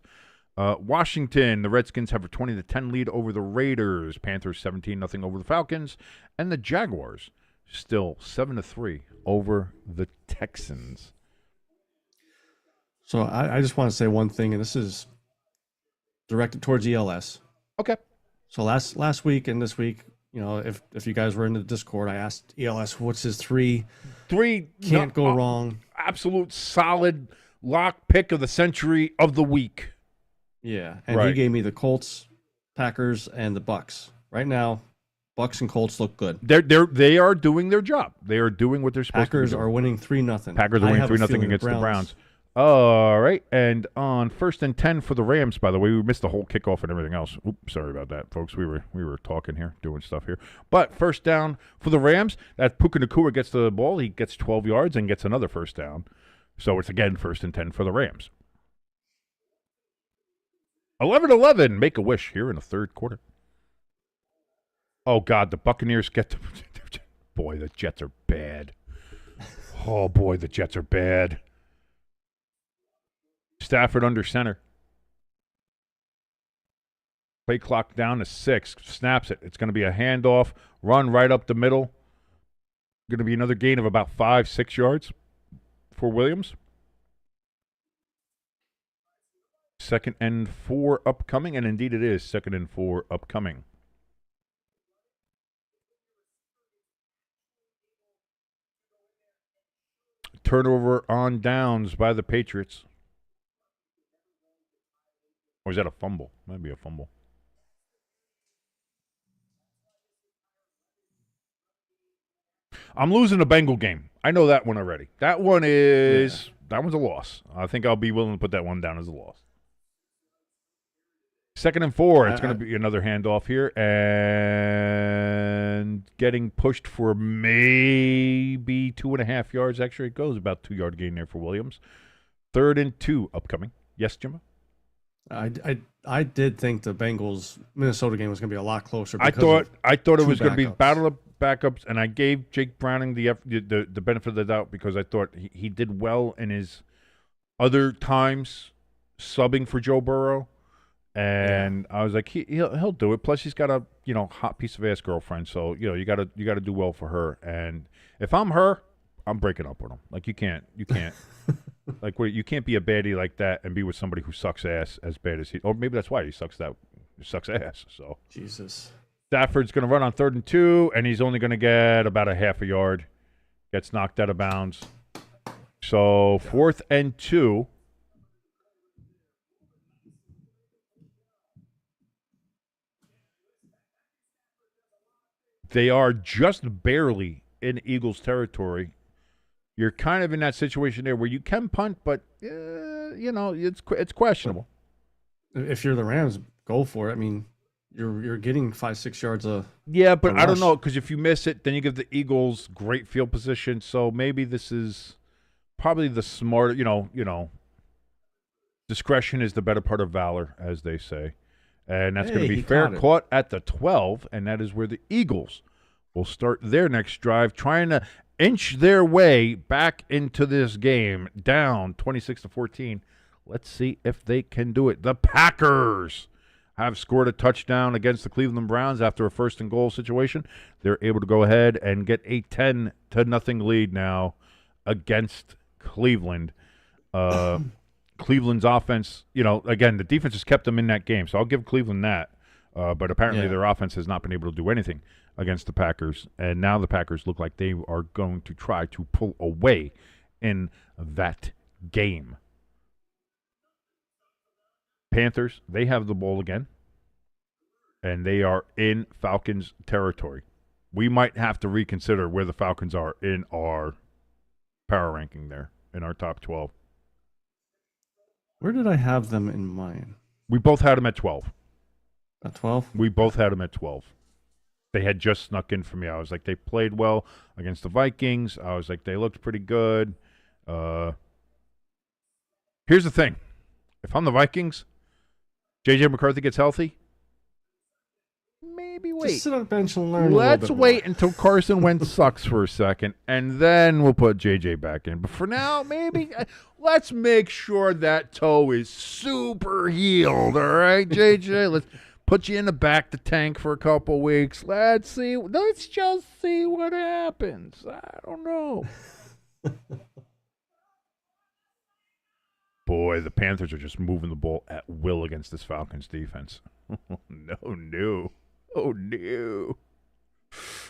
Washington, the Redskins have a 20-10 lead over the Raiders. Panthers 17-0 over the Falcons, and the Jaguars still 7-3 over the Texans. So I just want to say one thing, and this is directed towards ELS. Okay. So last week and this week, you know, if you guys were in the Discord, I asked ELS what's his three can't go wrong, absolute solid lock pick of the century of the week. Yeah, and he gave me the Colts, Packers, and the Bucks. Right now, Bucks and Colts look good. They are doing their job. They are doing what they're supposed to do. Packers are winning 3-0. Packers are winning 3-0 against the Browns. All right, and on 1st and 10 for the Rams, by the way, we missed the whole kickoff and everything else. Oops, sorry about that, folks. We were talking here, doing stuff here. But 1st down for the Rams, that Puka Nacua gets the ball. He gets 12 yards and gets another 1st down. So it's, again, 1st and 10 for the Rams. 11-11, make a wish here in the third quarter. Oh, God, the Buccaneers get to – boy, the Jets are bad. Oh, boy, the Jets are bad. Stafford under center. Play clock down to 6. Snaps it. It's going to be a handoff. Run right up the middle. Going to be another gain of about 5-6 yards for Williams. 2nd and 4 upcoming, and indeed it is 2nd and 4 upcoming. Turnover on downs by the Patriots. Or is that a fumble? Might be a fumble. I'm losing the Bengal game. I know that one already. That one is that one's a loss. I think I'll be willing to put that one down as a loss. 2nd and 4. It's going to be another handoff here, and getting pushed for maybe 2.5 yards. Actually, it goes about 2-yard gain there for Williams. 3rd and 2 upcoming. Yes, Jimbo? I did think the Bengals Minnesota game was going to be a lot closer. I thought it was going to be battle of backups, and I gave Jake Browning the benefit of the doubt because I thought he did well in his other times subbing for Joe Burrow, and I was like he'll do it. Plus he's got a hot piece of ass girlfriend, so you got to do well for her. And if I'm her, I'm breaking up with him. Like you can't. Like you can't be a baddie like that and be with somebody who sucks ass as bad as he. Or maybe that's why he sucks ass. So Jesus. Stafford's going to run on 3rd and 2, and he's only going to get about a half a yard. Gets knocked out of bounds. So 4th and 2. They are just barely in Eagles territory. You're kind of in that situation there where you can punt, but it's questionable. If you're the Rams, go for it. I mean, you're getting 5-6 yards a but I don't rush. know, because if you miss it, then you give the Eagles great field position. So maybe this is probably the smart. Discretion is the better part of valor, as they say. And that's going to be fair caught at the 12, and that is where the Eagles will start their next drive, trying to inch their way back into this game, down 26-14. Let's see if they can do it. The Packers have scored a touchdown against the Cleveland Browns after a 1st and goal situation. They're able to go ahead and get a 10-0 lead now against Cleveland. Cleveland's offense, again, the defense has kept them in that game, so I'll give Cleveland that. But apparently their offense has not been able to do anything against the Packers, and now the Packers look like they are going to try to pull away in that game. Panthers, they have the ball again, and they are in Falcons territory. We might have to reconsider where the Falcons are in our power ranking there, in our top 12. Where did I have them in mind? We both had them at 12. At 12? We both had them at 12. They had just snuck in for me. I was like, they played well against the Vikings. I was like, they looked pretty good. Here's the thing. If I'm the Vikings, J.J. McCarthy gets healthy, maybe wait. Just sit on the bench and learn Let's a little bit wait more. until Carson Wentz sucks for a second, and then we'll put J.J. back in. But for now, maybe let's make sure that toe is super healed, all right, J.J.? Let's put you in the back to tank for a couple weeks. Let's see. Let's just see what happens. I don't know. Boy, the Panthers are just moving the ball at will against this Falcons defense. No. Oh, no.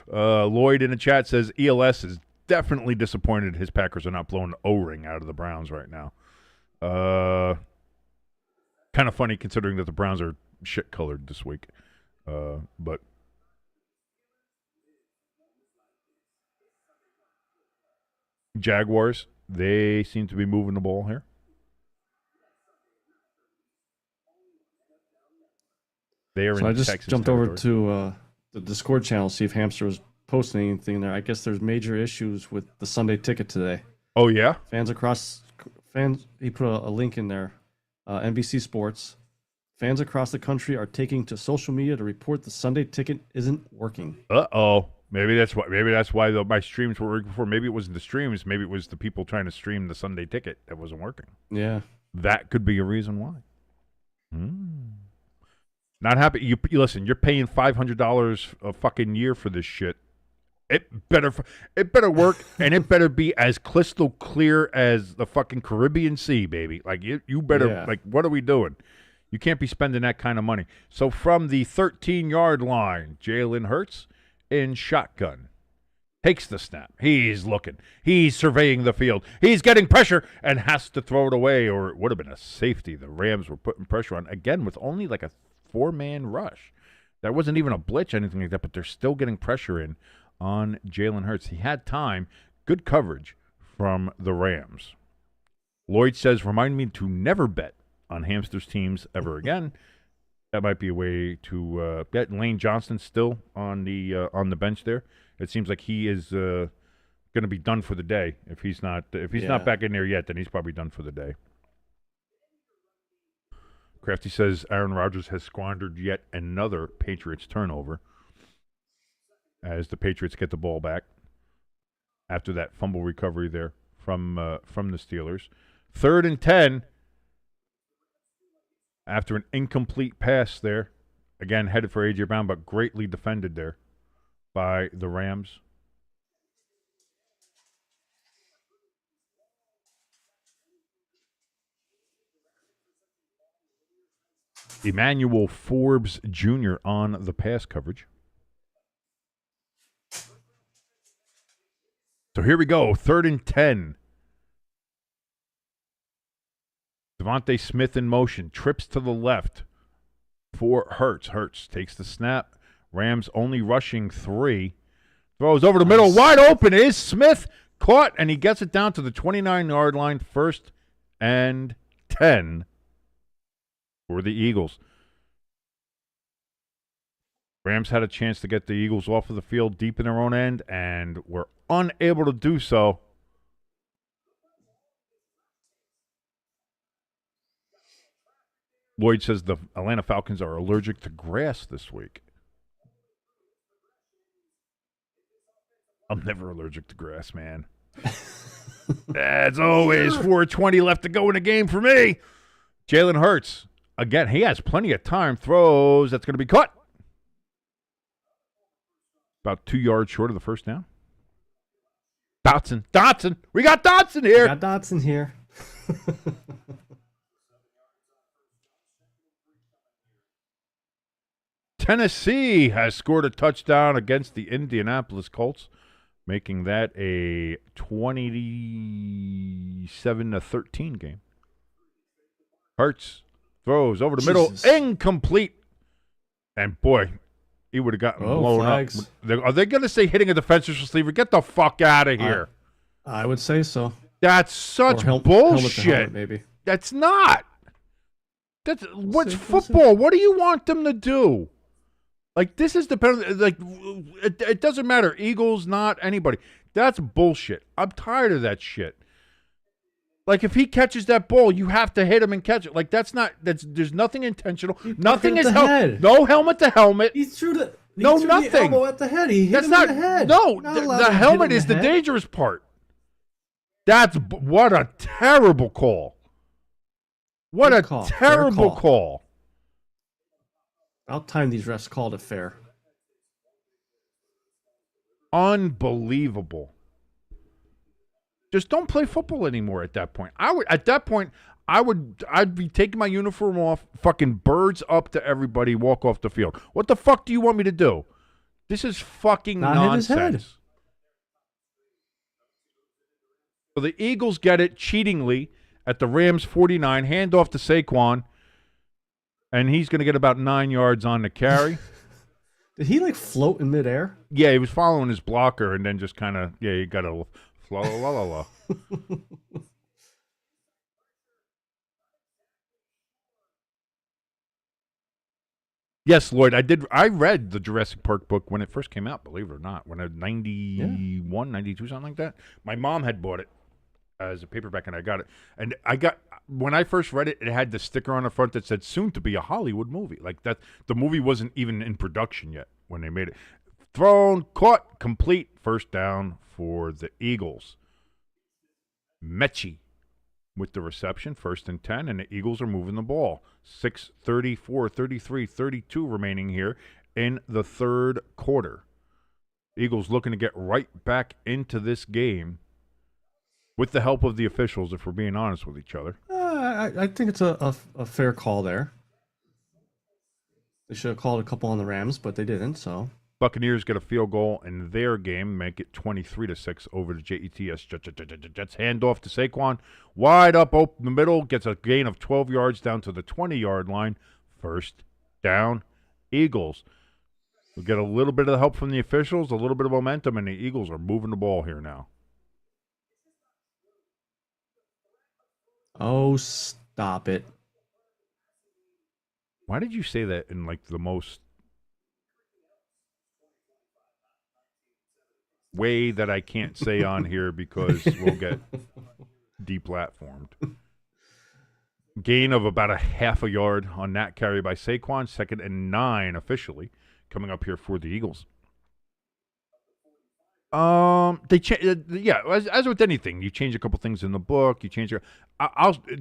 Lloyd in the chat says ELS is definitely disappointed his Packers are not blowing the O-ring out of the Browns right now. Kind of funny considering that the Browns are shit-colored this week. But Jaguars, they seem to be moving the ball here. They are So in I just Texas jumped territory. over to the Discord channel to see if Hamster was posting anything there. I guess there's major issues with the Sunday ticket today. Oh, yeah? He put a link in there. NBC Sports. Fans across the country are taking to social media to report the Sunday ticket isn't working. Uh-oh. Maybe that's why my streams were working before. Maybe it wasn't the streams. Maybe it was the people trying to stream the Sunday ticket that wasn't working. Yeah. That could be a reason why. Not happy. You listen, you're paying $500 a fucking year for this shit. It better work, and it better be as crystal clear as the fucking Caribbean Sea, baby. Like you better like, what are we doing? You can't be spending that kind of money. So from the 13-yard line, Jalen Hurts in shotgun takes the snap. He's looking. He's surveying the field. He's getting pressure and has to throw it away, or it would have been a safety. The Rams were putting pressure on again with only like a 4-man rush. That wasn't even a blitz, anything like that, but they're still getting pressure in on Jalen Hurts. He had time. Good coverage from the Rams. Lloyd says, remind me to never bet on Hamster's teams ever again. That might be a way to get Lane Johnson still on the bench there. It seems like he is going to be done for the day. If he's not not back in there yet, then he's probably done for the day. Crafty says Aaron Rodgers has squandered yet another Patriots turnover as the Patriots get the ball back after that fumble recovery there from the Steelers. 3rd and 10 after an incomplete pass there. Again, headed for A.J. Brown, but greatly defended there by the Rams. Emmanuel Forbes Jr. on the pass coverage. So here we go, 3rd and 10 Devontae Smith in motion, trips to the left for Hurts. Hurts takes the snap. Rams only rushing 3. Throws over the middle. Wide open is Smith. Caught, and he gets it down to the 29-yard line. 1st and 10 for the Eagles. Rams had a chance to get the Eagles off of the field deep in their own end, and were unable to do so. Lloyd says the Atlanta Falcons are allergic to grass this week. I'm never allergic to grass, man. It's always 4:20 left to go in the game for me. Jalen Hurts. Again, he has plenty of time. Throws. That's going to be caught. About 2 yards short of the first down. Dotson. We got Dotson here. Tennessee has scored a touchdown against the Indianapolis Colts, making that a 27-13 game. Hurts throws over the middle, incomplete. And boy, he would have gotten blown flags up. Are they going to say hitting a defensive receiver? Get the fuck out of here. I would say so. That's such bullshit. Helmet, maybe. That's not. That's what's football. What do you want them to do? Like, this is dependent. Like, it doesn't matter. Eagles, not anybody. That's bullshit. I'm tired of that shit. Like, if he catches that ball, you have to hit him and catch it. Like, there's nothing intentional. Nothing is no helmet to helmet. He threw the nothing. The elbow at the head. He hit him in the head. No, the helmet is the dangerous part. What a terrible call. What a terrible call. About time these refs called it fair. Unbelievable. Just don't play football anymore at that point. I'd be taking my uniform off, fucking birds up to everybody, walk off the field. What the fuck do you want me to do? This is fucking nonsense. So the Eagles get it cheatingly at the Rams 49, handoff to Saquon, and he's going to get about 9 yards on the carry. Did he, like, float in midair? Yeah, he was following his blocker and then just kind of, he got a la la la la. Yes, Lloyd, I read the Jurassic Park book when it first came out, believe it or not, when I was 91, 92, something like that. My mom had bought it as a paperback, and I got it. And when I first read it, it had the sticker on the front that said soon to be a Hollywood movie. Like that, the movie wasn't even in production yet when they made it. Thrown, caught, complete, 1st down for the Eagles. Mechie with the reception, 1st and 10, and the Eagles are moving the ball. 6:34, 33, 32 remaining here in the 3rd quarter. Eagles looking to get right back into this game with the help of the officials, if we're being honest with each other. I think it's a fair call there. They should have called a couple on the Rams, but they didn't, so. Buccaneers get a field goal in their game, make it 23-6 over the Jets. Jets handoff to Saquon. Wide up open the middle, gets a gain of 12 yards down to the 20-yard line. 1st down, Eagles. We'll get a little bit of help from the officials, a little bit of momentum, and the Eagles are moving the ball here now. Oh, stop it. Why did you say that in, like, the most way that I can't say on here because we'll get deplatformed? Gain of about a half a yard on that carry by Saquon. 2nd and 9 officially coming up here for the Eagles. As with anything, you change a couple things in the book. You change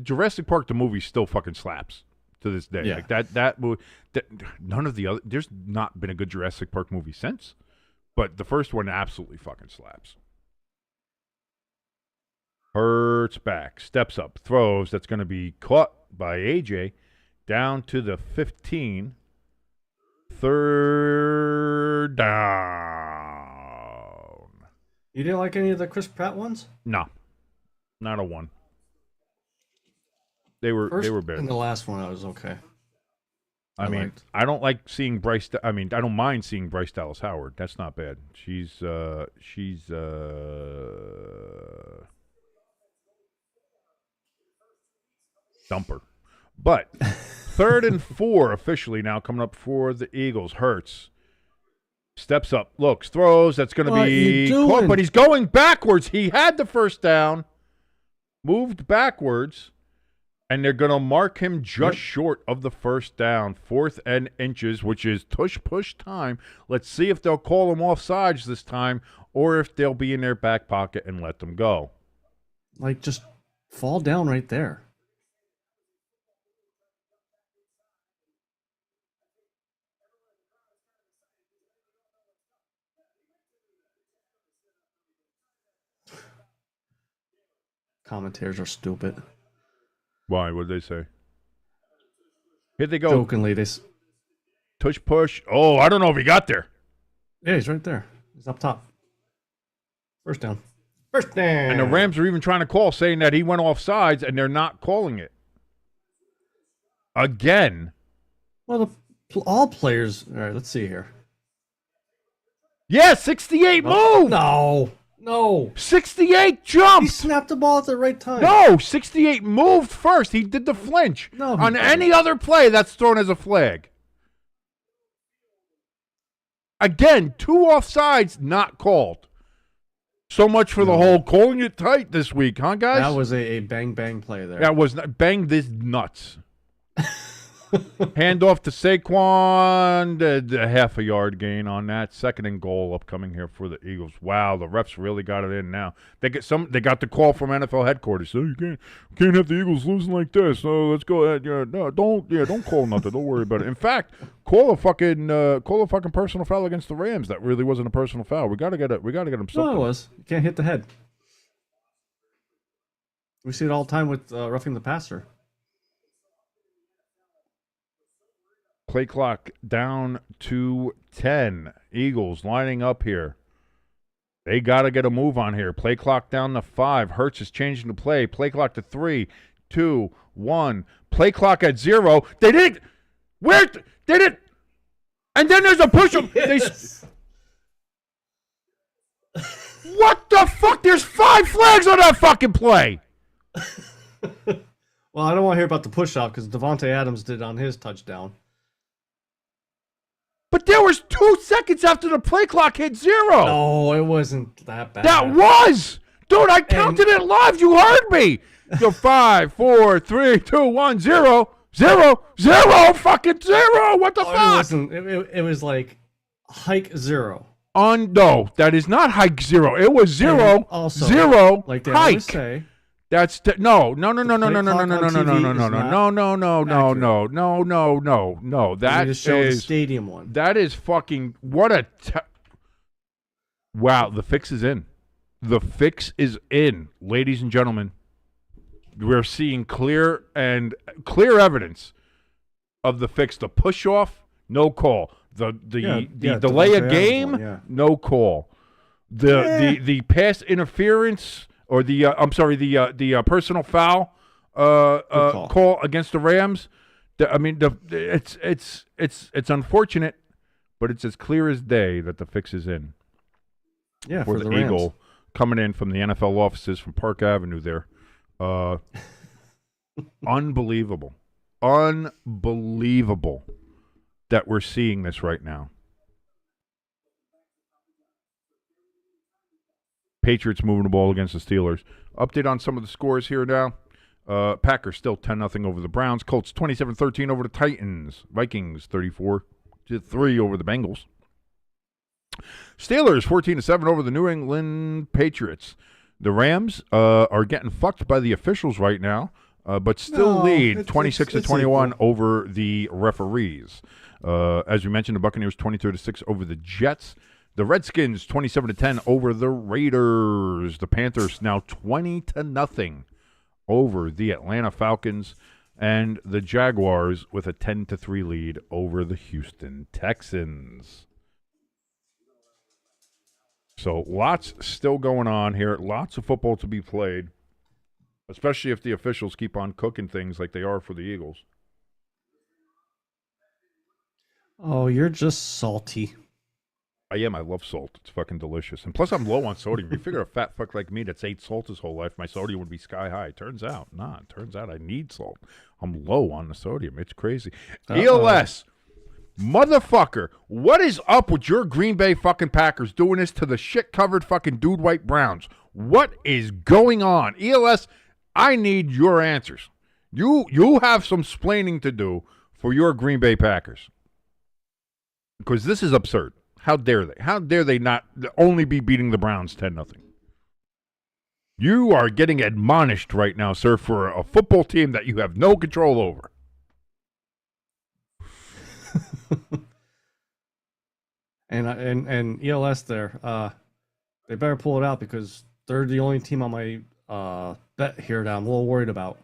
Jurassic Park the movie still fucking slaps to this day. Yeah. Like that movie. None of the other. There's not been a good Jurassic Park movie since, but the first one absolutely fucking slaps. Hurts back, steps up, throws. That's going to be caught by AJ down to the 15. 3rd down. You didn't like any of the Chris Pratt ones? No, not a one. They were First bad. and the last one, I was okay. I mean, liked. I don't like seeing Bryce. I mean, I don't mind seeing Bryce Dallas Howard. That's not bad. She's dumper. But 3rd and 4 officially now coming up for the Eagles. Hurts steps up, looks, throws. That's going to be caught, but he's going backwards. He had the first down, moved backwards. And they're going to mark him just short of the first down. 4th and inches, which is tush-push time. Let's see if they'll call him offsides this time or if they'll be in their back pocket and let them go. Like, just fall down right there. Commentators are stupid. Why? What did they say? Here they go. Jokingly, Tush push. Oh, I don't know if he got there. Yeah, he's right there. He's up top. First down. First down. And the Rams are even trying to call, saying that he went off sides, and they're not calling it. Again. Well, all players. All right, let's see here. Yeah, 68 move. No. 68 jump. He snapped the ball at the right time. No, 68 moved first. He did the flinch. No, he on didn't. any other play, that's thrown as a flag. Again, 2 offsides not called. So much for the whole calling it tight this week, huh, guys? That was a bang play there. That was bang this nuts. Hand off to Saquon, a half a yard gain on that. 2nd and goal upcoming here for the Eagles. Wow, the refs really got it in now. They got the call from NFL headquarters. So you can't have the Eagles losing like this. So let's go ahead. Don't call nothing. Don't worry about it. In fact, call a fucking personal foul against the Rams. That really wasn't a personal foul. We got to get them something. No, it was. You can't hit the head. We see it all the time with roughing the passer. Play clock down to 10. Eagles lining up here. They got to get a move on here. Play clock down to 5. Hurts is changing the play. Play clock to 3, 2, 1. Play clock at 0. They didn't. Where? They didn't. And then there's a push-up. Yes. What the fuck? There's 5 flags on that fucking play. Well, I don't want to hear about the push-off because Devontae Adams did on his touchdown. But there was 2 seconds after the play clock hit 0. No, it wasn't that bad. That was. Dude, I counted it live. You heard me. Go 5, 4, 3, 2, 1, 0, 0, 0, fucking 0. What the fuck? It wasn't. It was like hike 0. No, that is not hike 0. It was 0, also, 0, like they hike. always say. That's no. That just show the is stadium one. That is fucking what a. Wow, the fix is in. The fix is in, ladies and gentlemen. We're seeing clear evidence of the fix. The push off, no call. The delay a game, no call. The pass interference. Or the personal foul call against the Rams. It's unfortunate, but it's as clear as day that the fix is in. Yeah, for the Rams. Eagle coming in from the NFL offices from Park Avenue there. Unbelievable that we're seeing this right now. Patriots moving the ball against the Steelers. Update on some of the scores here now. Packers still 10-0 over the Browns. Colts 27-13 over the Titans. Vikings 34-3 over the Bengals. Steelers 14-7 over the New England Patriots. The Rams are getting fucked by the officials right now, but still lead 26-21 over the referees. As we mentioned, the Buccaneers 23-6 over the Jets. The Redskins 27-10 over the Raiders. The Panthers now 20-0 over the Atlanta Falcons, and the Jaguars with a 10-3 lead over the Houston Texans. So lots still going on here. Lots of football to be played. especially if the officials keep on cooking things like they are for the Eagles. Oh, you're just salty. I am. I love salt. It's fucking delicious. And plus, I'm low on sodium. You figure a fat fuck like me that's ate salt his whole life, my sodium would be sky high. Turns out I need salt. I'm low on the sodium. It's crazy. ELS, motherfucker, what is up with your Green Bay fucking Packers doing this to the shit-covered fucking dude white Browns? What is going on? ELS, I need your answers. You have some splaining to do for your Green Bay Packers. Because this is absurd. How dare they? How dare they not only be beating the Browns 10-0? You are getting admonished right now, sir, for a football team that you have no control over. and ELS there, they better pull it out because they're the only team on my bet here that I'm a little worried about.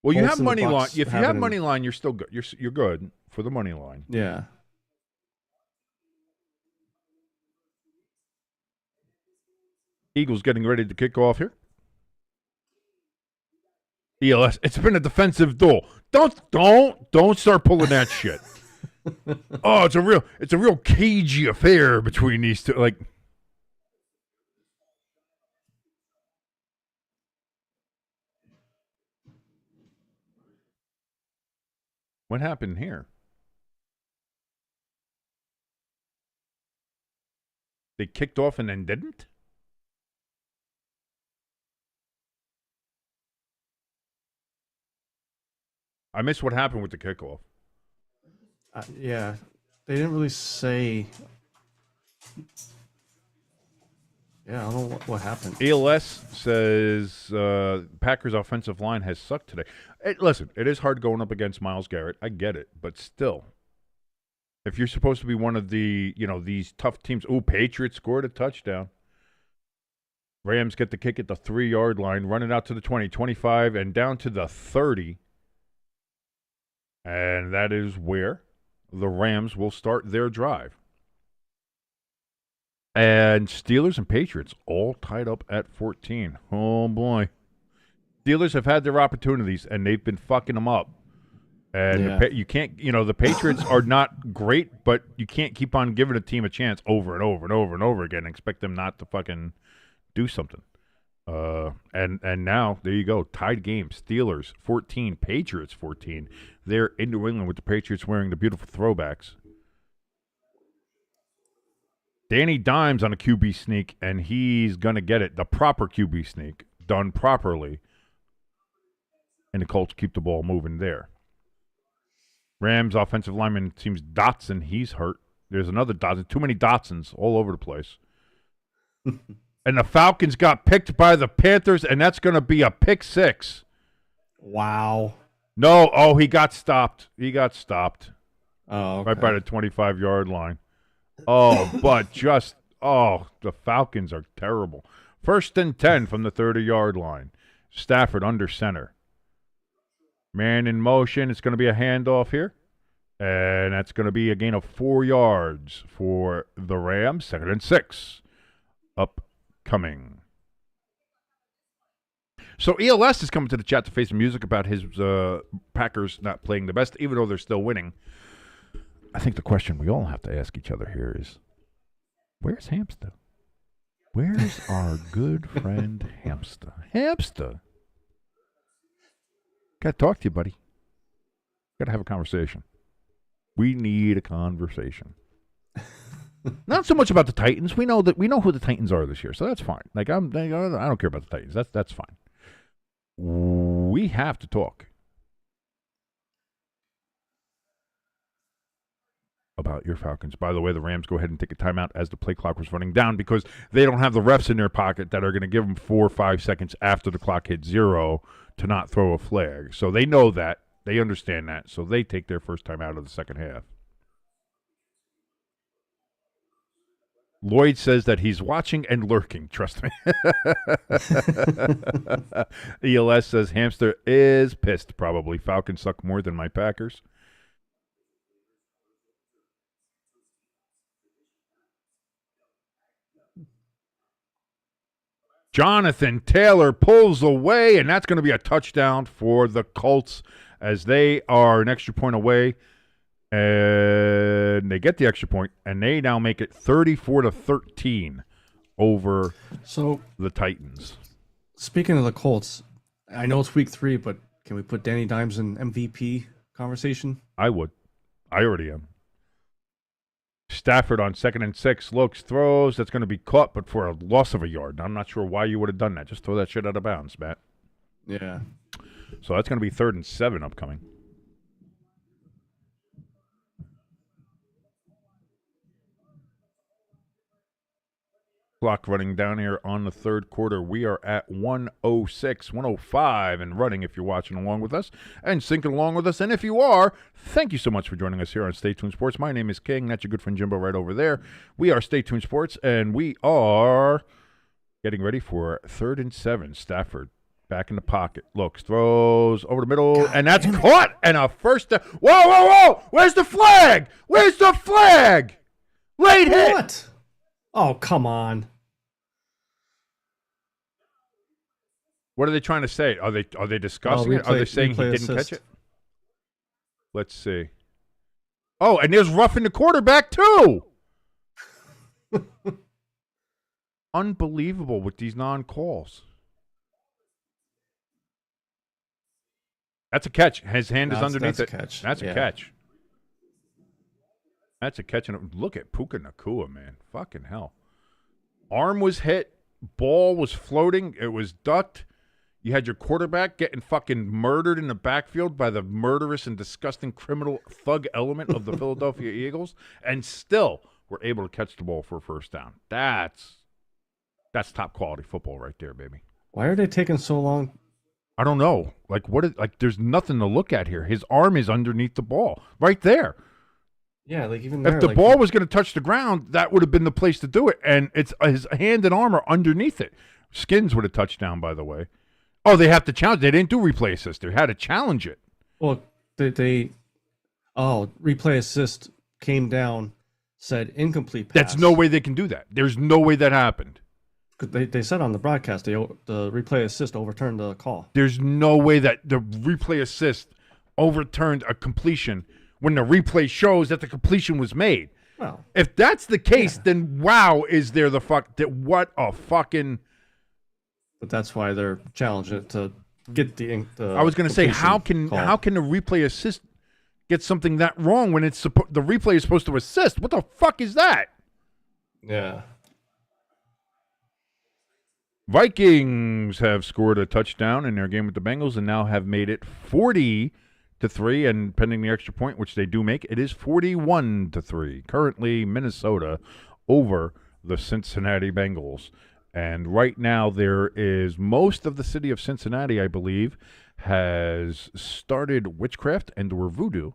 Well, you Colts have and the money line. Bucks If you have having- money line, you're still good. You're good for the money line. Yeah. Eagles getting ready to kick off here. ELS, it's been a defensive duel. Don't start pulling that shit. Oh, it's a real cagey affair between these two. Like, what happened here? They kicked off and then didn't? I missed what happened with the kickoff. Yeah. They didn't really say. Yeah, I don't know what happened. ELS says Packers' offensive line has sucked today. Listen, it is hard going up against Myles Garrett. I get it, but still, if you're supposed to be one of the these tough teams, Patriots scored a touchdown. Rams get the kick at the 3-yard line, run it out to the 20, 25, and down to the 30, and that is where the Rams will start their drive. And Steelers and Patriots all tied up at 14. Oh, boy. Steelers have had their opportunities, and they've been fucking them up. And you can't, the Patriots are not great, but you can't keep on giving a team a chance over and over and over and over again and expect them not to fucking do something. And now, there you go, tied game. Steelers 14, Patriots 14. They're in New England with the Patriots wearing the beautiful throwbacks. Danny Dimes on a QB sneak, and he's going to get it. The proper QB sneak, done properly. And the Colts keep the ball moving there. Rams offensive lineman seems Dotson. He's hurt. There's another Dotson. Too many Dotsons all over the place. And the Falcons got picked by the Panthers, and that's going to be a pick 6. Wow. No, he got stopped. Oh, okay. Right by the 25-yard line. Oh, but the Falcons are terrible. 1st and 10 from the 30-yard line. Stafford under center. Man in motion. It's going to be a handoff here. And that's going to be a gain of 4 yards for the Rams. 2nd and 6. Upcoming. So ELS is coming to the chat to face some music about his Packers not playing the best, even though they're still winning. I think the question we all have to ask each other here is, where's Hamster? Where's our good friend Hamster? Hamster. Got to talk to you, buddy. Got to have a conversation. We need a conversation. Not so much about the Titans. We know who the Titans are this year, so that's fine. I don't care about the Titans. That's fine. We have to talk about your Falcons. By the way, the Rams go ahead and take a timeout as the play clock was running down because they don't have the refs in their pocket that are going to give them 4 or 5 seconds after the clock hits 0 to not throw a flag. So they know that. They understand that. So they take their first time out of the second half. Lloyd says that he's watching and lurking. Trust me. ELS says Hamster is pissed, probably. Falcons suck more than my Packers. Jonathan Taylor pulls away, and that's going to be a touchdown for the Colts as they are an extra point away. And they get the extra point, and they now make it 34-13 over the Titans. Speaking of the Colts, I know it's week 3, but can we put Danny Dimes in MVP conversation? I would. I already am. Stafford on 2nd and 6 looks, throws. That's going to be caught, but for a loss of a yard. I'm not sure why you would have done that. Just throw that shit out of bounds, Matt. Yeah. So that's going to be 3rd and 7 upcoming. Clock running down here on the third quarter. We are at 106, 105 and running if you're watching along with us and syncing along with us. And if you are, thank you so much for joining us here on Stay Tuned Sports. My name is King. That's your good friend Jimbo right over there. We are Stay Tuned Sports, and we are getting ready for 3rd and 7. Stafford back in the pocket. Looks, throws over the middle, and that's caught. And a first down. Whoa, whoa, whoa. Where's the flag? Where's the flag? Late hit. What? Oh, come on. What are they trying to say? Are they discussing it? Are they saying he didn't catch it? Let's see. Oh, and there's roughing the quarterback too. Unbelievable with these non-calls. That's a catch. His hand is underneath it. Catch. That's a catch. That's a catch. And look at Puka Nacua, man. Fucking hell. Arm was hit. Ball was floating. It was ducked. You had your quarterback getting fucking murdered in the backfield by the murderous and disgusting criminal thug element of the Philadelphia Eagles, and still were able to catch the ball for a first down. That's top quality football right there, baby. Why are they taking so long? I don't know. There's nothing to look at here. His arm is underneath the ball, right there. Yeah, like even there, if the ball was going to touch the ground, that would have been the place to do it, and it's his hand and arm are underneath it. Skins would have touched down, by the way. Oh, they have to challenge. They didn't do replay assist. They had to challenge it. Well, replay assist came down, said incomplete pass. That's no way they can do that. There's no way that happened. They said on the broadcast the replay assist overturned the call. There's no way that the replay assist overturned a completion when the replay shows that the completion was made. Well, if that's the case, then wow, is there the fuck? What a fucking... But that's why they're challenging it to get the I was going to say, how can the replay assist get something that wrong when it's the replay is supposed to assist? What the fuck is that? Yeah. Vikings have scored a touchdown in their game with the Bengals and now have made it 40-3, and pending the extra point, which they do make, it is 41-3. Currently, Minnesota over the Cincinnati Bengals. And right now, there is most of the city of Cincinnati, I believe, has started witchcraft and or voodoo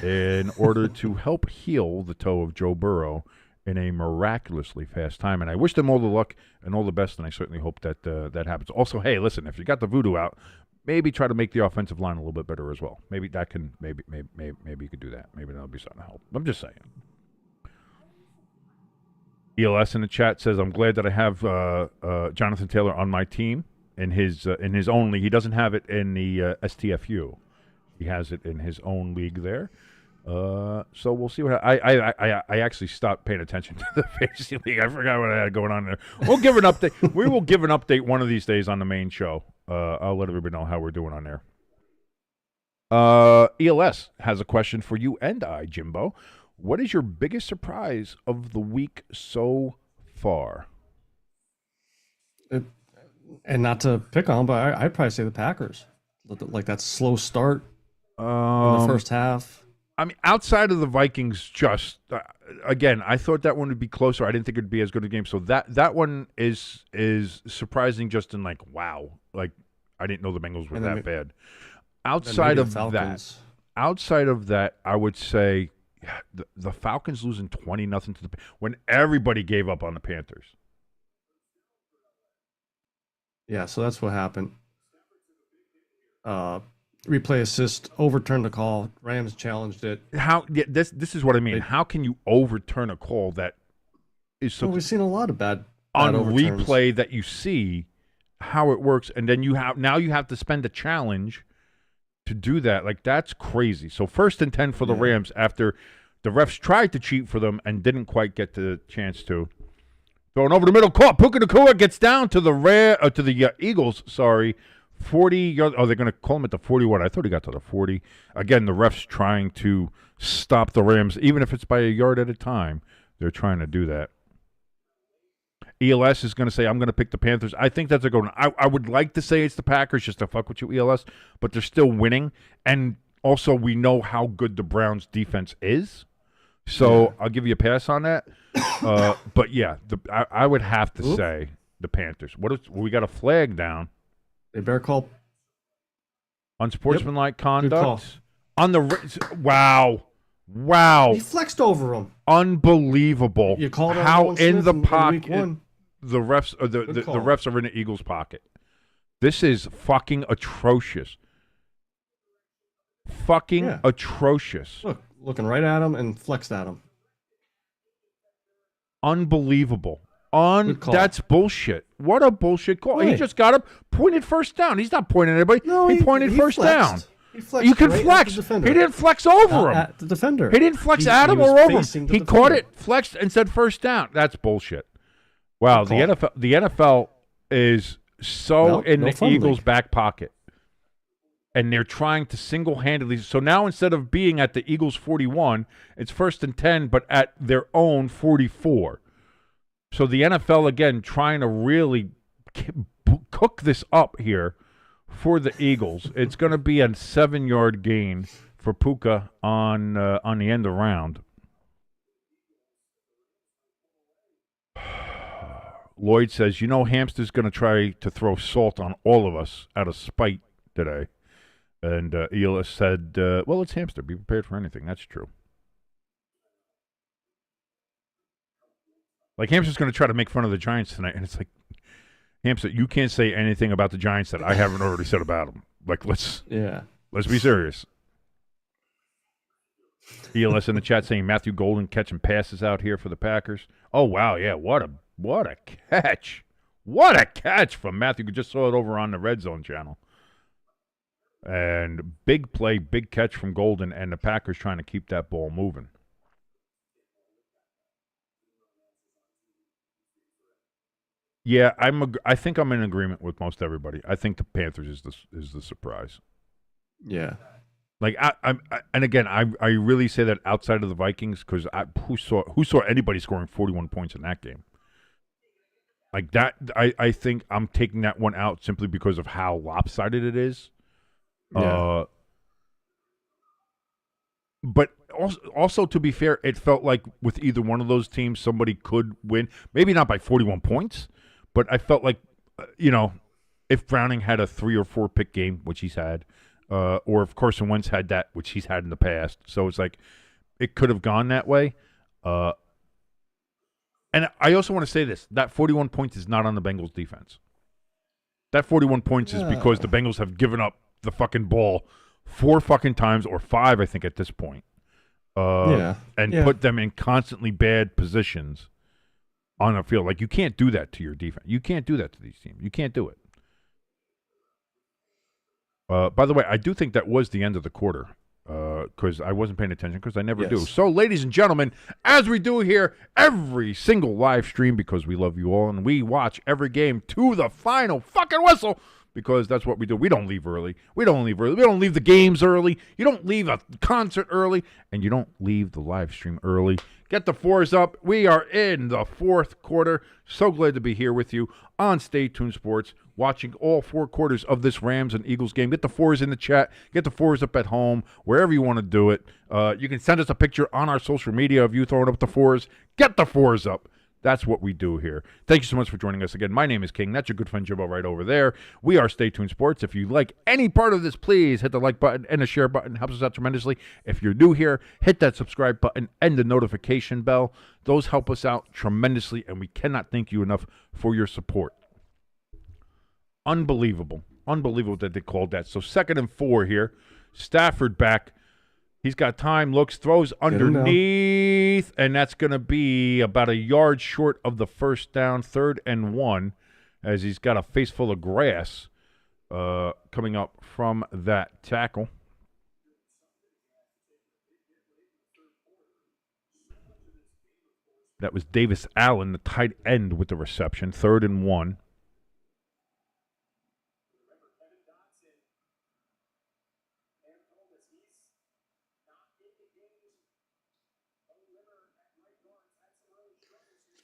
in order to help heal the toe of Joe Burrow in a miraculously fast time. And I wish them all the luck and all the best, and I certainly hope that that happens. Also, hey, listen, if you got the voodoo out, maybe try to make the offensive line a little bit better as well. Maybe that can, maybe you could do that. Maybe that'll be something to help. I'm just saying. ELS in the chat says, I'm glad that I have Jonathan Taylor on my team in his own league. He doesn't have it in the STFU. He has it in his own league there. So we'll see what I actually stopped paying attention to the fantasy league. I forgot what I had going on there. We'll give an update. We will give an update one of these days on the main show. I'll let everybody know how we're doing on there. ELS has a question for you and I, Jimbo. What is your biggest surprise of the week so far? And not to pick on, but I'd probably say the Packers. Like that slow start in the first half. I mean, outside of the Vikings, just again, I thought that one would be closer. I didn't think it'd be as good a game. So that one is surprising. Just in like, wow, like I didn't know the Bengals were that bad. Outside of that, I would say. The Falcons losing 20-0 to when everybody gave up on the Panthers. Yeah, so that's what happened. Replay assist overturned the call. Rams challenged it. This is what I mean. How can you overturn a call that is so? Well, we've seen a lot of bad on overturns. replay that you see how it works, and then you have to spend a challenge to do that. Like, that's crazy. So 1st and 10 for the Rams after the refs tried to cheat for them and didn't quite get the chance to. Throwing over the middle, caught. Puka Nacua gets down to the Eagles. 40 yards. Oh, they're going to call him at the 41. I thought he got to the 40. Again, the refs trying to stop the Rams, even if it's by a yard at a time. They're trying to do that. ELS is going to say, I'm going to pick the Panthers. I think that's a good one. I would like to say it's the Packers just to fuck with you, ELS, but they're still winning. And also, we know how good the Browns' defense is. So I'll give you a pass on that. But, yeah, I would have to say the Panthers. We got a flag down. They better call. Unsportsmanlike conduct. On the Wow. He flexed over him. Unbelievable. You called how in the pocket in the refs the refs are in the Eagles' pocket. This is fucking atrocious. Atrocious. Looking right at him and flexed at him. Unbelievable. That's bullshit. What a bullshit call. Right. He just got him pointed first down. He's not pointing at anybody. No, he pointed first flexed. down. He flexed You can right flex. At the He defender. didn't flex over him. At the defender. He didn't flex He at him was or over him. facing the He defender. caught it, flexed, and said first down. That's bullshit. Wow, the NFL is so in the Eagles' back pocket. And they're trying to single-handedly. So now instead of being at the Eagles' 41, it's 1st and 10, but at their own 44. So the NFL, again, trying to really cook this up here for the Eagles. It's going to be a 7-yard gain for Puka on the end of round. Lloyd says, Hamster's going to try to throw salt on all of us out of spite today. And ELS said, well, it's Hamster. Be prepared for anything. That's true. Like, Hamster's going to try to make fun of the Giants tonight. And it's like, Hamster, you can't say anything about the Giants that I haven't already said about them. Like, let's be serious. ELS in the chat saying Matthew Golden catching passes out here for the Packers. Oh, wow. Yeah, what a catch. What a catch from Matthew. We just saw it over on the Red Zone channel. And big play, big catch from Golden, and the Packers trying to keep that ball moving. Yeah, I think I'm in agreement with most everybody. I think the Panthers is the surprise. Yeah. Like and again, I really say that outside of the Vikings, because who saw anybody scoring 41 points in that game? Like that, I think I'm taking that one out simply because of how lopsided it is. Yeah. But also, to be fair, it felt like with either one of those teams, somebody could win. Maybe not by 41 points, but I felt like, if Browning had a 3 or 4 pick game, which he's had, or if Carson Wentz had that, which he's had in the past. So it's like it could have gone that way. And I also want to say this. That 41 points is not on the Bengals defense. That 41 points is because the Bengals have given up the fucking ball 4 fucking times, or 5, I think, at this point. And put them in constantly bad positions on the field. Like, you can't do that to your defense. You can't do that to these teams. You can't do it. By the way, I do think that was the end of the quarter, because I wasn't paying attention, because I never do. So, ladies and gentlemen, as we do here every single live stream, because we love you all, and we watch every game to the final fucking whistle, because that's what we do. We don't leave early. We don't leave the games early. You don't leave a concert early, and you don't leave the live stream early. Get the 4s up. We are in the 4th quarter. So glad to be here with you on Stay Tuned Sports, watching all 4 quarters of this Rams and Eagles game. Get the 4s in the chat. Get the 4s up at home, wherever you want to do it. You can send us a picture on our social media of you throwing up the 4s. Get the 4s up. That's what we do here. Thank you so much for joining us again. My name is King. That's your good friend Jimbo right over there. We are Stay Tuned Sports. If you like any part of this, please hit the like button and the share button. It helps us out tremendously. If you're new here, hit that subscribe button and the notification bell. Those help us out tremendously, and we cannot thank you enough for your support. Unbelievable. Unbelievable that they called that. So 2nd and 4 here. Stafford back. He's got time, looks, throws underneath, and that's going to be about a yard short of the first down, 3rd and 1. as he's got a face full of grass coming up from that tackle. That was Davis Allen, the tight end, with the reception. 3rd and 1.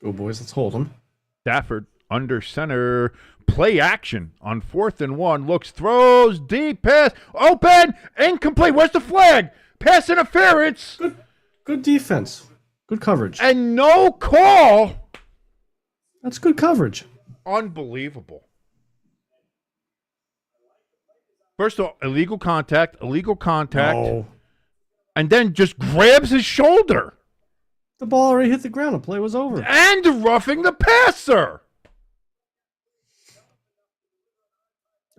Go, boys. Let's hold them. Stafford under center. Play action on 4th and 1. Looks, throws, deep pass. Open, incomplete. Where's the flag? Pass interference. Good defense. Good coverage. And no call. That's good coverage. Unbelievable. First of all, illegal contact. No. And then just grabs his shoulder. The ball already hit the ground. The play was over. And roughing the passer.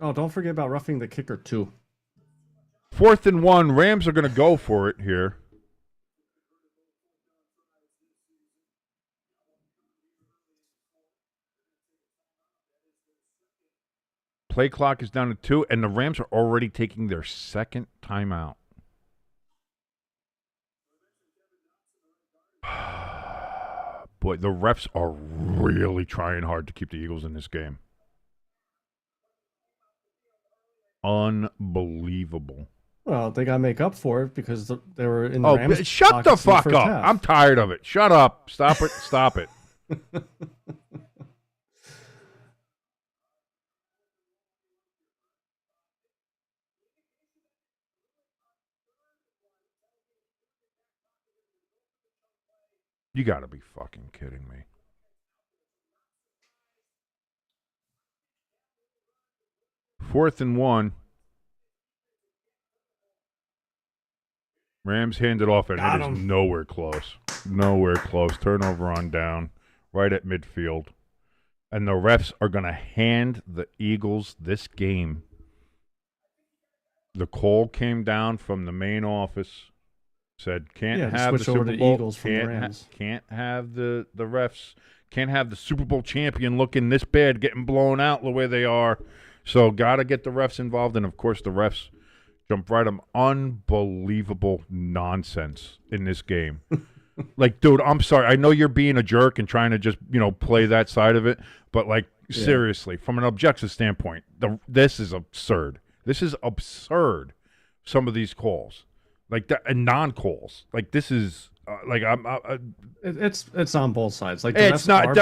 Oh, don't forget about roughing the kicker, too. 4th and 1. Rams are going to go for it here. Play clock is down to 2, and the Rams are already taking their second timeout. Boy, the refs are really trying hard to keep the Eagles in this game. Unbelievable. Well, they got to make up for it because they were in the Rams. Shut the fuck up. Half. I'm tired of it. Shut up. Stop it. Stop it. You got to be fucking kidding me. Fourth and 1. Rams hand it off, and it is nowhere close. Nowhere close. Turnover on down, right at midfield. And the refs are going to hand the Eagles this game. The call came down from the main office. Said can't have the Super Bowl. Eagles from the Rams. Can't have the refs. Can't have the Super Bowl champion looking this bad, getting blown out the way they are. So got to get the refs involved, and of course the refs jump right on unbelievable nonsense in this game. Like, dude, I'm sorry. I know you're being a jerk and trying to just play that side of it, but seriously, from an objective standpoint, this is absurd. This is absurd. Some of these calls. Like that, and non-calls. Like this is it's on both sides. Like it's not.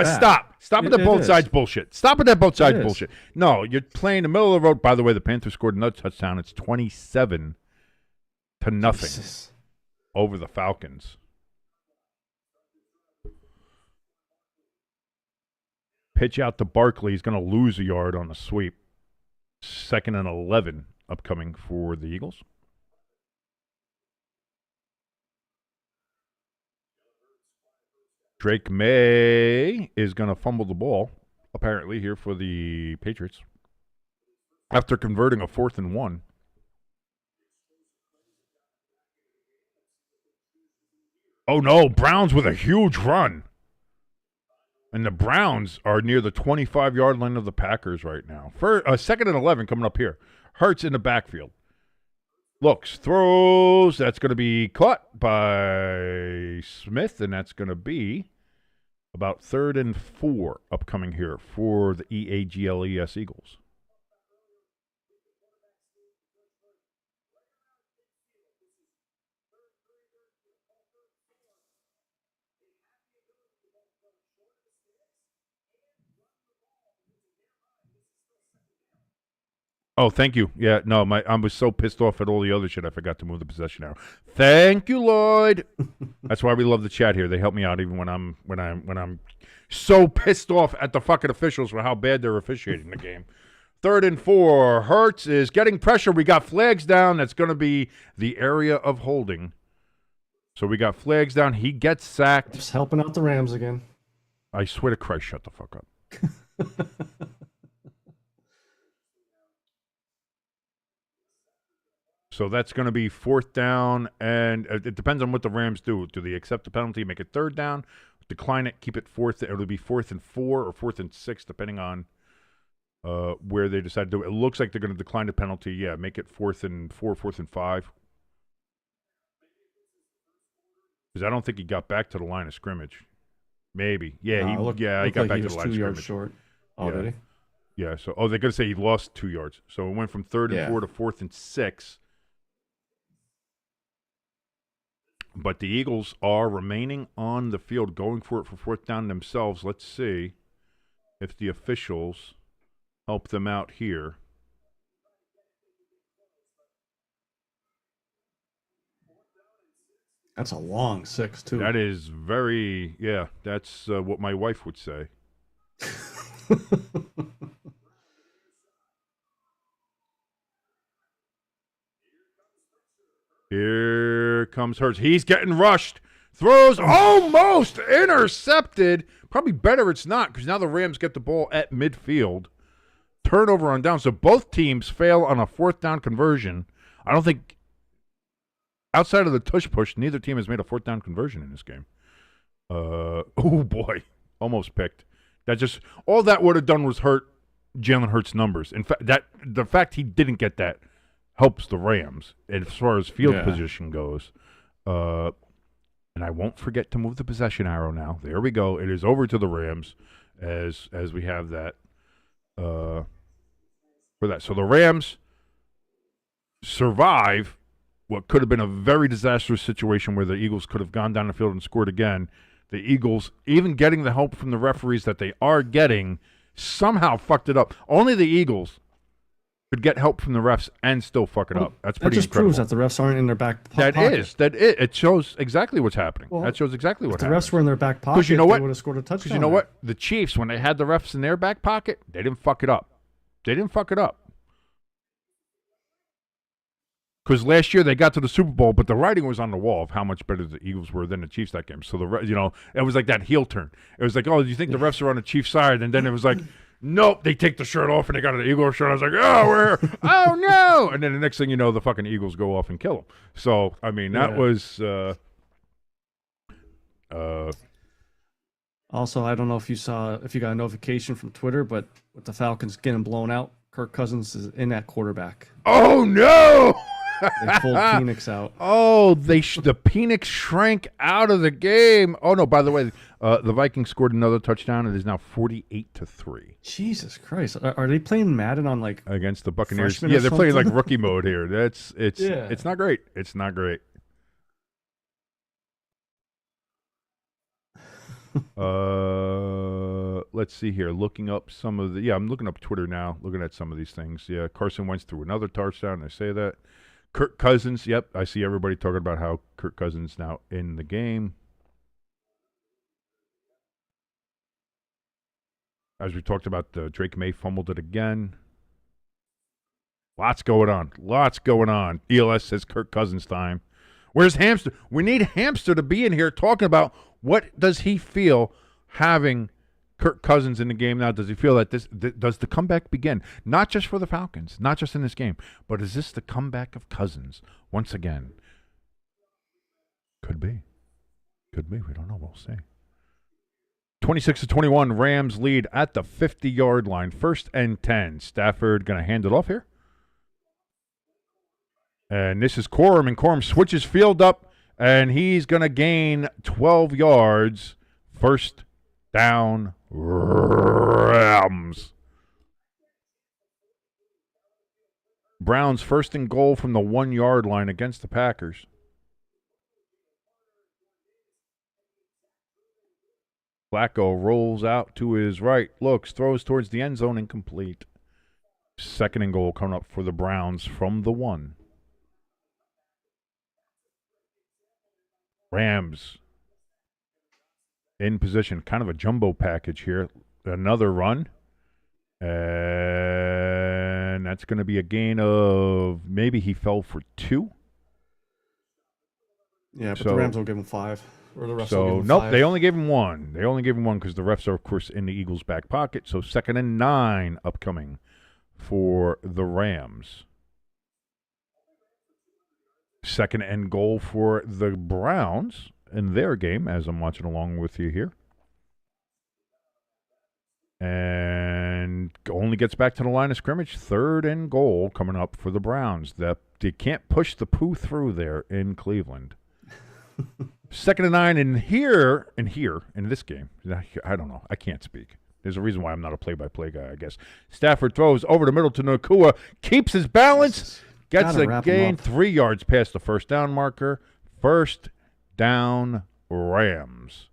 Stop with the both sides bullshit. Stop with that both sides bullshit. No, you're playing the middle of the road. By the way, the Panthers scored another touchdown. It's 27-0 over the Falcons. Pitch out to Barkley. He's going to lose a yard on a sweep. 2nd and 11 upcoming for the Eagles. Drake May is going to fumble the ball, apparently, here for the Patriots. After converting a 4th and 1. Oh, no. Browns with a huge run. And the Browns are near the 25-yard line of the Packers right now. For 2nd and 11 coming up here. Hurts in the backfield. Looks, throws. That's going to be caught by Smith, and that's going to be about 3rd and 4 upcoming here for the EAGLES Eagles. Oh, thank you. Yeah, no, I was so pissed off at all the other shit, I forgot to move the possession arrow. Thank you, Lloyd. That's why we love the chat here. They help me out even when I'm so pissed off at the fucking officials for how bad they're officiating the game. 3rd and 4. Hurts is getting pressure. We got flags down. That's going to be the area of holding. So we got flags down. He gets sacked. Just helping out the Rams again. I swear to Christ, shut the fuck up. So that's going to be 4th down, and it depends on what the Rams do. Do they accept the penalty, make it 3rd down, decline it, keep it 4th? It'll be 4th and 4 or 4th and 6, depending on where they decide to do it. It looks like they're going to decline the penalty. Yeah, make it 4th and 4, 4th and 5. Because I don't think he got back to the line of scrimmage. Maybe. Yeah, he got back to the line of scrimmage. 2 yards short already. Yeah, so they're going to say he lost 2 yards. So it went from 3rd and 4 to 4th and 6. But the Eagles are remaining on the field, going for it for 4th down themselves. Let's see if the officials help them out here. That's a long 6, too. That is very, that's what my wife would say. Here comes Hurts. He's getting rushed. Throws almost intercepted. Probably better it's not, because now the Rams get the ball at midfield. Turnover on down. So both teams fail on a 4th down conversion. I don't think, outside of the tush push, neither team has made a 4th down conversion in this game. Oh boy, almost picked. All that would have done was hurt Jalen Hurts' numbers. In fact, the fact he didn't get that helps the Rams as far as field position goes. And I won't forget to move the possession arrow now. There we go. It is over to the Rams as we have that for that. So the Rams survive what could have been a very disastrous situation where the Eagles could have gone down the field and scored again. The Eagles, even getting the help from the referees that they are getting, somehow fucked it up. Only the Eagles could get help from the refs and still fuck it up. That's pretty incredible. That just proves that the refs aren't in their back pocket. It shows exactly what's happening. That shows exactly what happened. If the refs were in their back pocket, you know what? They would have scored a touchdown. Because you know what? The Chiefs, when they had the refs in their back pocket, they didn't fuck it up. Because last year they got to the Super Bowl, but the writing was on the wall of how much better the Eagles were than the Chiefs that game. So it was like that heel turn. It was like, oh, do you think the refs are on the Chiefs side? And then it was like, nope, they take the shirt off and they got an Eagles shirt. I was like, oh no! And then the next thing you know, the fucking Eagles go off and kill them. So I mean, that was. Also, I don't know if you got a notification from Twitter, but with the Falcons getting blown out, Kirk Cousins is in at quarterback. Oh no! They pulled Phoenix out. Oh, the Phoenix shrank out of the game. Oh no! By the way, the Vikings scored another touchdown. It is now 48-3. Jesus Christ! Are they playing Madden on against the Buccaneers? Yeah, they're playing like rookie mode here. It's not great. It's not great. Let's see here. Looking up some of the. I'm looking up Twitter now. Looking at some of these things. Yeah, Carson Wentz threw another touchdown. I say that. Kirk Cousins, yep, I see everybody talking about how Kirk Cousins now in the game. As we talked about, Drake May fumbled it again. Lots going on. ELS says Kirk Cousins time. Where's Hamster? We need Hamster to be in here talking about what does he feel having Kirk Cousins in the game now. Does he feel that does the comeback begin? Not just for the Falcons, not just in this game, but is this the comeback of Cousins once again? Could be. We don't know. We'll see. 26-21, Rams lead at the 50-yard line. 1st and 10. Stafford going to hand it off here. And this is Corum, and Corum switches field up, and he's going to gain 12 yards. 1st down, Rams. Browns 1st and goal from the 1-yard line against the Packers. Flacco rolls out to his right, looks, throws towards the end zone, incomplete. 2nd and goal coming up for the Browns from the 1. Rams in position, kind of a jumbo package here. Another run. And that's going to be a gain of, maybe he fell for 2. Yeah, but the Rams will give him 5. Or the refs will give him nope, 5. they only gave him 1. They only gave him 1 because the refs are, of course, in the Eagles' back pocket. So 2nd and 9 upcoming for the Rams. 2nd and goal for the Browns in their game, as I'm watching along with you here. And and only gets back to the line of scrimmage. 3rd and goal coming up for the Browns. They can't push the poo through there in Cleveland. 2nd and 9 in this game. I don't know. I can't speak. There's a reason why I'm not a play-by-play guy, I guess. Stafford throws over the middle to Nakua, keeps his balance, gets a gain 3 yards past the first down marker. First down, Rams.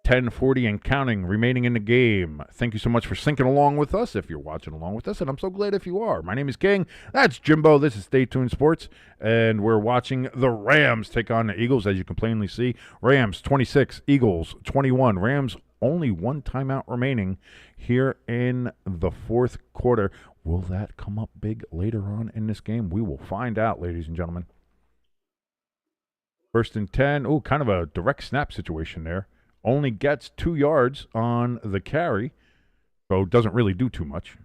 10:40 and counting remaining in the game. Thank you so much for syncing along with us if you're watching along with us, and I'm so glad if you are. My name is King. That's Jimbo. This is Stay Tuned Sports, and we're watching the Rams take on the Eagles, as you can plainly see. Rams 26, Eagles 21. Rams only 1 timeout remaining here in the 4th quarter. Will that come up big later on in this game? We will find out, ladies and gentlemen. 1st and 10. Oh, kind of a direct snap situation there. Only gets 2 yards on the carry, so doesn't really do too much.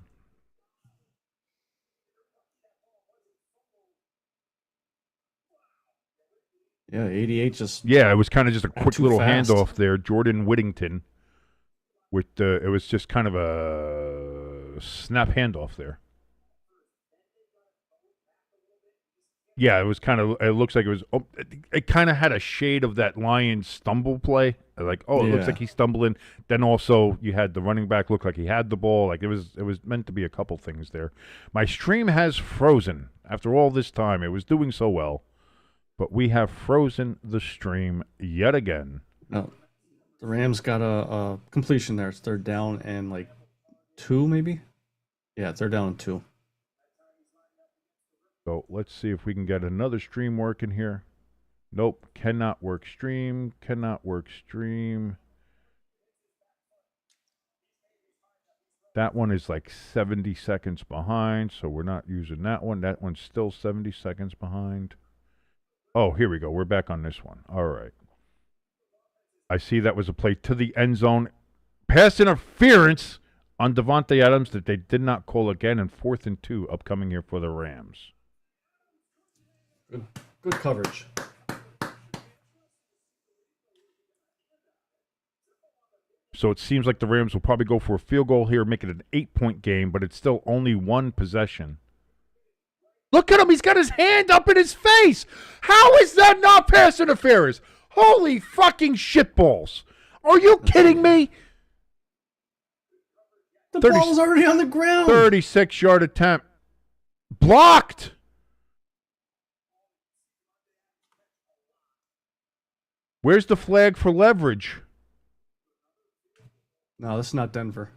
Yeah, 88 just... Yeah, it was kind of just a quick little fast handoff there. Jordan Whittington, it was just kind of a snap handoff there. Yeah, it was kind of, it looks like it was, it kind of had a shade of that Lions stumble play. Like, it looks like he's stumbling. Then also you had the running back look like he had the ball. Like it was meant to be a couple things there. My stream has frozen after all this time. It was doing so well, but we have frozen the stream yet again. No, the Rams got a completion there. It's 3rd down and like 2 maybe? Yeah, 3rd down and 2. So let's see if we can get another stream working here. Nope, cannot work stream, cannot work stream. That one is like 70 seconds behind, so we're not using that one. That one's still 70 seconds behind. Oh, here we go. We're back on this one. All right. I see that was a play to the end zone. Pass interference on Devontae Adams that they did not call again, and 4th and 2 upcoming here for the Rams. Good coverage. So it seems like the Rams will probably go for a field goal here, make it an 8-point game, but it's still only 1 possession. Look at him. He's got his hand up in his face. How is that not pass interference? Holy fucking shitballs. Are you kidding me? The ball's already on the ground. 36-yard attempt. Blocked. Where's the flag for leverage? No, this is not Denver.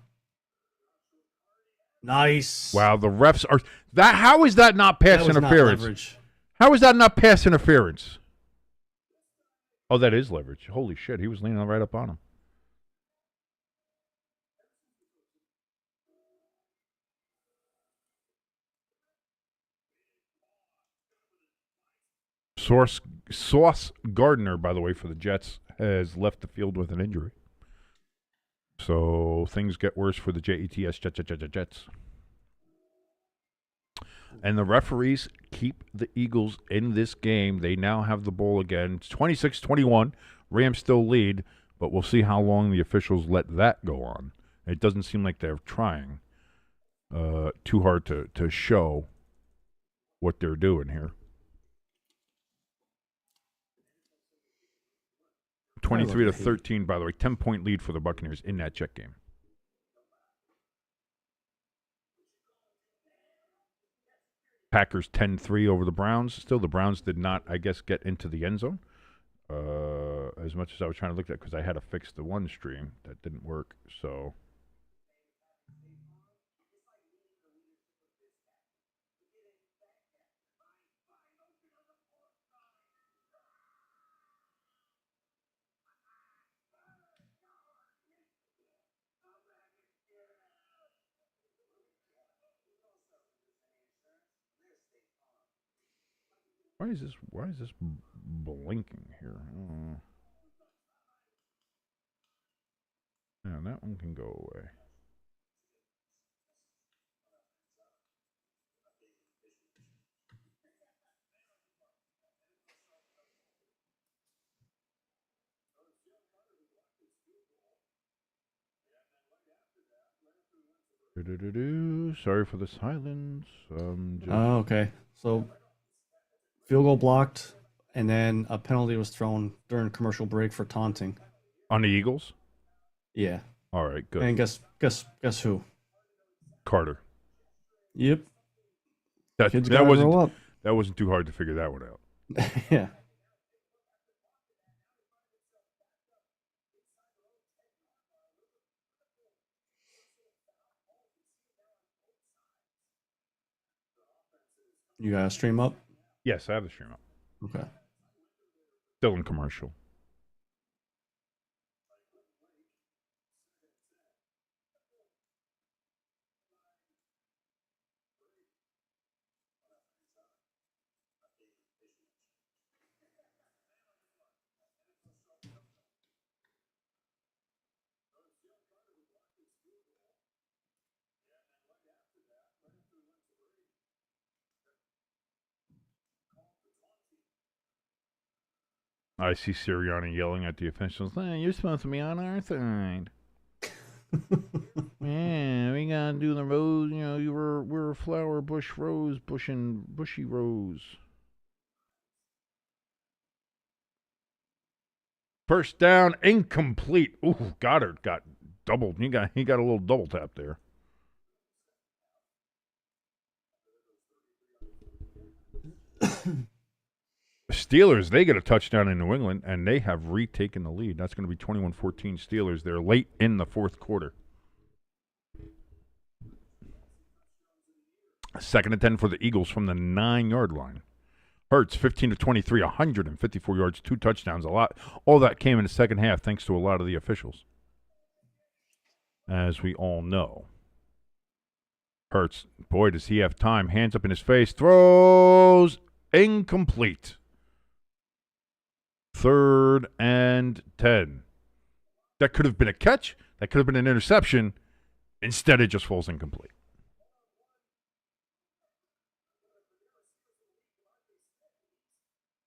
Nice. Wow, the refs are that. How is that not pass interference? How is that not pass interference? Oh, that is leverage. Holy shit, he was leaning right up on him. Sauce Gardner, by the way, for the Jets, has left the field with an injury. So things get worse for the Jets. And the referees keep the Eagles in this game. They now have the ball again. It's 26-21. Rams still lead, but we'll see how long the officials let that go on. It doesn't seem like they're trying too hard to show what they're doing here. 23-13, by the way. 10-point lead for the Buccaneers in that Jet game. Packers 10-3 over the Browns. Still, the Browns did not, I guess, get into the end zone. As much as I was trying to look at it, because I had to fix the one stream. That didn't work, so... Why is this blinking here? Yeah, that one can go away. Sorry for the silence. Oh, okay. So field goal blocked, and then a penalty was thrown during commercial break for taunting. On the Eagles? Yeah. All right, good. And guess who? Carter. Yep. That Kids gotta grow up. That wasn't too hard to figure that one out. Yeah. You got to stream up? Yes, I have the stream up. Okay. Still in commercial. I see Sirianni yelling at the officials, hey, you're supposed to be on our side. Yeah, we gotta do the rose, we're a flower bush rose, bushy rose. First down, incomplete. Ooh, Goddard got doubled. He got a little double tap there. The Steelers, they get a touchdown in New England, and they have retaken the lead. That's going to be 21-14 Steelers. They're late in the fourth quarter. 2nd and 10 for the Eagles from the 9-yard line. Hurts, 15-23, 154 yards, 2 touchdowns. All that came in the second half thanks to a lot of the officials. As we all know. Hurts, boy, does he have time. Hands up in his face. Throws incomplete. 3rd and 10. That could have been a catch. That could have been an interception. Instead, it just falls incomplete.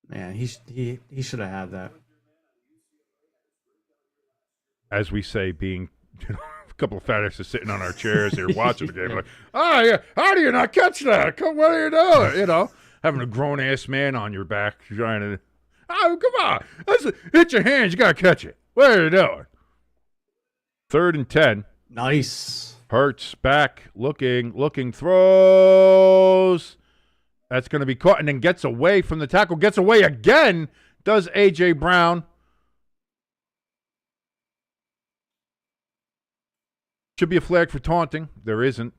Man, he should have had that. As we say, being a couple of fat asses sitting on our chairs here watching the game, like, oh yeah, how do you not catch that? What are you doing? Having a grown ass man on your back trying to. Oh, come on. Hit your hands. You got to catch it. What are you doing? 3rd and 10. Nice. Hurts back, looking, throws. That's going to be caught and then gets away from the tackle. Gets away again. Does A.J. Brown. Should be a flag for taunting. There isn't.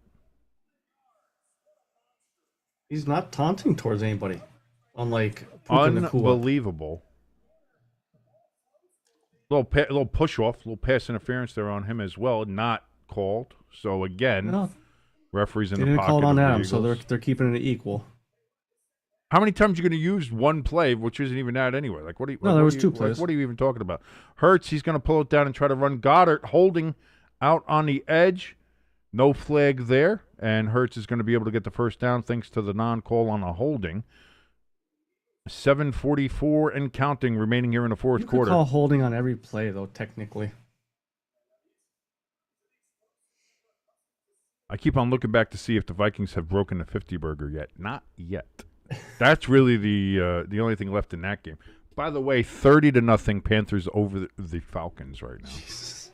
He's not taunting towards anybody. Unlike Puka Nacua. Unbelievable. Little push off, little pass interference there on him as well. Not called. So again, No, referees in they the didn't pocket. call it on of the Adam, so Eagles. they're keeping it equal. How many times are you going to use one play, which isn't even that anyway? Like, what? No, there was 2 plays. What are you even talking about? Hurts, he's going to pull it down and try to run. Goddard holding out on the edge. No flag there, and Hurts is going to be able to get the first down thanks to the non-call on a holding. 7:44 and counting remaining here in the fourth quarter. Call holding on every play, though, technically. I keep on looking back to see if the Vikings have broken the 50 burger yet. Not yet. That's really the only thing left in that game. By the way, 30-0 Panthers over the Falcons right now. Jesus.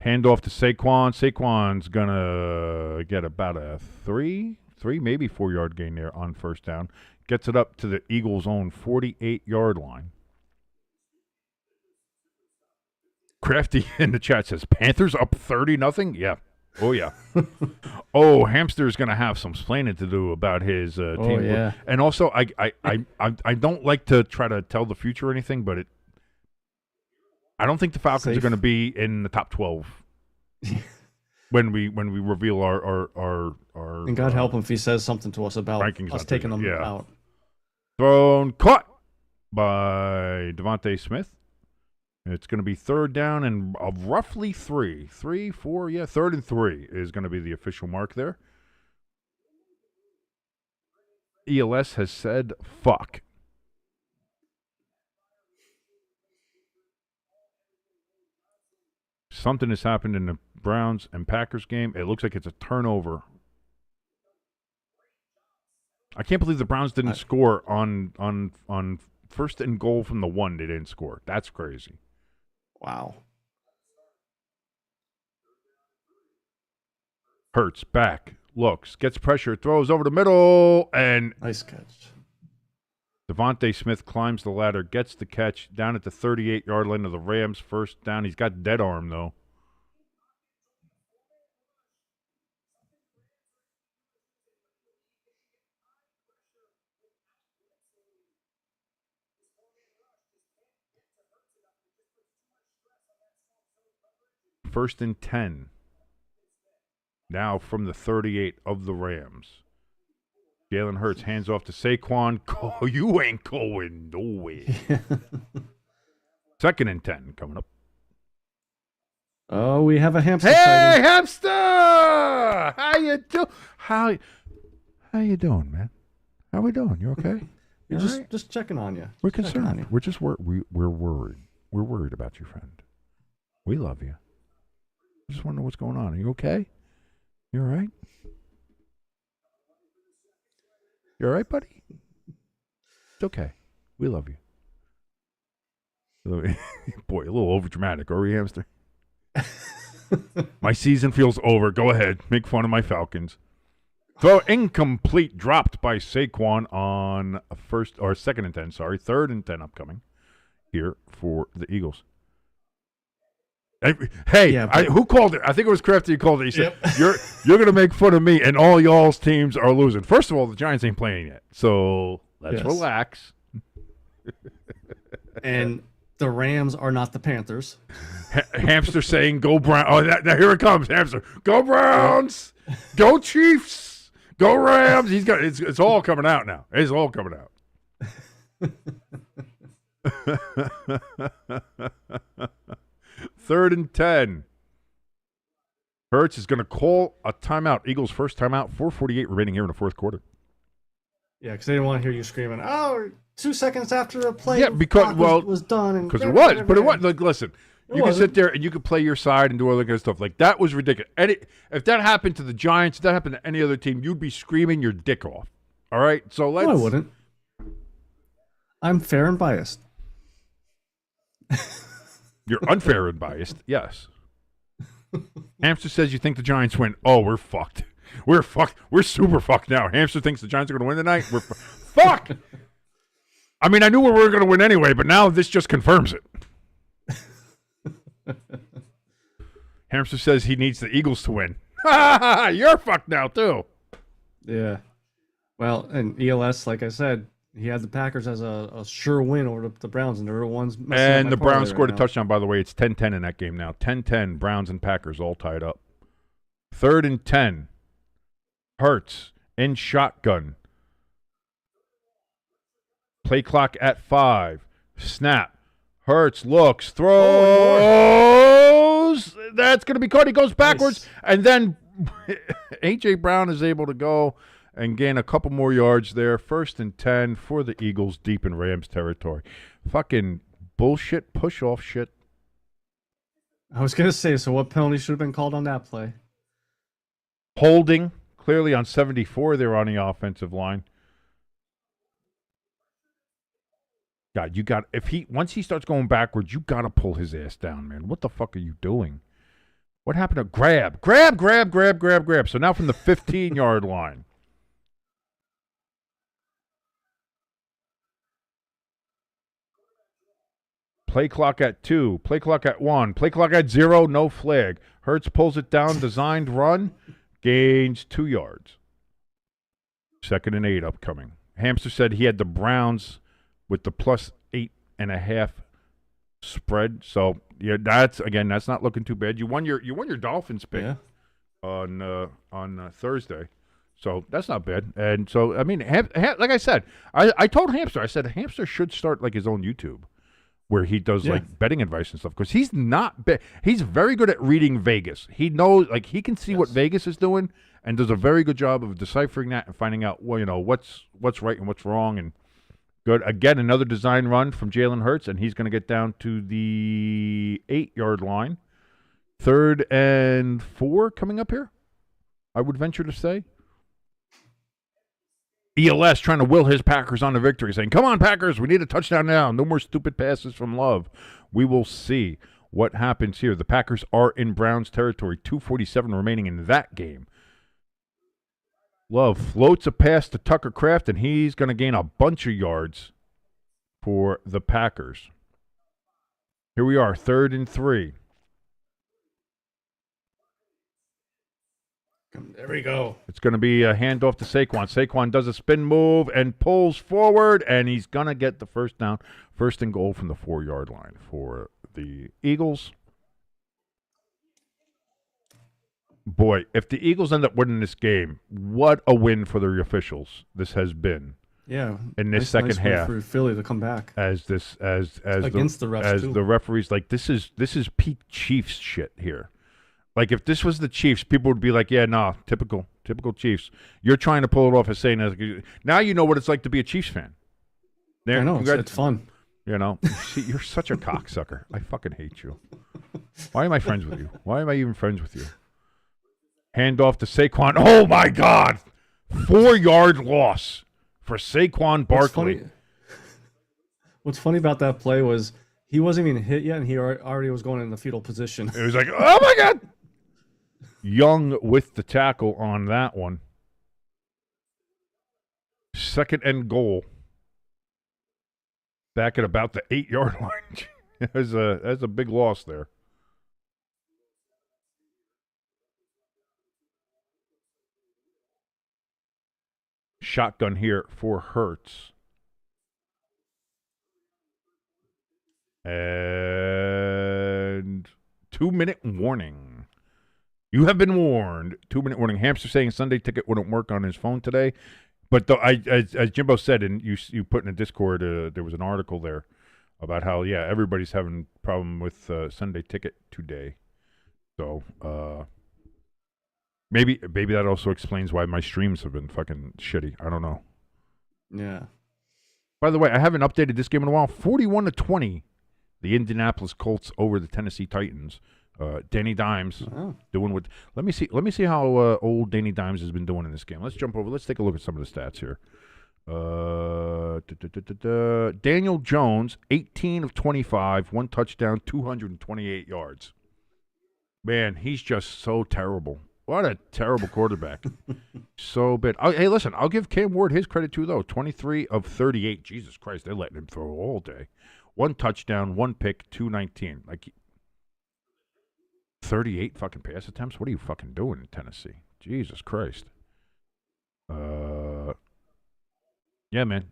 Hand off to Saquon. Saquon's gonna get about a 3, maybe 4-yard gain there on first down. Gets it up to the Eagles' own 48-yard line. Crafty in the chat says, Panthers up 30-0? Yeah. Oh, yeah. Oh, Hamster's going to have some explaining to do about his team. Yeah. And also, I don't like to try to tell the future or anything, but I don't think the Falcons are going to be in the top 12 when we reveal our And God help him if he says something to us about rankings us taking them yeah. out. Thrown, caught by Devontae Smith. It's going to be 3rd down and roughly 3, 4, yeah, 3rd and 3 is going to be the official mark there. ELS has said, fuck. Something has happened in the Browns and Packers game. It looks like it's a turnover. I can't believe the Browns didn't score on first and goal from the 1. They didn't score. That's crazy. Wow. Hurts back, looks, gets pressure, throws over the middle, and Nice catch. Devontae Smith climbs the ladder, gets the catch down at the 38-yard line of the Rams. First down. He's got dead arm, though. First and 10. Now from the 38 of the Rams. Jalen Hurts hands off to Saquon. Oh, you ain't going nowhere. Second and 10 coming up. Oh, we have a hamster. Hey, sighting. hamster! How you do? How you doing, man? How we doing? You okay? We're You all just right? just checking on you. We're Checking on concerned. you. We're just we're worried. We're worried about you, friend. We love you. Just want to know what's going on. Are you okay? You all right? You all right, buddy? It's okay. We love you. Boy, a little overdramatic, are we, hamster? My season feels over. Go ahead. Make fun of my Falcons. Throw incomplete, dropped by Saquon on second and 10, sorry. Third and 10 upcoming here for the Eagles. Hey, Yeah, who called it? I think it was Crafty who called it. He said, Yep. you're going to make fun of me, and all y'all's teams are losing. First of all, the Giants ain't playing yet, so let's Yes. relax. And the Rams are not the Panthers. Hamster saying, go Browns. Oh, here it comes, Hamster. Go Browns. Go Chiefs. Go Rams. It's all coming out now. It's all coming out. Third and 10. Hurts is going to call a timeout. Eagles' first timeout. 4:48 remaining here in the fourth quarter. Yeah, because they didn't want to hear you screaming, "Oh, 2 seconds after the play, Yeah, because was done." And because it was. But it was. Like, listen, you can wasn't. sit there and you can play your side and do all that kind of stuff. Like, that was ridiculous. If that happened to the Giants, if that happened to any other team, you'd be screaming your dick off. All right? So let's. No, I wouldn't. I'm fair and biased. You're unfair and biased. Yes. Hamster says you think the Giants win. Oh, we're fucked. We're fucked. We're super fucked now. Hamster thinks the Giants are going to win tonight. We're fuck. I mean, I knew we were going to win anyway, but now this just confirms it. Hamster says he needs the Eagles to win. You're fucked now too. Yeah. Well, and ELS, like I said, he had the Packers as a sure win over the Browns, and they were the ones messing up And my the parlay Browns scored right a touchdown, by the way. It's 10-10 in that game now. 10-10, Browns and Packers all tied up. Third and 10. Hurts in shotgun. Play clock at 5. Snap. Hurts looks, throws. That's going to be caught. He goes backwards. Nice. And then A.J. Brown is able to go and gain a couple more yards there. First and 10 for the Eagles deep in Rams territory. Fucking bullshit, push-off shit. I was going to say, so what penalty should have been called on that play? Holding, clearly on 74 there on the offensive line. God, once he starts going backwards, you got to pull his ass down, man. What the fuck are you doing? What happened to grab? So now from the 15-yard line. Play clock at 2. Play clock at 1. Play clock at 0. No flag. Hurts pulls it down. Designed run. Gains 2 yards. Second and 8 upcoming. Hamster said he had the Browns with the plus 8.5 spread. So yeah, that's not looking too bad. You won your Dolphins pick on Thursday. So that's not bad. And so I mean, like I said, I told Hamster, I said Hamster should start like his own YouTube, where he does like betting advice and stuff, because he's not he's very good at reading Vegas. He knows, like, he can see what Vegas is doing and does a very good job of deciphering that and finding out, well, what's right and what's wrong. And good, again, another design run from Jalen Hurts, and he's going to get down to the 8-yard line. 3rd and 4 coming up here, I would venture to say. ELS trying to will his Packers on to victory, saying, come on, Packers, we need a touchdown now. No more stupid passes from Love. We will see what happens here. The Packers are in Browns territory, 2:47 remaining in that game. Love floats a pass to Tucker Kraft, and he's going to gain a bunch of yards for the Packers. Here we are, 3rd and 3. There we go. It's going to be a handoff to Saquon. Saquon does a spin move and pulls forward, and he's going to get the first down. 1st and goal from the 4-yard line for the Eagles. Boy, if the Eagles end up winning this game, what a win for the officials this has been. Yeah, in this second half for Philly to come back as against the refs as too. the referees, like this is peak Chiefs shit here. Like if this was the Chiefs, people would be like, yeah, nah, typical Chiefs. You're trying to pull it off as saying that now you know what it's like to be a Chiefs fan. I know it's fun. You know, see, you're such a cocksucker. I fucking hate you. Why am I friends with you? Why am I even friends with you? Handoff to Saquon. Oh my God, 4-yard loss for Saquon Barkley. What's funny about that play was he wasn't even hit yet, and he already was going in the fetal position. It was like, oh my God. Young with the tackle on that one. 2nd and goal. Back at about the 8-yard line. That's a big loss there. Shotgun here for Hurts. And 2-minute warning. You have been warned. 2-minute warning. Hamster saying Sunday ticket wouldn't work on his phone today. But as Jimbo said, and you put in a Discord, there was an article there about how, yeah, everybody's having a problem with Sunday ticket today. So maybe that also explains why my streams have been fucking shitty. I don't know. Yeah. By the way, I haven't updated this game in a while. 41-20, the Indianapolis Colts over the Tennessee Titans. Danny Dimes doing what? Let me see how old Danny Dimes has been doing in this game. Let's jump over. Let's take a look at some of the stats here. Daniel Jones, 18 of 25, 1 touchdown, 228 yards. Man, he's just so terrible. What a terrible quarterback. So bad. Hey, listen, I'll give Cam Ward his credit too, though. 23 of 38. Jesus Christ, they're letting him throw all day. 1 touchdown, 1 pick, 219. Like 38 fucking pass attempts? What are you fucking doing in Tennessee? Jesus Christ. Yeah, man.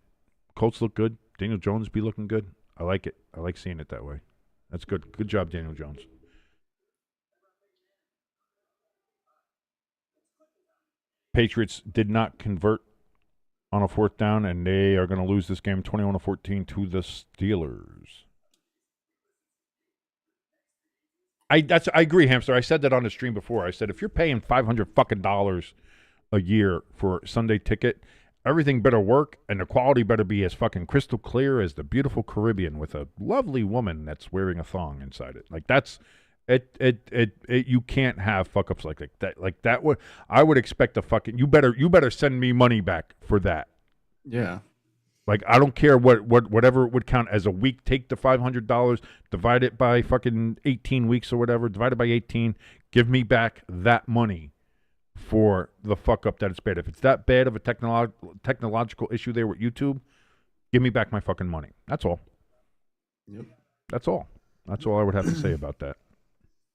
Colts look good. Daniel Jones be looking good. I like it. I like seeing it that way. That's good. Good job, Daniel Jones. Patriots did not convert on a 4th down, and they are going to lose this game 21-14 to the Steelers. I agree, Hamster. I said that on the stream before. I said if you're paying $500 fucking a year for Sunday ticket, everything better work, and the quality better be as fucking crystal clear as the beautiful Caribbean with a lovely woman that's wearing a thong inside it. Like that's it. You can't have fuck ups like that. Like that would I would expect a fucking you better send me money back for that. Yeah. Like, I don't care whatever it would count as a week. Take the $500, divide it by fucking 18 weeks or whatever, divide it by 18. Give me back that money for the fuck up that it's bad. If it's that bad of a technological issue there with YouTube, give me back my fucking money. That's all. Yep. That's all. That's all I would have to say about that.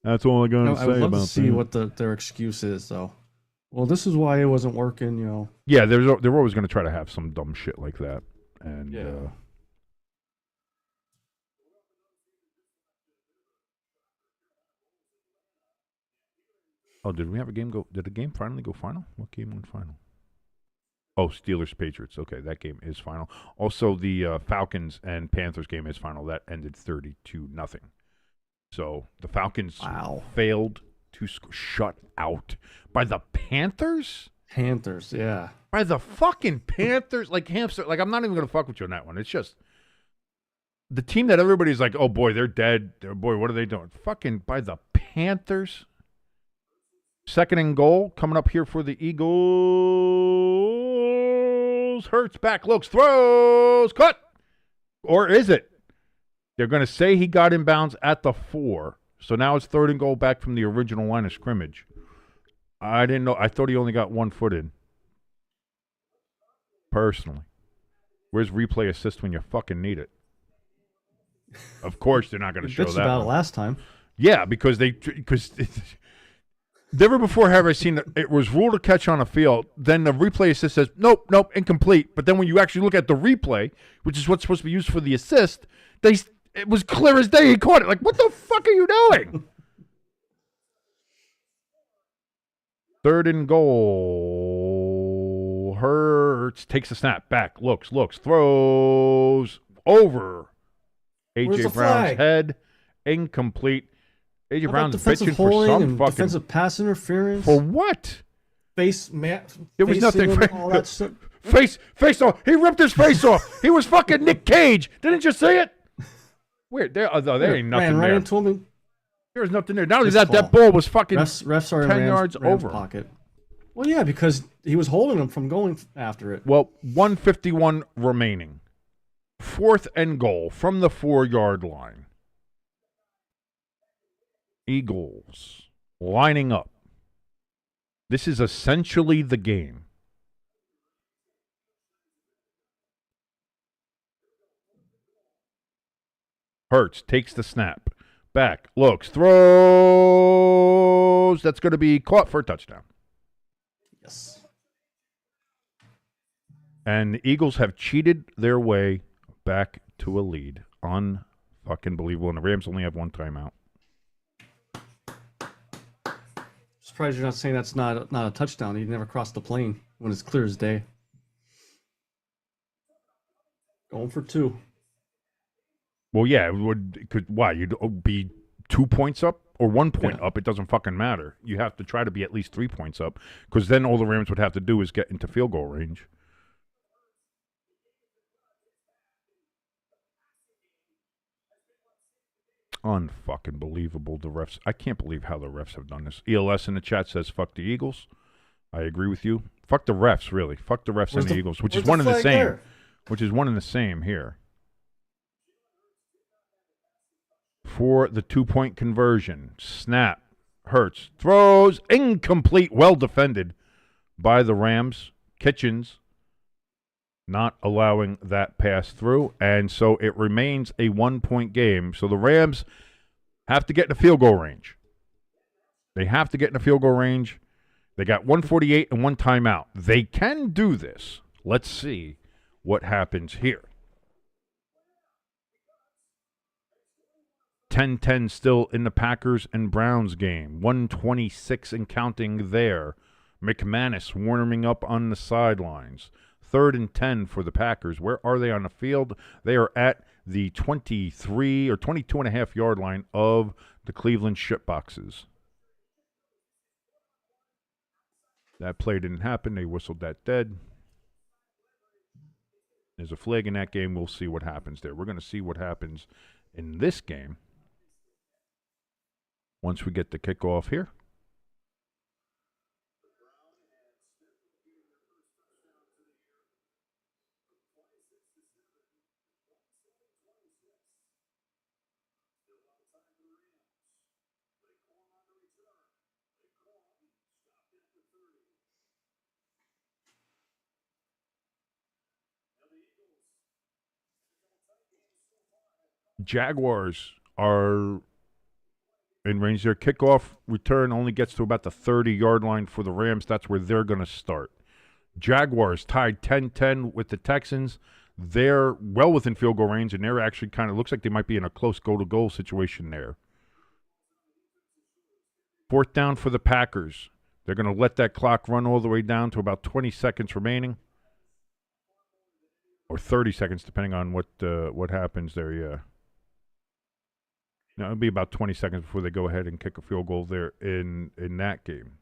That's all I'm going to say about that. I would love to see what their excuse is, though. Well, this is why it wasn't working, you know. Yeah, they're always going to try to have some dumb shit like that. And yeah. Did we have a game go? Did the game finally go final? What game went final? Oh, Steelers Patriots. Okay, that game is final. Also, the Falcons and Panthers game is final. That ended 32-0. So the Falcons failed to shut out by the Panthers. Panthers, yeah. By the fucking Panthers, like Hamster. Like I'm not even gonna fuck with you on that one. It's just the team that everybody's like, oh boy, they're dead. Boy, what are they doing? Fucking by the Panthers. Second and goal coming up here for the Eagles. Hurts, back, looks, throws, cut. Or is it? They're going to say he got inbounds at the 4. So now it's third and goal back from the original line of scrimmage. I didn't know. I thought he only got 1 foot in. Personally. Where's replay assist when you fucking need it? Of course they're not going to show that. About it last time. Yeah, because never before have I seen it was ruled a catch on a field. Then the replay assist says, nope, incomplete. But then when you actually look at the replay, which is what's supposed to be used for the assist, it was clear as day he caught it. Like, what the fuck are you doing? Third and goal. Hurts, takes a snap, back, looks, throws, over A.J. Brown's head, incomplete. A.J. Brown's bitching for some fucking... defensive pass interference. For what? There was nothing. All that stuff. Face off. He ripped his face off. He was fucking Nick Cage. Didn't you see it? Weird. There ain't nothing Right there. into him. There was nothing there. Not only that ball was fucking refs are 10 in yards Rams over. Pocket. Well, yeah, because he was holding him from going after it. Well, 1:51 remaining. Fourth and goal from the 4-yard line. Eagles lining up. This is essentially the game. Hurts takes the snap. Back, looks, throws. That's going to be caught for a touchdown. Yes. And the Eagles have cheated their way back to a lead. Unfucking believable. And the Rams only have 1 timeout. Surprised you're not saying that's not a touchdown. He never crossed the plane when it's clear as day. Going for 2. Well, yeah, it would. Why? You'd be 2 points up or 1 point up. It doesn't fucking matter. You have to try to be at least 3 points up, because then all the Rams would have to do is get into field goal range. Unfucking believable. The refs. I can't believe how the refs have done this. ELS in the chat says, fuck the Eagles. I agree with you. Fuck the refs, really. Fuck the refs and the Eagles, which is one and the same. There? Which is one and the same here. For the 2-point conversion. Snap. Hurts. Throws. Incomplete. Well defended by the Rams. Kitchens not allowing that pass through. And so it remains a 1-point game. So the Rams have to get in the field goal range. They have to get in the field goal range. They got 1:48 and 1 timeout. They can do this. Let's see what happens here. 10-10 still in the Packers and Browns game. 1:26 and counting there. McManus warming up on the sidelines. 3rd and 10 for the Packers. Where are they on the field? They are at the 23 or 22.5-yard line of the Cleveland shitboxes. That play didn't happen. They whistled that dead. There's a flag in that game. We'll see what happens there. We're going to see what happens in this game once we get the kickoff here. Jaguars are in range. Their kickoff return only gets to about the 30-yard line for the Rams. That's where they're going to start. Jaguars tied 10-10 with the Texans. They're well within field goal range, and they're actually kind of looks like they might be in a close goal-to-goal situation there. 4th down for the Packers. They're going to let that clock run all the way down to about 20 seconds remaining. Or 30 seconds, depending on what happens there, yeah. No, it'll be about 20 seconds before they go ahead and kick a field goal there in that game.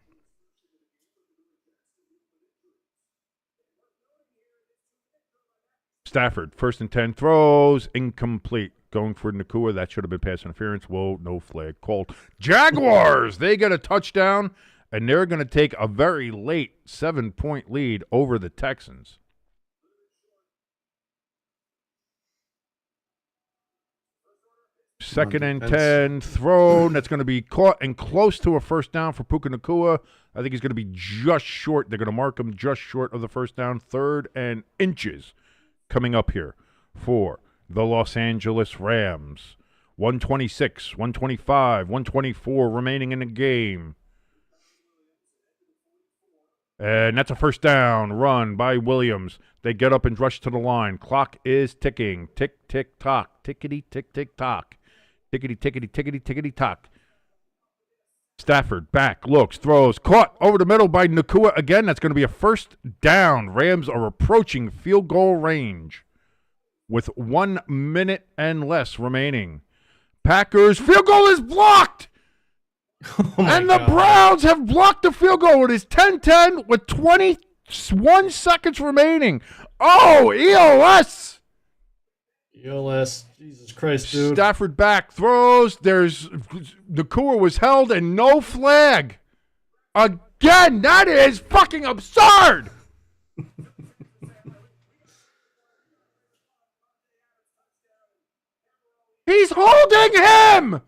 Stafford, 1st and 10, throws, incomplete. going for Nakua. That should have been pass interference. Whoa, no flag called. Jaguars, they get a touchdown, and they're going to take a very late 7-point lead over the Texans. Second and 10, thrown. That's going to be caught and close to a first down for Puka Nakua. I think he's going to be just short. They're going to mark him just short of the first down. 3rd and inches coming up here for the Los Angeles Rams. 126, 125, 124 remaining in the game. And that's a first down run by Williams. They get up and rush to the line. Clock is ticking. Tick, tick, tock. Tickety, tick, tick, tock. Tickety, tickety, tickety, tickety, tock. Stafford back, looks, throws, caught over the middle by Nakua again. That's going to be a first down. Rams are approaching field goal range with 1 minute and less remaining. Packers field goal is blocked. And the Browns have blocked the field goal. It is 10-10 with 21 seconds remaining. Oh, EOS. EOS. Jesus Christ, dude. Stafford back, throws. Nakua was held and no flag. Again, that is fucking absurd. He's holding him.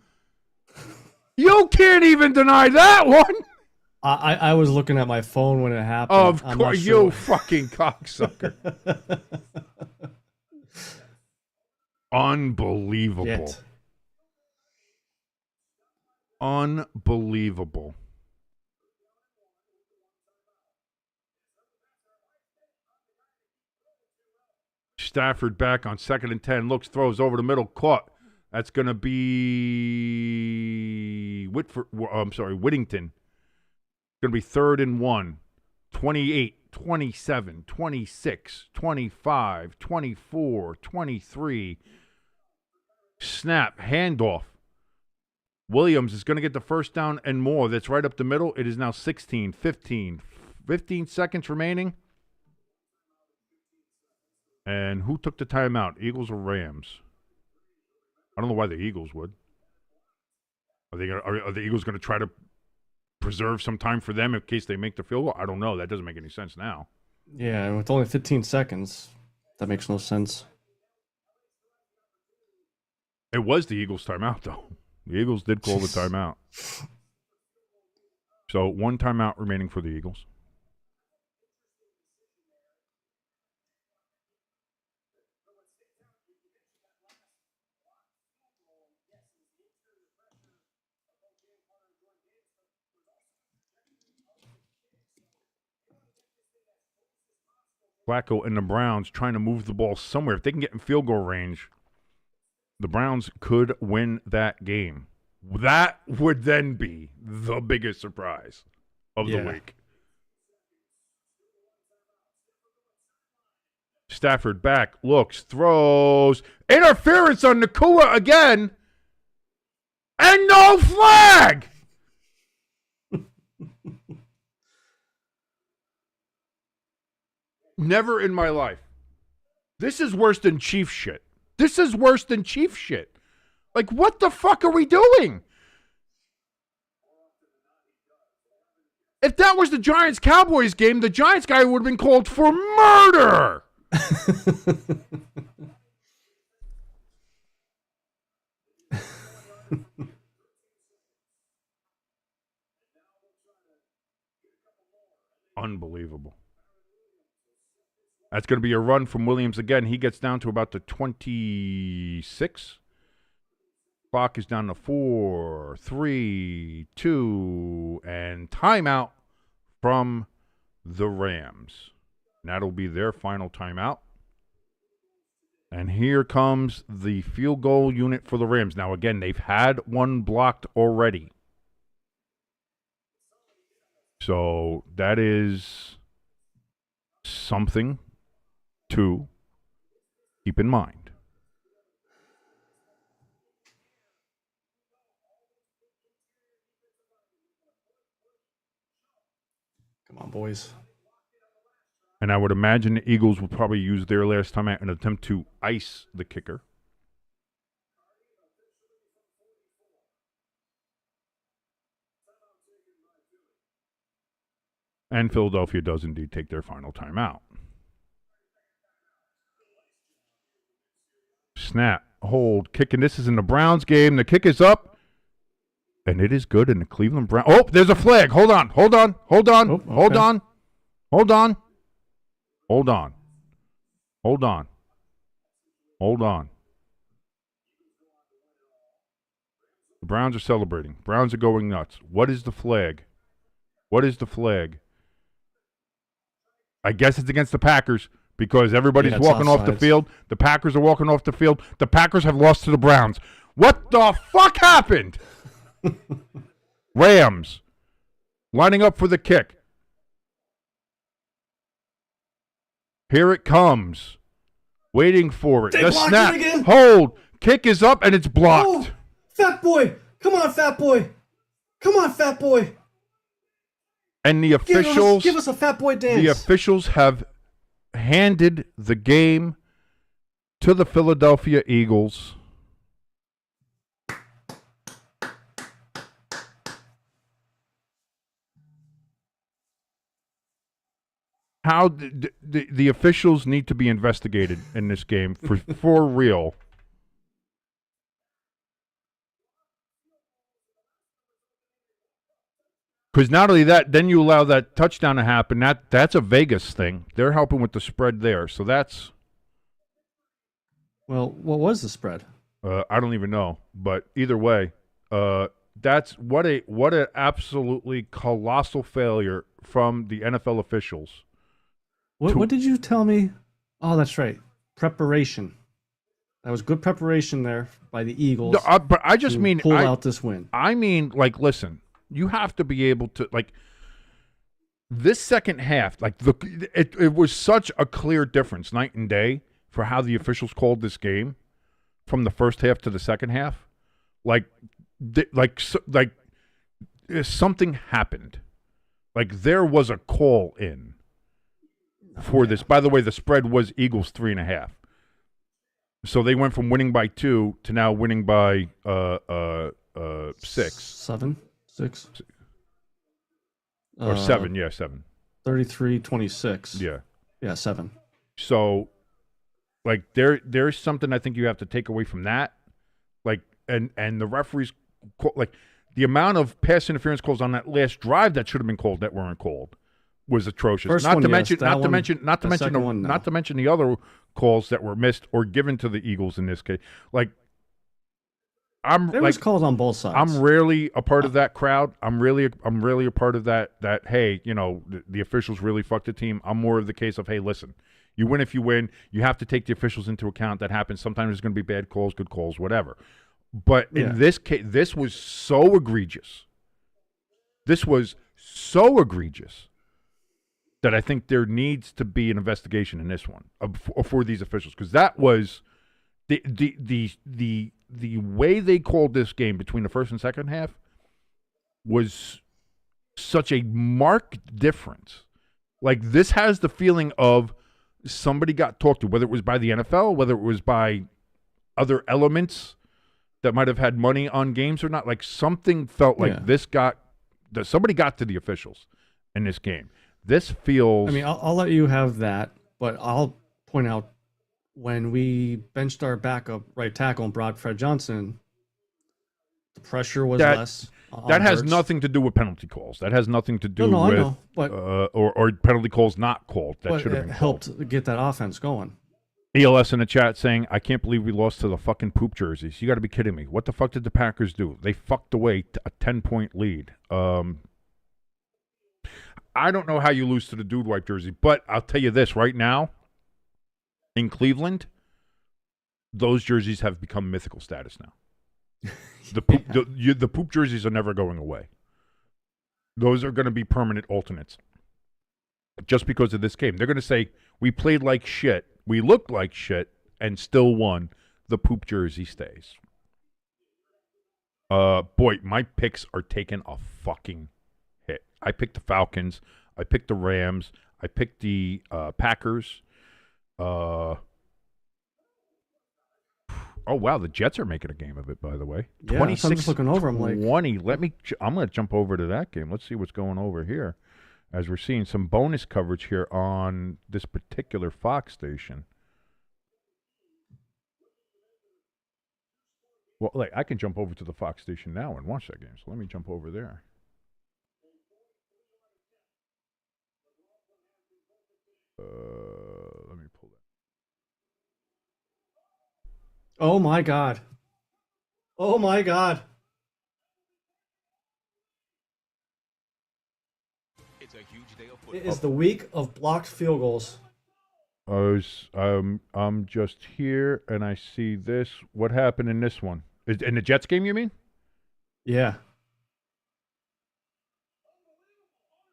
You can't even deny that one. I was looking at my phone when it happened. Of course, you fucking cocksucker. Unbelievable. Shit. Unbelievable. Stafford back on 2nd and 10. Looks, throws over the middle, caught. That's going to be Whittington. It's going to be 3rd and 1. 28, 27, 26, 25, 24, 23. Snap, handoff. Williams is going to get the first down and more. That's right up the middle. It is now 16, 15 seconds remaining. And who took the timeout? Eagles or Rams? I don't know why the Eagles would. Are the Eagles going to try to preserve some time for them in case they make the field goal? I don't know. That doesn't make any sense now. Yeah, with only 15 seconds, that makes no sense. It was the Eagles' timeout, though. The Eagles did call the timeout. So 1 timeout remaining for the Eagles. Flacco and the Browns trying to move the ball somewhere. If they can get in field goal range, the Browns could win that game. That would then be the biggest surprise of the week. Stafford back, looks, throws. Interference on Nakua again. And no flag! Never in my life. This is worse than Chief shit. This is worse than Chief shit. Like, what the fuck are we doing? If that was the Giants-Cowboys game, the Giants guy would have been called for murder. Unbelievable. That's going to be a run from Williams again. He gets down to about the 26. Clock is down to 4, 3, 2, and timeout from the Rams. And that'll be their final timeout. And here comes the field goal unit for the Rams. Now, again, they've had one blocked already. So that is something to keep in mind. Come on, boys. And I would imagine the Eagles will probably use their last time out in an attempt to ice the kicker. And Philadelphia does indeed take their final timeout. Snap, hold, kick, and this is in the Browns game. The kick is up, and it is good in the Cleveland Browns. Oh, there's a flag. Hold on. Oh, okay. Hold on. The Browns are celebrating. Browns are going nuts. What is the flag? I guess it's against the Packers because everybody's walking off the field. The Packers are walking off the field. The Packers have lost to the Browns. What the fuck happened? Rams lining up for the kick. Here it comes. Waiting for it. They The blocked snap. it again. Hold. Kick is up and it's blocked. Oh, fat boy. Come on, fat boy. And the officials Give us a fat boy dance. The officials have handed the game to the Philadelphia Eagles. How the officials need to be investigated in this game for real. Because not only that, then you allow that touchdown to happen. That's a Vegas thing. They're helping with the spread there. So that's... Well, what was the spread? I don't even know. But either way, that's what an absolutely colossal failure from the NFL officials. What did you tell me? Oh, that's right. Preparation. That was good preparation there by the Eagles. No, but I just mean... pull out this win. I mean, like, listen... You have to be able to, like, this second half, like, it was such a clear difference, night and day, for how the officials called this game from the first half to the second half. Something happened. Like, there was a call in for this. By the way, the spread was Eagles 3.5. So they went from winning by 2 to now winning by 6. 7? 6? Or 7, yeah, 7. 33-26. Yeah. Yeah, 7. So, like, there's something I think you have to take away from that. Like, and the referees, like, the amount of pass interference calls on that last drive that should have been called that weren't called was atrocious. Not to mention the other calls that were missed or given to the Eagles in this case. Like, There was calls on both sides. I'm rarely a part of that crowd. I'm really a part of that hey, you know, the officials really fucked the team. I'm more of the case of, hey, listen, you win if you win. You have to take the officials into account. That happens. Sometimes there's going to be bad calls, good calls, whatever. But in this case, this was so egregious. This was so egregious that I think there needs to be an investigation in this one for these officials, because that was the way they called this game between the first and second half was such a marked difference. Like, this has the feeling of somebody got talked to, whether it was by the NFL, whether it was by other elements that might have had money on games or not. Like, something felt like somebody got to the officials in this game. This feels... I mean, I'll let you have that, but I'll point out when we benched our backup right tackle and brought Fred Johnson, the pressure was less. That has nothing to do with penalty calls. That has nothing to do with I know, but, or penalty calls not called. That should have been helped called. Get that offense going. ELS in the chat saying, I can't believe we lost to the fucking poop jerseys. You got to be kidding me. What the fuck did the Packers do? They fucked away a 10-point lead. I don't know how you lose to the dude wipe jersey, but I'll tell you this right now. In Cleveland, those jerseys have become mythical status now. The poop jerseys are never going away. Those are going to be permanent alternates. Just because of this game. They're going to say, we played like shit, we looked like shit, and still won. The poop jersey stays. Boy, my picks are taking a fucking hit. I picked the Falcons. I picked the Rams. I picked the Packers. Oh wow, the Jets are making a game of it, by the way. Yeah, 26 I'm just looking over. I'm like 20. I'm going to jump over to that game. Let's see what's going over here. as we're seeing some bonus coverage here on this particular Fox station. Well, like, I can jump over to the Fox station now and watch that game. So let me jump over there. Let me pull that. Oh my God. Oh my God. It's a huge day of It is the week of blocked field goals. I'm just here and I see this. What happened in this one? In the Jets game, you mean? Yeah.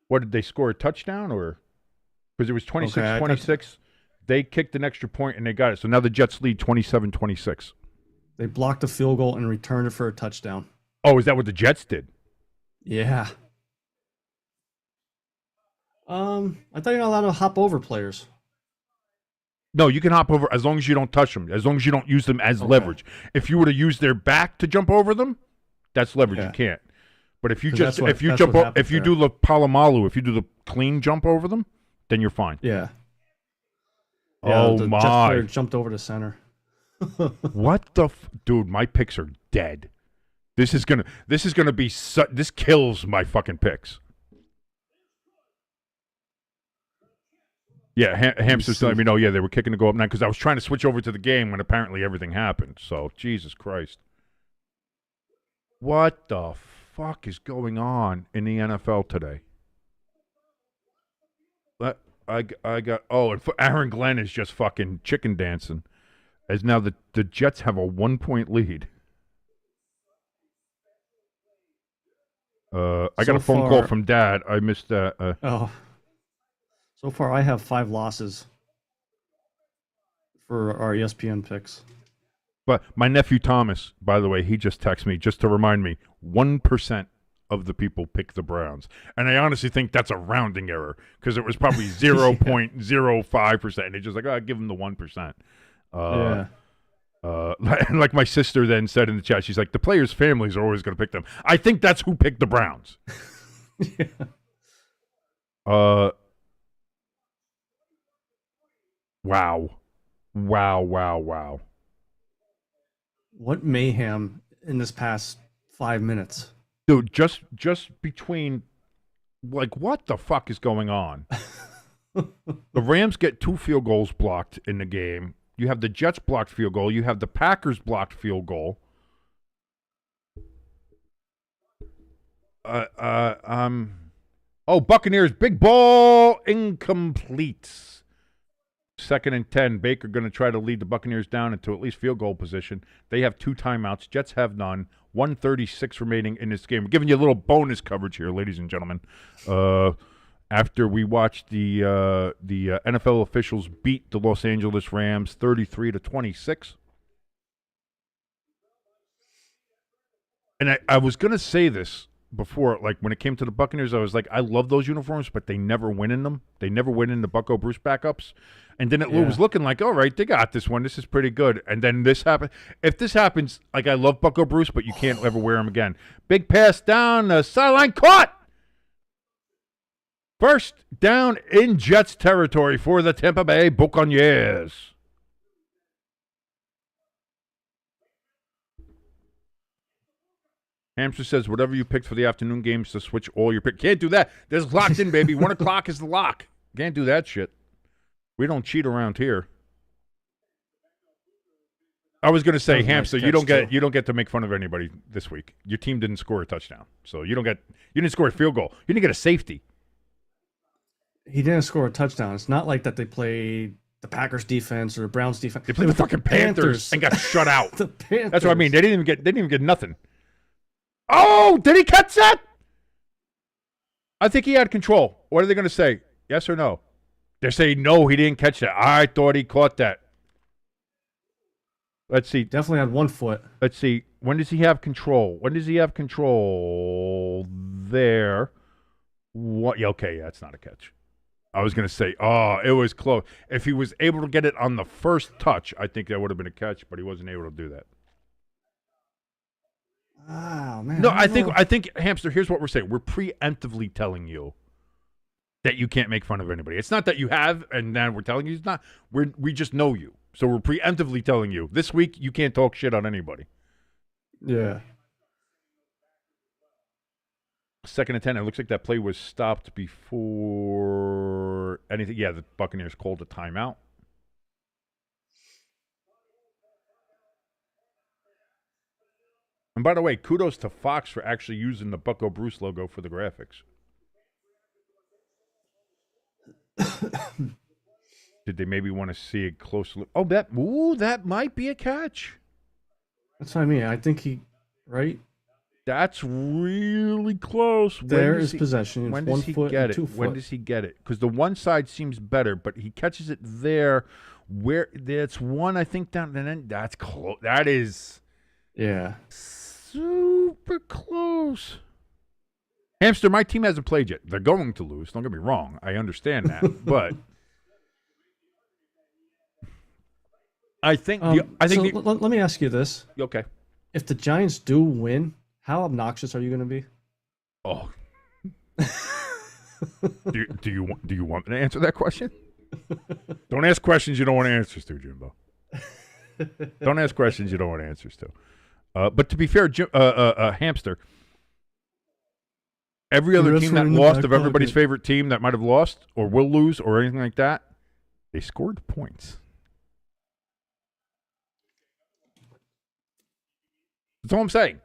What, did they score a touchdown or? Because it was 26-26. They kicked an extra point and they got it. So now the Jets lead 27-26. They blocked a field goal and returned it for a touchdown. Oh, is that what the Jets did? Yeah. I thought you're not allowed to hop over players. No, you can hop over as long as you don't touch them, as long as you don't use them as leverage. If you were to use their back to jump over them, that's leverage. You can't. But if you do the Palomalu, if you do the clean jump over them, then you're fine. Yeah. Oh the my! Jets player jumped over the center. What the dude? My picks are dead. This is gonna be this kills my fucking picks. Yeah, Hamster's telling me no. Yeah, they were kicking to go up 9 because I was trying to switch over to the game when apparently everything happened. So Jesus Christ, what the fuck is going on in the NFL today? I got and Aaron Glenn is just fucking chicken dancing, as now the Jets have a 1-point lead. I got a phone call from Dad. I missed that. So far, I have 5 losses for our ESPN picks. But my nephew Thomas, by the way, he just texted me just to remind me 1% of the people pick the Browns. And I honestly think that's a rounding error because it was probably 0.05%. And they're just like, oh, I'll give them the 1%. Like my sister then said in the chat, she's like, the players' families are always going to pick them. I think that's who picked the Browns. Yeah. Wow. What mayhem in this past 5 minutes. Dude, just between, like, what the fuck is going on? The Rams get 2 field goals blocked in the game. You have the Jets blocked field goal. You have the Packers blocked field goal. Buccaneers, big ball, incomplete. 2nd and 10. Baker going to try to lead the Buccaneers down into at least field goal position. They have 2 timeouts. Jets have none. 1:36 remaining in this game. We're giving you a little bonus coverage here, ladies and gentlemen. After we watched the NFL officials beat the Los Angeles Rams 33-26. And I was going to say this before, like when it came to the Buccaneers, I was like, I love those uniforms, but they never win in them. They never win in the Bucco Bruce backups. And then it was looking like, all right, they got this one. This is pretty good. And then this happened. If this happens, like I love Bucco Bruce, but you can't ever wear them again. Big pass down the sideline, caught. First down in Jets territory for the Tampa Bay Buccaneers. Hamster says, whatever you picked for the afternoon games to switch all your picks. Can't do that. There's locked in, baby. 1 o'clock is the lock. Can't do that shit. We don't cheat around here. I was going to say, Hamster, you don't get to make fun of anybody this week. Your team didn't score a touchdown, so you didn't score a field goal. You didn't get a safety. He didn't sore a touchdown. It's not like that they played the Packers defense or the Browns defense. They played the fucking Panthers and got shut out. The Panthers. That's what I mean. They didn't even get nothing. Oh, did he catch that? I think he had control. What are they going to say? Yes or no? They're saying no, he didn't catch that. I thought he caught that. Let's see. Definitely had 1 foot. Let's see. When does he have control? There. What? Yeah, okay, yeah, that's not a catch. I was going to say, it was close. If he was able to get it on the first touch, I think that would have been a catch, but he wasn't able to do that. Oh, man. No, I think Hamster, here's what we're saying. We're preemptively telling you that you can't make fun of anybody. It's not that you have, and now we're telling you it's not. We just know you. So we're preemptively telling you, this week you can't talk shit on anybody. Yeah. 2nd and 10. It looks like that play was stopped before anything. Yeah, the Buccaneers called a timeout. And by the way, kudos to Fox for actually using the Bucko Bruce logo for the graphics. Did they maybe want to see a close look? Oh, that might be a catch. That's what I mean. I think he, right? That's really close. There is possession. When It's does he 1 foot get and it? 2 foot. When does he get it? Because the one side seems better, but he catches it there. Where that's one, I think, down. And then that's close. That is super close. Hamster, my team hasn't played yet. They're going to lose. Don't get me wrong. I understand that, but I think. Let me ask you this: okay. If the Giants do win, how obnoxious are you going to be? Oh. do you want me to answer that question? Don't ask questions you don't want answers to, Jimbo. Don't ask questions you don't want answers to. But to be fair, Hamster, every other team that lost of everybody's favorite team that might have lost or will lose or anything like that, they scored points. That's all I'm saying.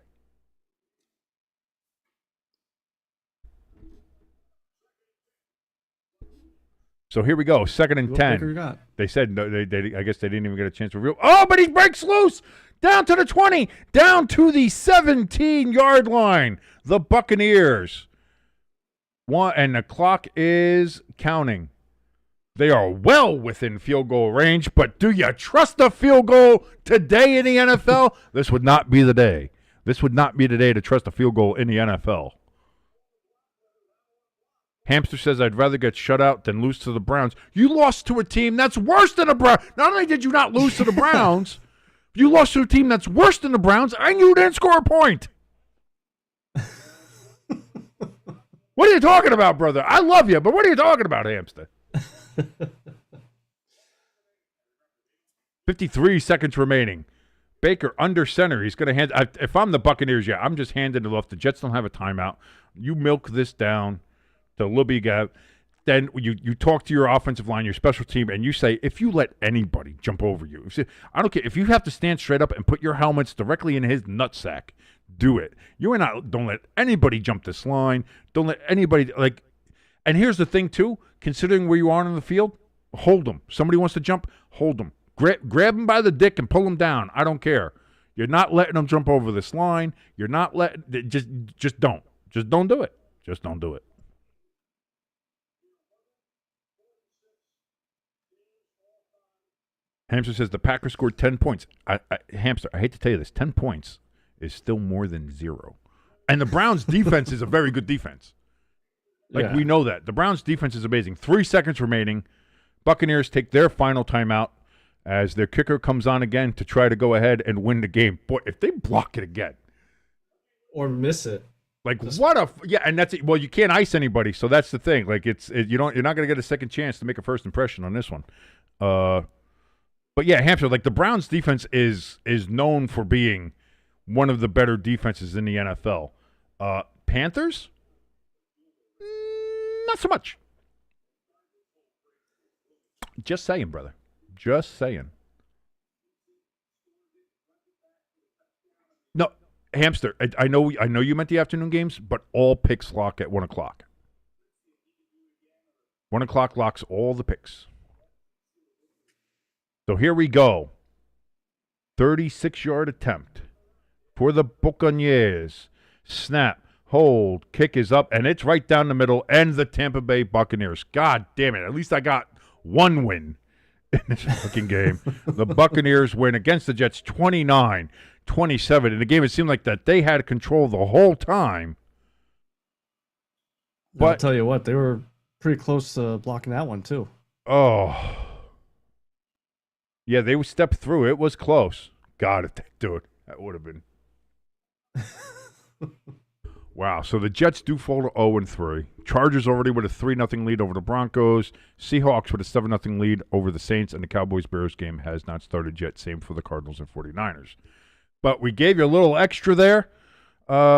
So here we go. 2nd and 10. They said no, they I guess they didn't even get a chance to reveal. Oh, but he breaks loose down to the 20, down to the 17-yard line. The Buccaneers. And the clock is counting. They are well within field goal range, but do you trust a field goal today in the NFL? This would not be the day. This would not be the day to trust a field goal in the NFL. Hamster says, I'd rather get shut out than lose to the Browns. You lost to a team that's worse than the Browns. Not only did you not lose to the Browns, you lost to a team that's worse than the Browns, and you didn't score a point. What are you talking about, brother? I love you, but what are you talking about, Hamster? 53 seconds remaining. Baker under center. He's going to hand. If I'm the Buccaneers, I'm just handing it off. The Jets don't have a timeout. You milk this down to Libby Gap. Then you talk to your offensive line, your special team, and you say, if you let anybody jump over you, I don't care. If you have to stand straight up and put your helmets directly in his nutsack, do it. Don't let anybody jump this line. Don't let anybody, and here's the thing, too. Considering where you are on the field, hold them. Somebody wants to jump, hold them. Grab him by the dick and pull him down. I don't care. You're not letting them jump over this line. You're not letting just don't. Just don't do it. Just don't do it. Hamster says the Packers scored 10 points. Hamster, I hate to tell you this, 10 points is still more than 0. And the Browns' defense is a very good defense. We know that. The Browns' defense is amazing. 3 seconds remaining. Buccaneers take their final timeout as their kicker comes on again to try to go ahead and win the game. Boy, if they block it again. Or miss it. And that's it. Well, you can't ice anybody, so that's the thing. You're not going to get a second chance to make a first impression on this one. But yeah, Hampshire, the Browns' defense is known for being one of the better defenses in the NFL. Panthers? Not so much. Just saying, brother. Just saying. No, Hamster, I know you meant the afternoon games, but all picks lock at 1 o'clock. 1 o'clock locks all the picks. So here we go. 36-yard attempt for the Buccaneers. Snap, hold, kick is up, and it's right down the middle, and the Tampa Bay Buccaneers. God damn it. At least I got one win in this fucking game. The Buccaneers win against the Jets 29-27. In the game, it seemed like that they had control the whole time. But I'll tell you what, they were pretty close to blocking that one, too. Oh. Yeah, they would step through. It was close. God, if they do it, that would have been. Wow. So the Jets do fall to 0-3. Chargers already with a 3-0 lead over the Broncos. Seahawks with a 7-0 lead over the Saints. And the Cowboys-Bears game has not started yet. Same for the Cardinals and 49ers. But we gave you a little extra there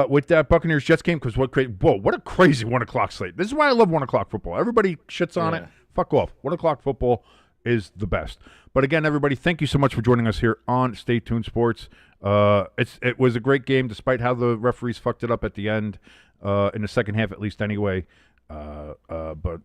with that Buccaneers-Jets game because what a crazy 1 o'clock slate. This is why I love 1 o'clock football. Everybody shits on it. Fuck off. 1 o'clock football is the best. But again, everybody, thank you so much for joining us here on Stay Tuned Sports. It was a great game, despite how the referees fucked it up at the end, in the second half, at least anyway. But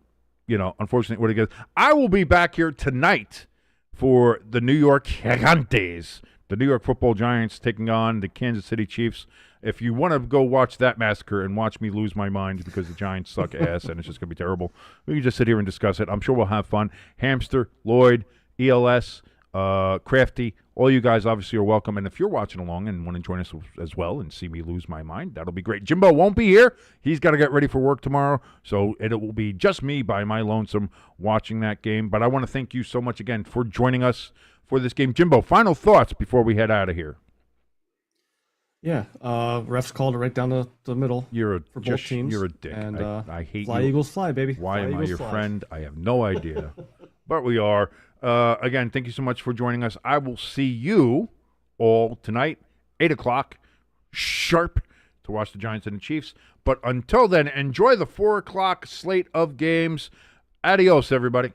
unfortunately, what it gets. I will be back here tonight for the New York Gigantes, the New York Football Giants taking on the Kansas City Chiefs. If you want to go watch that massacre and watch me lose my mind because the Giants suck ass and it's just going to be terrible, we can just sit here and discuss it. I'm sure we'll have fun. Hamster, Lloyd, ELS, Crafty, all you guys obviously are welcome. And if you're watching along and want to join us as well and see me lose my mind, that'll be great. Jimbo won't be here. He's got to get ready for work tomorrow. So it will be just me by my lonesome watching that game. But I want to thank you so much again for joining us for this game. Jimbo, final thoughts before we head out of here. Yeah, refs called it right down the middle for both teams. You're a dick. And I hate fly you. Eagles fly, baby. Why fly am I Eagles your fly. friend? I have no idea. But we are. Again, thank you so much for joining us. I will see you all tonight, 8 o'clock, sharp, to watch the Giants and the Chiefs. But until then, enjoy the 4 o'clock slate of games. Adios, everybody.